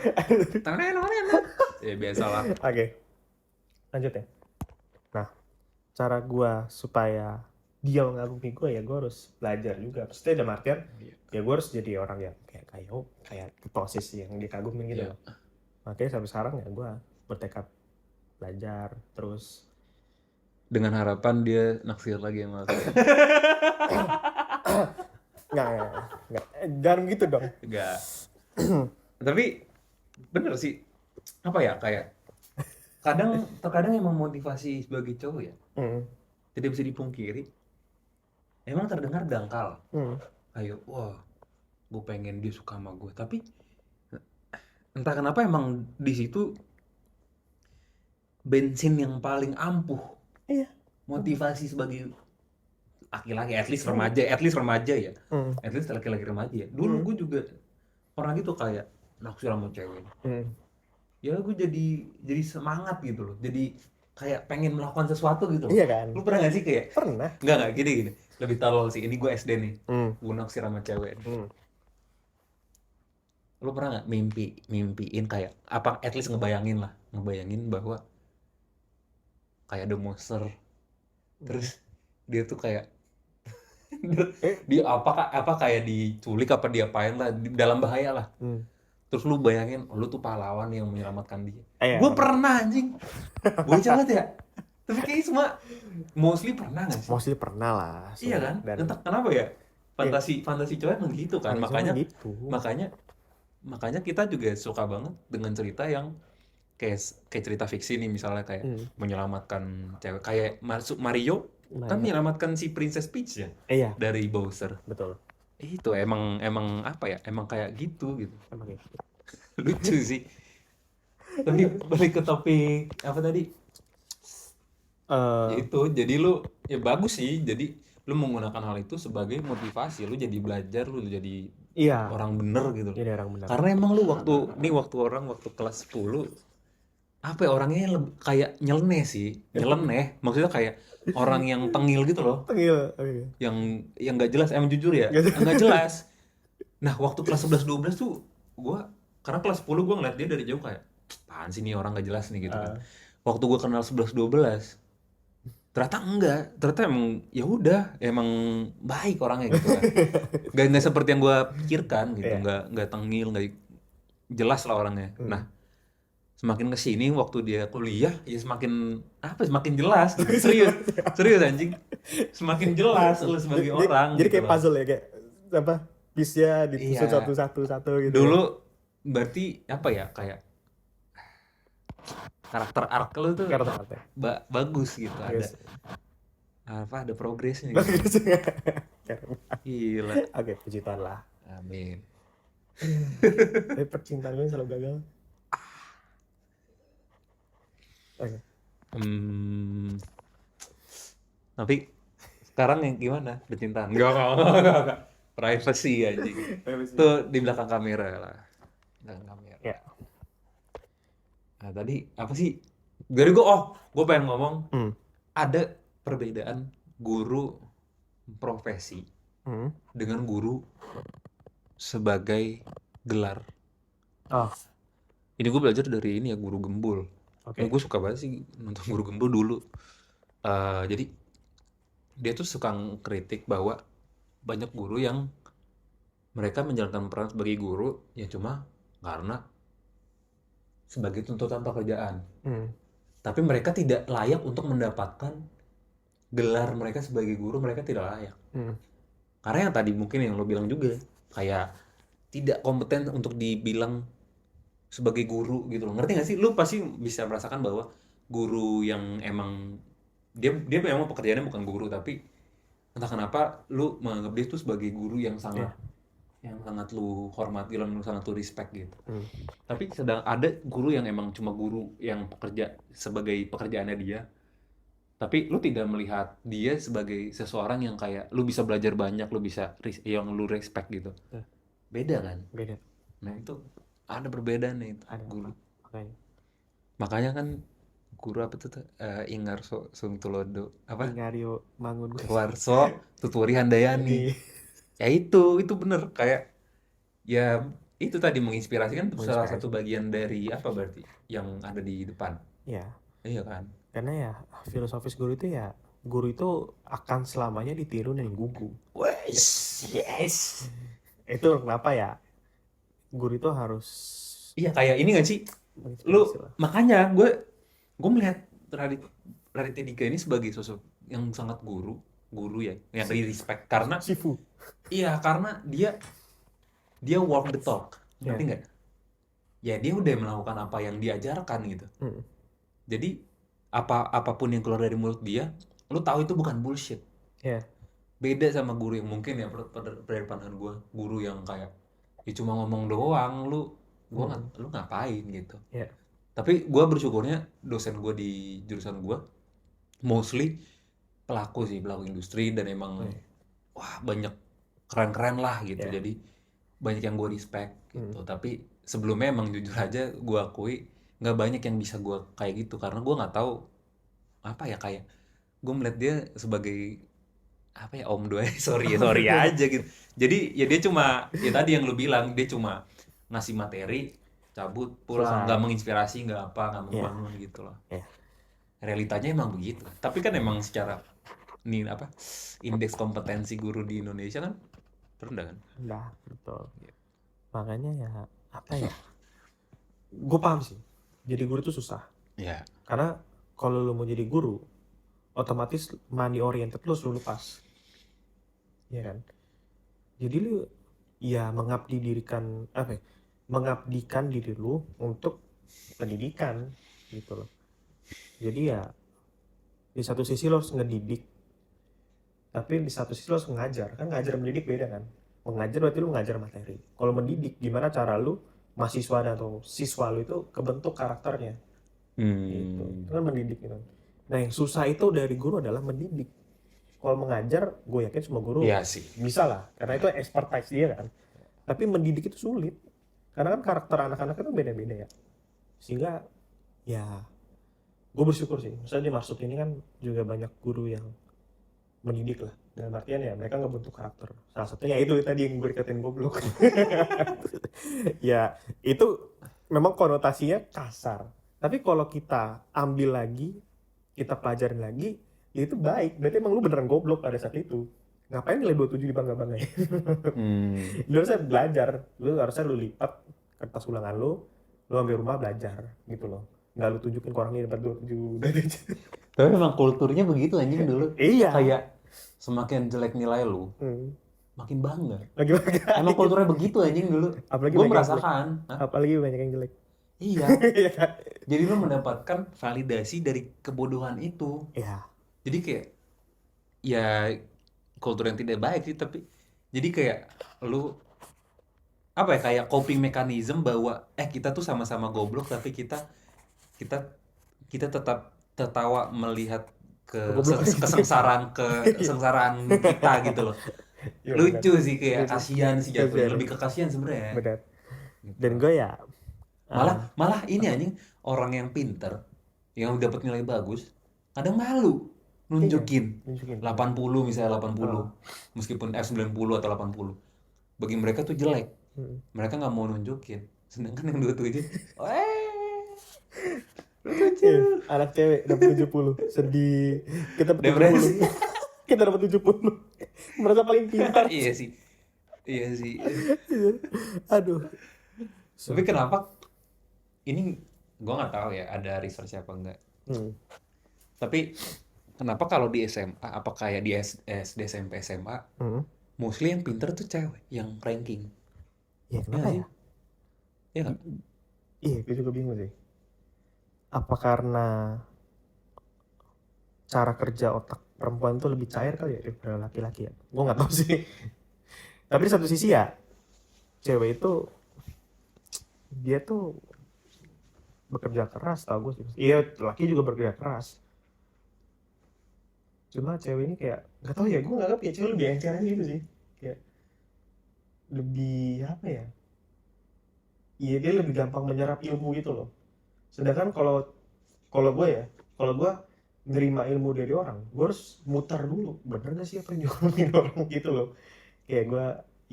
Ya biasalah. Oke. Lanjut ya. Nah, cara gue supaya dia mengagumi gue ya gue harus belajar juga. Maksudnya dalam artian, ya gue harus jadi orang yang kayak keposis yang dikagumin gitu. Makanya sampai sekarang ya gue bertekad belajar terus. Dengan harapan dia naksir lagi sama aku. Nggak. Jangan gitu dong. Enggak. Tapi bener sih. Apa ya, kayak terkadang yang memotivasi sebagai cowok ya tidak bisa dipungkiri, emang terdengar dangkal. Kayak wah, gue pengen dia suka sama gue, tapi entah kenapa emang di situ bensin yang paling ampuh. Iya. Motivasi sebagai laki-laki, at least remaja ya. At least laki-laki remaja ya. Dulu gue juga pernah gitu kayak naksir sama cewek. Ya gue jadi semangat gitu loh. Jadi kayak pengen melakukan sesuatu gitu loh. Iya kan? Lu pernah gak sih kayak? Pernah. Enggak gini. Lebih tolol sih. Ini gue SD nih. Gue naksir sama cewek. Lu pernah gak mimpiin kayak apa, at least ngebayangin bahwa kayak ada monster. Terus dia tuh kayak dia apa kayak diculik apa diapain lah, dalam bahaya lah. Terus lu bayangin, lu tuh pahlawan yang menyelamatkan dia. Gue pernah anjing. Bocah banget ya. Tapi kayaknya semua mostly pernah gak sih? Mostly pernah lah. Iya kan? Entah kenapa ya. Fantasi cowok emang gitu kan. Makanya kita juga suka banget dengan cerita yang kayak cerita fiksi nih, misalnya kayak menyelamatkan cewek. Kayak Mario kan menyelamatkan si Princess Peach ya. Iya. Dari Bowser. Betul. Itu emang apa ya? Emang kayak gitu. Emang gitu. Lucu sih. Tapi balik ke topik apa tadi? Itu jadi lu ya bagus sih. Jadi lu menggunakan hal itu sebagai motivasi. Lu jadi belajar, lu jadi orang bener gitu. Jadi orang bener. Karena emang lu waktu kelas 10 apa ya, orangnya kayak nyeleneh sih. Maksudnya kayak orang yang tengil gitu loh. Tengil. Yang nggak jelas, emang jujur ya, nggak jelas. Nah waktu kelas 11-12 tuh karena kelas 10 gue ngeliat dia dari jauh kayak apaan sih nih orang nggak jelas nih gitu kan. Waktu gue kenal 11-12 ternyata emang ya udah, emang baik orangnya gitu kan. Nggak seperti yang gue pikirkan gitu. Nggak tengil, nggak jelas lah orangnya. Nah semakin kesini waktu dia kuliah ya semakin jelas gitu. serius anjing, semakin jelas lu sebagai orang jadi gitu kayak puzzle ya, kayak apa, piece-nya disusun satu gitu. Dulu berarti apa ya, kayak karakter arc lu tuh Kata-kata. bagus gitu, Yes. ada progresnya gitu. Gila. Oke, puji Tuhan lah. Amin. Tapi percintaan gue selalu gagal. Oke. Tapi sekarang yang gimana percintaan? Enggak. Privacy anjing. Tuh di belakang kamera lah. Belakang kamera. Ya. Nah, tadi apa sih? Dari gue pengen ngomong ada perbedaan guru profesi dengan guru sebagai gelar. Ini gue belajar dari ini ya, Guru Gembul. Oke. Gue suka banget sih nonton Guru Gembul dulu. Jadi dia tuh suka kritik bahwa banyak guru yang mereka menjalankan peran sebagai guru ya cuma karena sebagai tuntutan pekerjaan. Tapi mereka tidak layak untuk mendapatkan gelar mereka sebagai guru, mereka tidak layak. Karena yang tadi mungkin yang lo bilang juga, kayak tidak kompeten untuk dibilang sebagai guru gitu loh. Ngerti gak sih? Lu pasti bisa merasakan bahwa guru yang emang dia memang pekerjaannya bukan guru, tapi entah kenapa lu menganggap dia tuh sebagai guru yang sangat lu hormati, lu sangat lu respect gitu. Tapi sedang ada guru yang emang cuma guru yang pekerja sebagai pekerjaannya dia, tapi lu tidak melihat dia sebagai seseorang yang kayak lu bisa belajar banyak, lu bisa yang lu respect gitu. Beda kan? Beda. Nah itu ada perbedaan nih guru. Makanya kan guru apa tuh Ingarso Sungtulodo apa? Ingario Mangun Warso Tuturi Handayani. Ya itu bener kayak ya itu tadi menginspirasi kan salah satu bagian dari apa berarti yang ada di depan. Iya kan? Karena ya filosofis guru itu ya guru itu akan selamanya ditiru dan digugu. Yes. Itu kenapa ya guru itu harus kayak ini gak sih? Lu makanya gue melihat Raditya Dika ini sebagai sosok yang sangat guru ya, yang di respect karena Sifu. Iya, karena dia walk the talk, ngerti nggak? Ya dia udah melakukan apa yang diajarkan gitu. Jadi apapun yang keluar dari mulut dia, lu tahu itu bukan bullshit. Beda sama guru yang mungkin ya dari pandangan gue, guru yang kayak ya cuma ngomong doang, lu ngapain gitu. Tapi gue bersyukurnya dosen gue di jurusan gue mostly pelaku industri dan emang banyak keren-keren lah gitu. Jadi banyak yang gue respect gitu. Tapi sebelumnya emang jujur aja gue akui nggak banyak yang bisa gue kayak gitu karena gue nggak tahu apa ya, kayak gue melihat dia sebagai apa ya, om doa sorry aja gitu. Jadi ya dia cuma ya tadi yang lu bilang, dia cuma ngasih materi cabut pulang, nggak menginspirasi, nggak membangun gitu loh. Realitanya emang begitu. Tapi kan emang secara indeks kompetensi guru di Indonesia kan rendah kan? Rendah, betul. Makanya ya apa ya? Gue paham sih. Jadi guru itu susah. Karena kalau lu mau jadi guru, otomatis money oriented lu selalu pas. Iya kan? Jadi lu ya mengabdikan diri lu untuk pendidikan gitu loh. Jadi ya di satu sisi lo harus ngedidik, tapi di satu sisi lo harus ngajar. Kan ngajar mendidik beda kan? Mengajar berarti lu ngajar materi. Kalau mendidik, gimana cara lu mahasiswa atau siswa lu itu kebentuk karakternya. Gitu. Itu kan mendidik gitu. Nah yang susah itu dari guru adalah mendidik. Kalau mengajar, gue yakin semua guru bisa lah, karena itu expertise dia kan. Tapi mendidik itu sulit, karena kan karakter anak-anak itu beda-beda ya. Sehingga ya gue bersyukur sih, misalnya di Marsud ini kan juga banyak guru yang mendidik lah. Dalam artian ya mereka ngebentuk karakter. Salah satunya itu tadi yang gue dikatain goblok. Ya itu memang konotasinya kasar. Tapi kalau kita ambil lagi, kita pelajarin lagi, ya itu baik. Berarti emang lu beneran goblok pada saat itu. Ngapain nilai 27 dibangga-banggain? Lu harusnya belajar. Lu harusnya lu lipat kertas ulangan lu ambil rumah belajar gitu loh. Nggak lu tunjukin ke orang ini dapat 27. Tapi memang kulturnya begitu anjing dulu. Iya. Kayak semakin jelek nilai lu, makin bangga. Emang kulturnya begitu anjing dulu. Apalagi gue merasakan. Apalagi banyak yang jelek. Iya. Iya. Jadi lu mendapatkan validasi dari kebodohan itu. Iya. Jadi kayak ya kultur yang tidak baik sih, tapi jadi kayak lu apa ya, kayak coping mechanism bahwa kita tuh sama-sama goblok, tapi kita kita kita tetap tertawa melihat Kegoblokan kita. Iya. kesengsaraan kita gitu loh. Iya benar. Lucu sih, kayak Lucu. kasihan sih jatuhnya, Kasihan. lebih ke kasihan sebenarnya Benar. gitu. Dan gue ya Malah ah, malah ini apa? anjing, orang yang pinter yang dapat nilai bagus kadang malu Iya, nunjukin tunjukin benar. 80 misalnya 80, Oh. meskipun 90 atau 80 bagi mereka tuh jelek, Mm. mereka nggak mau nunjukin, sedangkan yang 27, Iya, lucu, anak cewek dapat 70. Sedih. Kita dapat 70. depresi. Kita dapat 70. Merasa paling pintar. Iya sih, iya sih. Aduh. Tapi So. kenapa ini, gua nggak tahu ya ada research apa enggak, Hmm. tapi kenapa kalau di SMA apa kayak di SD SMP SMA Hmm. mostly yang pinter tuh cewek yang ranking, Ya ya kenapa nggak ya? sih, ya nggak? Iya, gue juga bingung sih. Apa karena cara kerja otak perempuan tuh lebih cair kali ya daripada laki-laki ya? Gue nggak tahu sih. Tapi di satu sisi ya, cewek itu dia tuh bekerja keras, tau gue sih. Iya, laki juga bekerja keras. Cuma cewek ini kayak nggak tahu ya, gue nggak ngerti ya, cewek lebih encer aja gitu sih. Kayak lebih apa ya? Iya, dia lebih gampang menyerap ilmu gitu loh. Sedangkan kalau kalau gue ya, kalau gue nerima ilmu dari orang, gue harus muter dulu, bener gak sih apa yang diomongin orang gitu loh. Kayak gue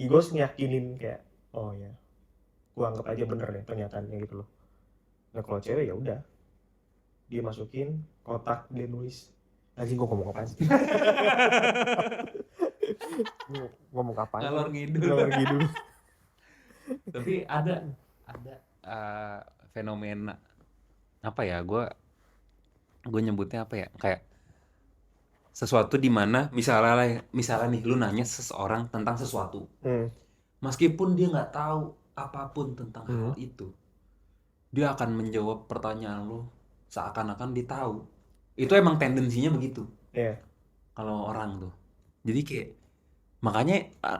harus ngeyakinin kayak, oh ya, gue anggap aja bener deh pernyataannya gitu loh. Nah kalau cewek ya udah, dia masukin kotak, dia nulis. Anjing gue ngomong apa sih? Gua ngomong apa sih? Ngalor ngidul. Ngalor ngidul. Tapi ada fenomena apa ya, gue nyebutnya apa ya, kayak sesuatu di mana misalnya nih lu nanya seseorang tentang sesuatu, Hmm. meskipun dia nggak tahu apapun tentang hal Hmm. itu, dia akan menjawab pertanyaan lu seakan-akan dia tahu. Itu emang tendensinya begitu Ya. kalau orang tuh. Jadi kayak makanya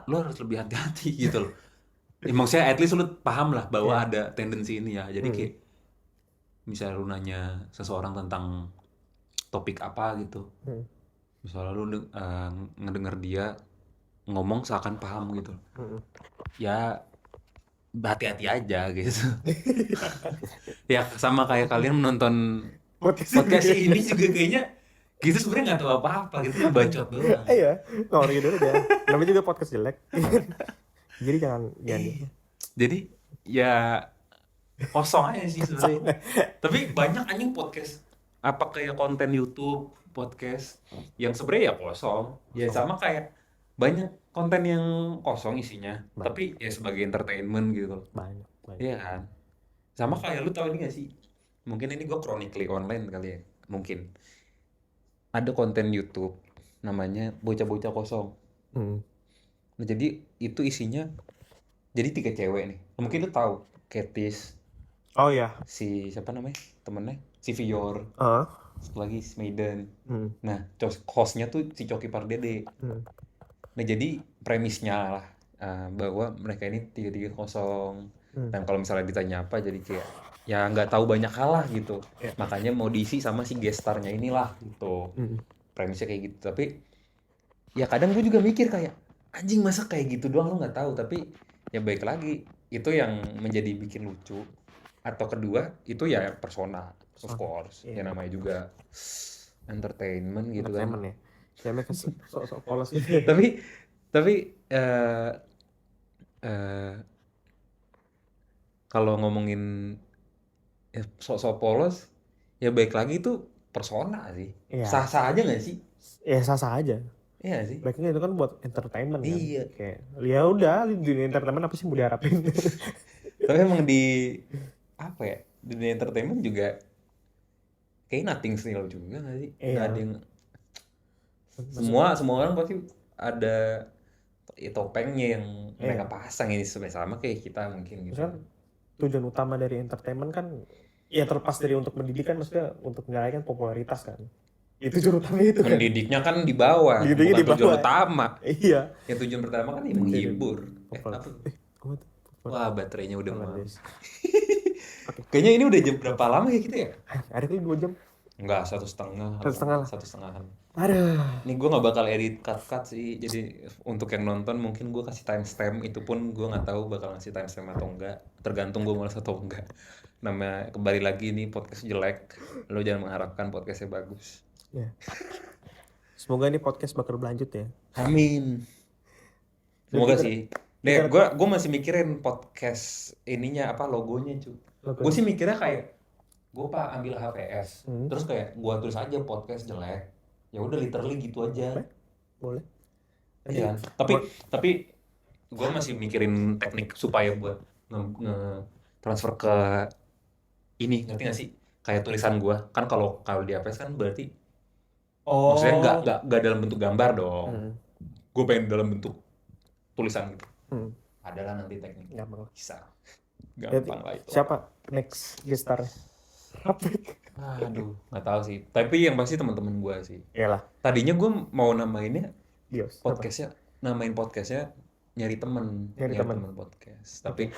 lu harus lebih hati-hati gitu loh. Maksudnya at least lu paham lah bahwa Ya. ada tendensi ini ya. Jadi Hmm. kayak misalnya lu nanya seseorang tentang topik apa gitu, Hmm. misalnya lu ngedenger dia ngomong seakan paham gitu, Hmm. ya hati-hati aja gitu. Ya sama kayak kalian menonton podcast Podcast ini juga kayaknya gitu, sebenarnya nggak tahu apa-apa gitu, bacot doang. iya, ngalor ngidul aja. Namanya juga podcast jelek. Jadi jangan Iya. Jadi ya kosong aja sih sebenarnya. Tapi banyak anjing podcast apa kayak konten YouTube, podcast yang sebenarnya ya kosong. Ya kosong. sama kayak banyak konten yang kosong isinya, Banyak. tapi ya sebagai entertainment gitu. Banyak. Iya kan? Sama kayak lu tahu ini gak sih? Mungkin ini gue chronically online kali ya. Mungkin ada konten YouTube namanya bocah-bocah kosong. Hmm. Nah, jadi itu isinya jadi 3 cewek nih. Mungkin lu tahu Katis, Oh ya. si siapa namanya? Temennya si Vior, Ah. satu lagi si Maiden. Hmm. Nah, hostnya tuh si Coki Pardede. Hmm. Nah, jadi premisnya lah bahwa mereka ini tiga-tiga kosong. Hmm. Dan kalau misalnya ditanya apa, jadi kayak ya nggak tahu banyak hal lah gitu. Ya. Makanya mau diisi sama si gestarnya inilah gitu. Hmm. Premisnya kayak gitu. Tapi ya kadang gue juga mikir kayak anjing masa kayak gitu doang lu nggak tahu. Tapi ya baik lagi, itu yang menjadi bikin lucu. Atau kedua itu ya persona, of course. Iya. Ya namanya juga entertainment gitu kan. Entertainment ya. Cewek sok-sok polos gitu. Tapi eh kalau ngomongin sok-sok polos, ya baik lagi itu persona sih. Iya. Sah-sah aja nggak sih? Ya sah-sah aja. Iya sih. Baiknya itu kan buat entertainment kan. Iya. Kayak ya udah di dunia entertainment apa sih mau diharapin? Tapi emang di apa ya? Di dunia entertainment juga kayak nothing still juga nggak sih? Nggak Iya. ada yang semua orang pasti ada topengnya yang mereka pasang ini sama kayak kita mungkin gitu. Misalkan tujuan utama dari entertainment kan ya terlepas dari untuk mendidik kan, maksudnya untuk menyalakan popularitas kan. Itu tujuan utama itu kan. Mendidiknya kan di bawah, Mendidiknya bukan di tujuan bawah. utama. Iya. Yang tujuan pertama kan ya menghibur. Popul- Apa? apa tuh? Wah, baterainya udah Luar mau. biasa. Kayaknya ini udah jam berapa lama ya kita ya? Ada kali 2 jam. Enggak, 1,5. 1,5 lah. 1,5. Aduh. Ini gue nggak bakal edit cut sih. Jadi untuk yang nonton mungkin gue kasih timestamp. Itu pun gue nggak tahu bakal ngasih timestamp atau enggak. Tergantung gue malas atau enggak. Nama kembali lagi nih podcast jelek. Lo jangan mengharapkan podcastnya bagus. Ya. Semoga ini podcast bakal berlanjut ya. Amin. Semoga sih. Deh, gue masih mikirin podcast ininya apa logonya cuy. Gue sih mikirnya kayak gue ambil HVS, terus kayak gue tulis aja podcast jelek. Ya udah literally gitu aja. Boleh. Iya. Tapi gue masih mikirin teknik supaya buat transfer ke ini, ngerti nggak sih? Kayak tulisan gue kan kalau di HVS kan berarti maksudnya nggak dalam bentuk gambar dong. Gue pengen dalam bentuk tulisan gitu. Adalah nanti teknik. Gampang. Bisa. Gampang lah itu. Siapa next gestar? Aduh, nggak tahu sih. Tapi yang pasti teman-teman gue sih. Iyalah. Tadinya gue mau namainnya Dios. namain podcastnya nyari temen podcast. Tapi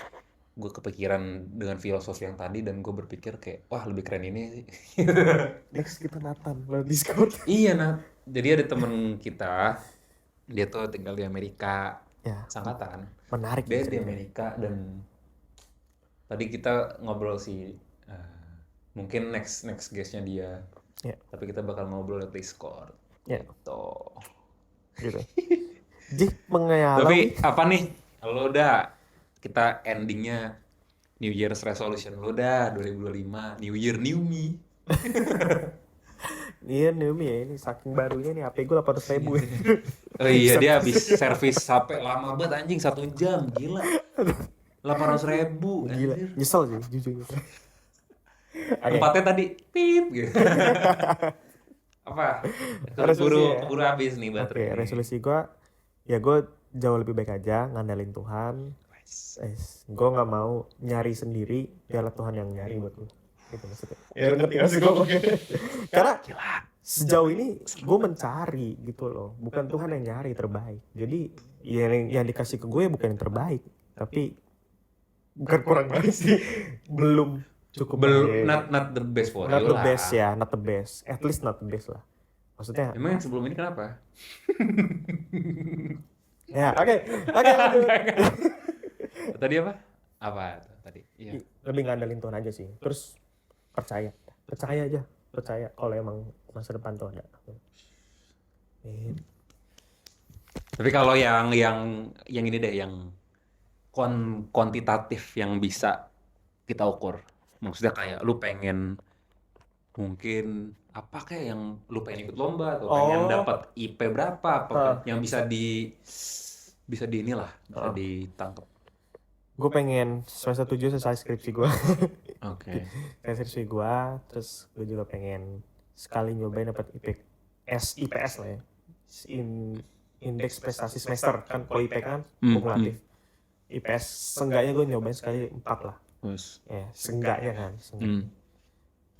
gue kepikiran dengan filosofi yang tadi dan gue berpikir kayak wah lebih keren ini sih. Next kita Nathan lewat Discord. Iya Nat. Jadi ada temen kita, dia tuh tinggal di Amerika, Ya. sangkatan. Menarik. Dia di Amerika dan tadi kita ngobrol sih. Mungkin next guestnya dia. Ya. Tapi kita bakal ngobrol di Discord. Ya. Gitu. Jadi mengayalang. Tapi apa nih? Lo udah kita endingnya New Year's resolution lo dah 2025 New Year New Me. Iya Naomi ya, ini saking barunya nih HP gue 800.000. Oh iya dia habis servis HP lama banget anjing 1 jam gila. 800.000 Gila, nyesel sih jujur. Tempatnya tadi pip gitu. Apa? Buru habis nih baterai. Oke, resolusi gue ya gue jauh lebih baik aja ngandalin Tuhan. Gue nggak mau nyari sendiri, biarlah Tuhan yang nyari buat gue. Gitu maksudnya. Ya ngerti gak sih gue? Karena sejauh ini gue mencari gitu loh, bukan Tuhan yang nyari terbaik. Jadi yang dikasih ke gue bukan yang terbaik, tapi bukan kurang baik sih, belum cukup. Not the best for you lah. Not the best ya, not the best. At least not the best lah. Maksudnya. Emang yang sebelum ini kenapa? Ya, oke. Tadi apa? Apa tadi? Iya. Lebih ngandalin Tuhan aja sih. Terus percaya aja, percaya kalau emang masa depan tuh ada. Tapi kalau yang ini deh, yang kuantitatif yang bisa kita ukur, maksudnya kayak lu pengen mungkin apa kayak yang lu pengen ikut lomba atau pengen dapat IP berapa, apa yang bisa inilah, bisa ditangkap. Gue pengen semester 7 selesai skripsi gue. Oke. Skripsi gue, terus gue juga pengen sekali nyobain dapat IPS lah ya. Indeks prestasi semester kan, kalau IP kan kumulatif. IPS seenggaknya gue nyobain sekali 4 lah. Ya, seenggaknya kan.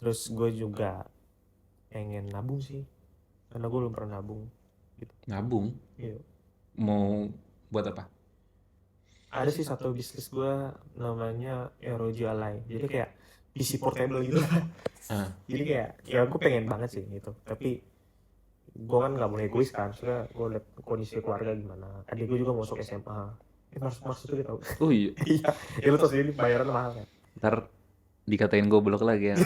Terus gue juga pengen nabung sih, karena gue belum pernah nabung. Gitu. Nabung? Iya. Mau buat apa? Ada sih satu bisnis gue namanya ROG Ally, jadi kayak PC portable gitu. Jadi kayak ya gue pengen banget sih gitu, tapi gue kan nggak boleh egois kan, soalnya gue liat kondisi keluarga gimana. Adik gue juga masuk SMA, masuk itu tau. Oh iya. Iya, ya lu tau sendiri bayaran mahal kan. Ntar dikatain goblok lagi ya.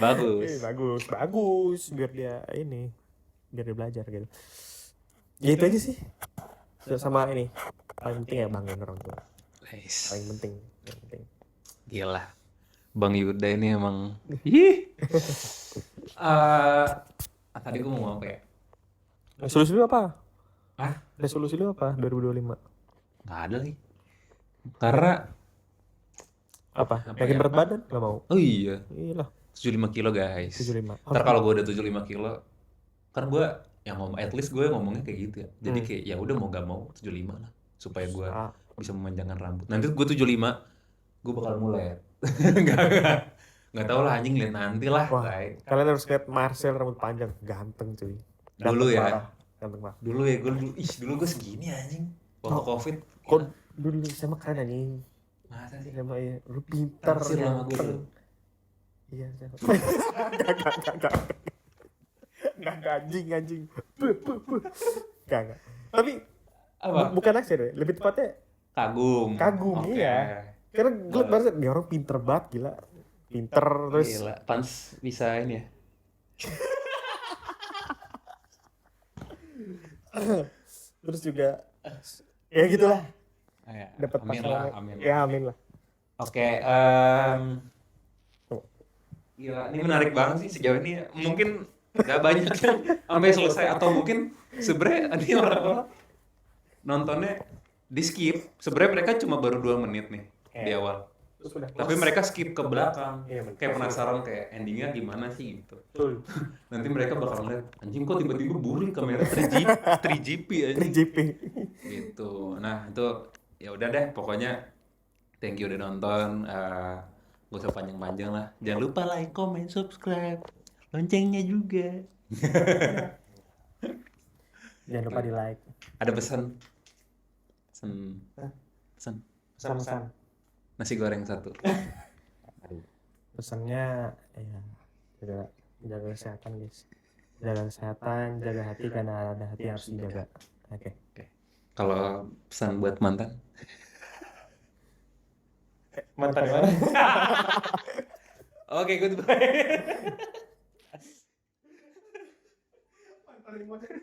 Bagus biar dia belajar gitu. Ya itu aja sih. Sama ini paling penting ya banggain orang tua. Paling penting. Gila, Bang Yuda ini emang. Tadi gue mau apa ya? Resolusi lu apa? Resolusi lu apa 2025? Nggak ada nih. Karena apa? Yakin berat badan? Gak mau. Oh iya. Iyalah. 75 kilo guys. 75. Ntar kalau gue udah 75 kilo, kan gue yang ngomong, at least gue ngomongnya kayak gitu ya. Jadi kayak ya udah mau gak mau 75 lah, supaya gue bisa memanjangkan rambut. Nanti gue 75 gue bakal mulai. Nggak tahu lah anjing, lihat nanti lah. Wah, Tai. kalian harus lihat Marcel rambut panjang, ganteng cuy. Dulu Ganteng ya. parah. Ganteng banget. Dulu ya dulu gue segini anjing. Waktu Oh, Covid. kok dulu sama keren anjing. Masa sih? Sama ya, lu pintar, Taksir lu sama gue ganteng. dulu. Iya, Enggak. Enggak, anjing. Enggak. Tapi Apa? bukan naksir ya, lebih tepatnya Kagum. kagum, Oke. iya. Karena gue liat Marcel, dia orang pinter banget, gila. Pinter, terus Gila, Pans bisa ini ya. terus juga ya gitulah, Ya, dapat amin pasangan. lah, amin. Ya, amin lah. Oke, gila, ini menarik banget sih sejauh ini. Mungkin gak banyak yang sampai selesai, atau mungkin sebenarnya ini orang-orang nontonnya di skip. Sebenarnya mereka cuma baru 2 menit nih di awal. Terus udah. Tapi mereka skip ke belakang. Iya, betul. Kayak penasaran kayak endingnya gimana sih gitu. Betul. Nanti mereka bakal ngeliat, anjing kok tiba-tiba burik kamera 3GP anjing. 3GP. Gitu. Nah, itu ya udah deh, pokoknya thank you udah nonton. Gak usah panjang-panjang lah. Jangan lupa like, comment, subscribe, loncengnya juga. Jangan lupa di like. Ada pesan? Pesan. Pesan-pesan. Nasi goreng 1. Pesannya ya jaga kesehatan guys. Jaga kesehatan, jaga hati, karena ada hati yang harus dijaga. Oke. Kalau pesan buat mantan? Mantan mana? Oke, goodbye. Mantan